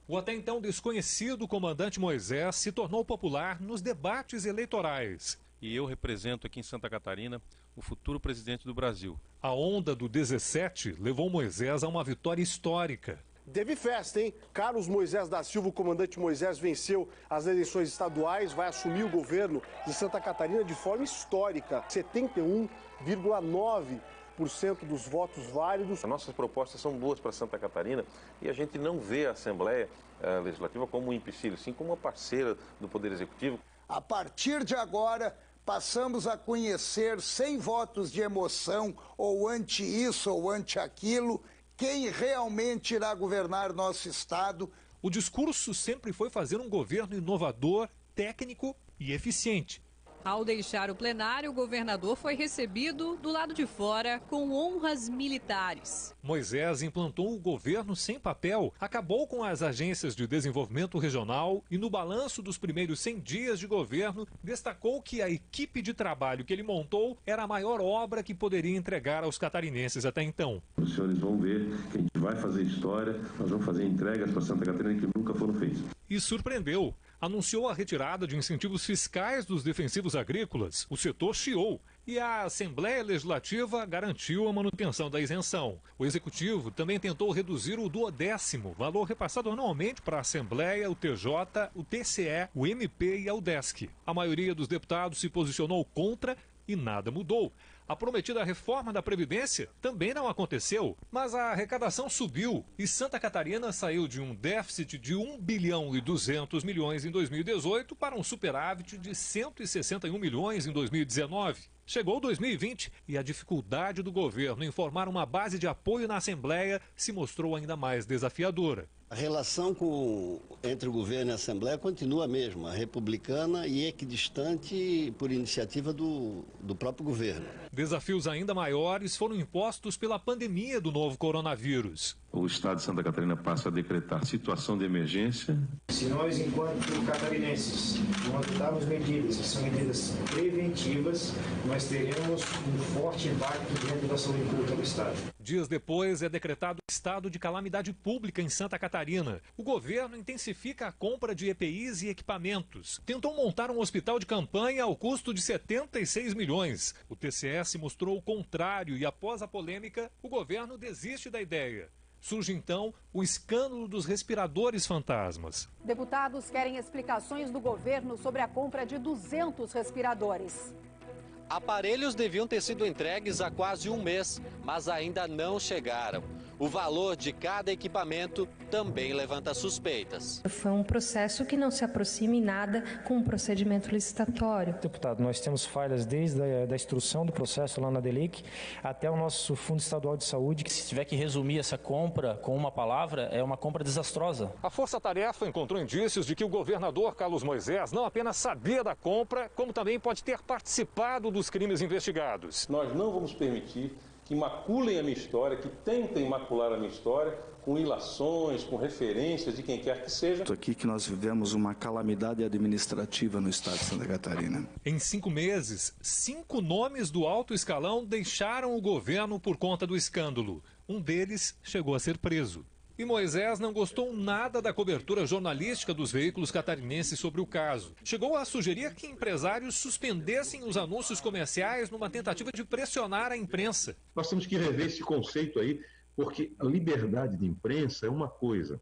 O até então desconhecido comandante Moisés se tornou popular nos debates eleitorais. E eu represento aqui em Santa Catarina o futuro presidente do Brasil. A onda do 17 levou Moisés a uma vitória histórica. Teve festa, hein? Carlos Moisés da Silva, o comandante Moisés, venceu as eleições estaduais, vai assumir o governo de Santa Catarina de forma histórica. 71,9% dos votos válidos. As nossas propostas são boas para Santa Catarina e a gente não vê a Assembleia Legislativa como um empecilho, sim como uma parceira do Poder Executivo. A partir de agora, passamos a conhecer, sem votos de emoção, ou anti isso ou anti aquilo, quem realmente irá governar nosso Estado o discurso sempre foi fazer um governo inovador, técnico e eficiente. Ao deixar o plenário, o governador foi recebido do lado de fora com honras militares. Moisés implantou o governo sem papel, acabou com as agências de desenvolvimento regional e, no balanço dos primeiros 100 dias de governo, destacou que a equipe de trabalho que ele montou era a maior obra que poderia entregar aos catarinenses até então. Os senhores vão ver que a gente vai fazer história, nós vamos fazer entregas para Santa Catarina que nunca foram feitas. E surpreendeu. Anunciou a retirada de incentivos fiscais dos defensivos agrícolas. O setor chiou e a Assembleia Legislativa garantiu a manutenção da isenção. O Executivo também tentou reduzir o 12º, valor repassado anualmente para a Assembleia, o TJ, o TCE, o MP e a UDESC. A maioria dos deputados se posicionou contra e nada mudou. A prometida reforma da Previdência também não aconteceu, mas a arrecadação subiu e Santa Catarina saiu de um déficit de 1 bilhão e 200 milhões em 2018 para um superávit de 161 milhões em 2019. Chegou 2020 e a dificuldade do governo em formar uma base de apoio na Assembleia se mostrou ainda mais desafiadora. A relação entre o governo e a Assembleia continua a mesma, republicana e equidistante por iniciativa do próprio governo. Desafios ainda maiores foram impostos pela pandemia do novo coronavírus. O Estado de Santa Catarina passa a decretar situação de emergência. Se nós, enquanto catarinenses, não adotarmos medidas que são medidas preventivas, nós teremos um forte impacto dentro da saúde pública do Estado. Dias depois é decretado estado de calamidade pública em Santa Catarina. O governo intensifica a compra de EPIs e equipamentos. Tentou montar um hospital de campanha ao custo de 76 milhões. O TCE se mostrou o contrário e, após a polêmica, o governo desiste da ideia. Surge então o escândalo dos respiradores fantasmas. Deputados querem explicações do governo sobre a compra de 200 respiradores. Aparelhos deviam ter sido entregues há quase um mês, mas ainda não chegaram. O valor de cada equipamento também levanta suspeitas. Foi um processo que não se aproxima em nada com o procedimento licitatório. Deputado, nós temos falhas desde a instrução do processo lá na DELIC até o nosso Fundo Estadual de Saúde. Se tiver que resumir essa compra com uma palavra, é uma compra desastrosa. A Força Tarefa encontrou indícios de que o governador Carlos Moisés não apenas sabia da compra, como também pode ter participado dos crimes investigados. Nós não vamos permitir que maculem a minha história, que tentem macular a minha história com ilações, com referências de quem quer que seja. Aqui que nós vivemos uma calamidade administrativa no estado de Santa Catarina. Em 5 meses, 5 nomes do alto escalão deixaram o governo por conta do escândalo. Um deles chegou a ser preso. E Moisés não gostou nada da cobertura jornalística dos veículos catarinenses sobre o caso. Chegou a sugerir que empresários suspendessem os anúncios comerciais numa tentativa de pressionar a imprensa. Nós temos que rever esse conceito aí, porque a liberdade de imprensa é uma coisa.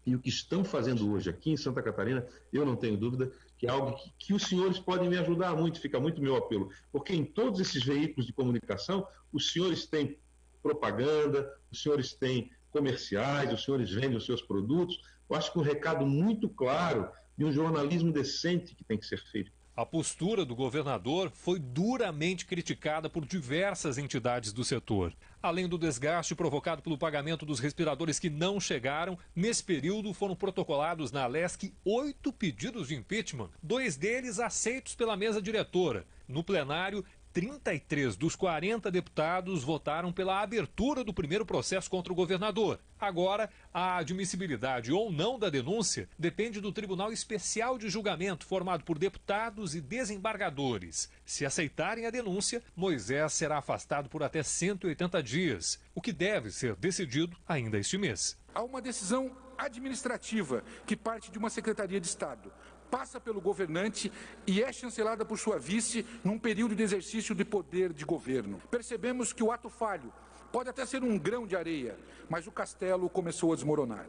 E o que estão fazendo hoje aqui em Santa Catarina, eu não tenho dúvida que é algo que os senhores podem me ajudar muito, fica muito meu apelo. Porque em todos esses veículos de comunicação, os senhores têm propaganda, os senhores têm comerciais, os senhores vendem os seus produtos. Eu acho que um recado muito claro de um jornalismo decente que tem que ser feito. A postura do governador foi duramente criticada por diversas entidades do setor. Além do desgaste provocado pelo pagamento dos respiradores que não chegaram, nesse período foram protocolados na Alesc 8 pedidos de impeachment, 2 deles aceitos pela mesa diretora. No plenário, 33 dos 40 deputados votaram pela abertura do primeiro processo contra o governador. Agora, a admissibilidade ou não da denúncia depende do Tribunal Especial de Julgamento, formado por deputados e desembargadores. Se aceitarem a denúncia, Moisés será afastado por até 180 dias, o que deve ser decidido ainda este mês. Há uma decisão administrativa que parte de uma Secretaria de Estado, passa pelo governante e é chancelada por sua vice num período de exercício de poder de governo. Percebemos que o ato falho pode até ser um grão de areia, mas o castelo começou a desmoronar.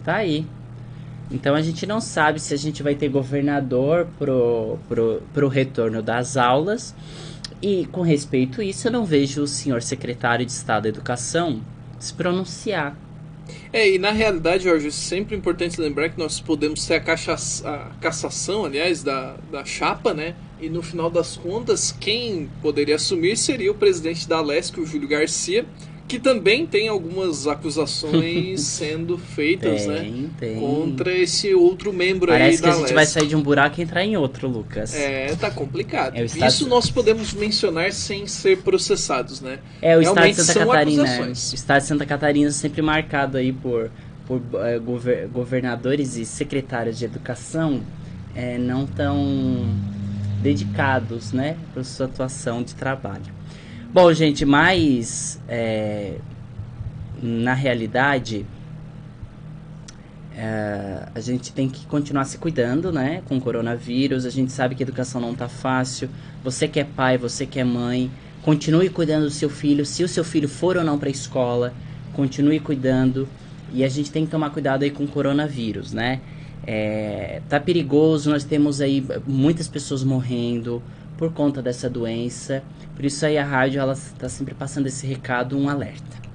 Tá aí. Então a gente não sabe se a gente vai ter governador pro retorno das aulas. E com respeito a isso, eu não vejo o senhor secretário de Estado da Educação se pronunciar. E na realidade, Jorge, é sempre importante lembrar que nós podemos ter a cassação, aliás, da chapa, né? E no final das contas, quem poderia assumir seria o presidente da Alesc, o Júlio Garcia, Que também tem algumas acusações sendo feitas, tem. Contra esse outro membro Parece aí da que a gente Leste. vai sair de um buraco e entrar em outro, Lucas. Tá complicado. Estado... Isso nós podemos mencionar sem ser processados, né? O Realmente estado de Santa Catarina. acusações. O estado de Santa Catarina é sempre marcado aí por governadores e secretários de educação não tão dedicados, né, para sua atuação de trabalho. Bom, gente, mas na realidade a gente tem que continuar se cuidando, né, com o coronavírus. A gente sabe que a educação não tá fácil. Você que é pai, você que é mãe, continue cuidando do seu filho. Se o seu filho for ou não para a escola, continue cuidando. E a gente tem que tomar cuidado aí com o coronavírus, né? Tá perigoso, nós temos aí muitas pessoas morrendo por conta dessa doença. Por isso aí a rádio, ela está sempre passando esse recado, um alerta.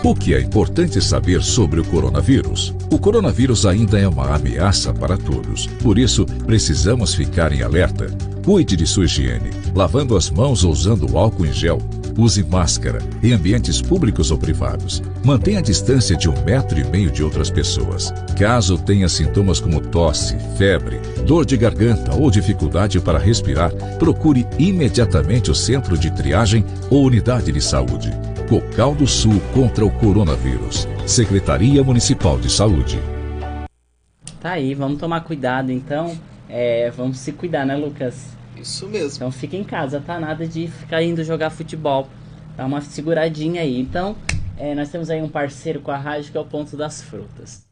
O que é importante saber sobre o coronavírus? O coronavírus ainda é uma ameaça para todos. Por isso, precisamos ficar em alerta. Cuide de sua higiene, lavando as mãos ou usando álcool em gel. Use máscara em ambientes públicos ou privados. Mantenha a distância de 1,5 metro de outras pessoas. Caso tenha sintomas como tosse, febre, dor de garganta ou dificuldade para respirar, procure imediatamente o centro de triagem ou unidade de saúde. Cocal do Sul contra o coronavírus. Secretaria Municipal de Saúde. Tá aí, vamos tomar cuidado então. Vamos se cuidar, né, Lucas? Isso mesmo. Então fica em casa, tá? Nada de ficar indo jogar futebol. Dá uma seguradinha aí. Então, nós temos aí um parceiro com a rádio que é o Ponto das Frutas.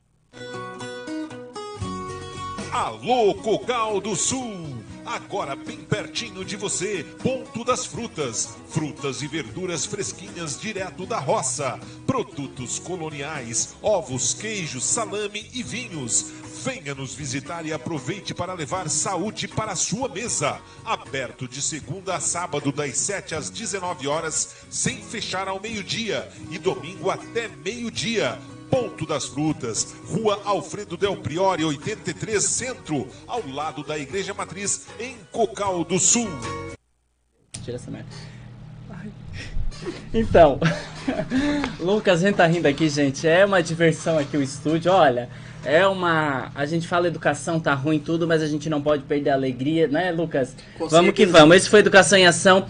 Alô, Cocal do Sul! Agora bem pertinho de você, Ponto das Frutas. Frutas e verduras fresquinhas direto da roça. Produtos coloniais, ovos, queijos, salame e vinhos. Venha nos visitar e aproveite para levar saúde para a sua mesa. Aberto de segunda a sábado, das 7 às 19 horas, sem fechar ao meio-dia. E domingo até meio-dia. Ponto das Frutas, Rua Alfredo Del Priore, 83 Centro, ao lado da Igreja Matriz, em Cocal do Sul. Tira essa merda. Então, Lucas, a gente tá rindo aqui, gente. É uma diversão aqui o estúdio. Olha, a gente fala educação, tá ruim tudo, mas a gente não pode perder a alegria, né, Lucas? Vamos que vamos. Esse foi Educação em Ação.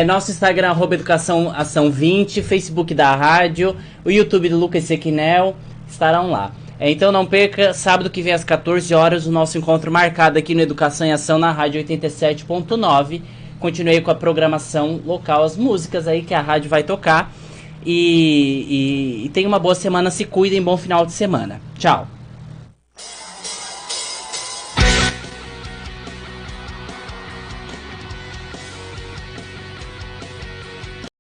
Nosso Instagram, @EducaçãoAção20, Facebook da rádio, o YouTube do Lucas Sequinel, estarão lá. Então não perca, sábado que vem às 14 horas, o nosso encontro marcado aqui no Educação em Ação, na rádio 87.9. Continue com a programação local, as músicas aí que a rádio vai tocar. E tenha uma boa semana, se cuidem, bom final de semana. Tchau.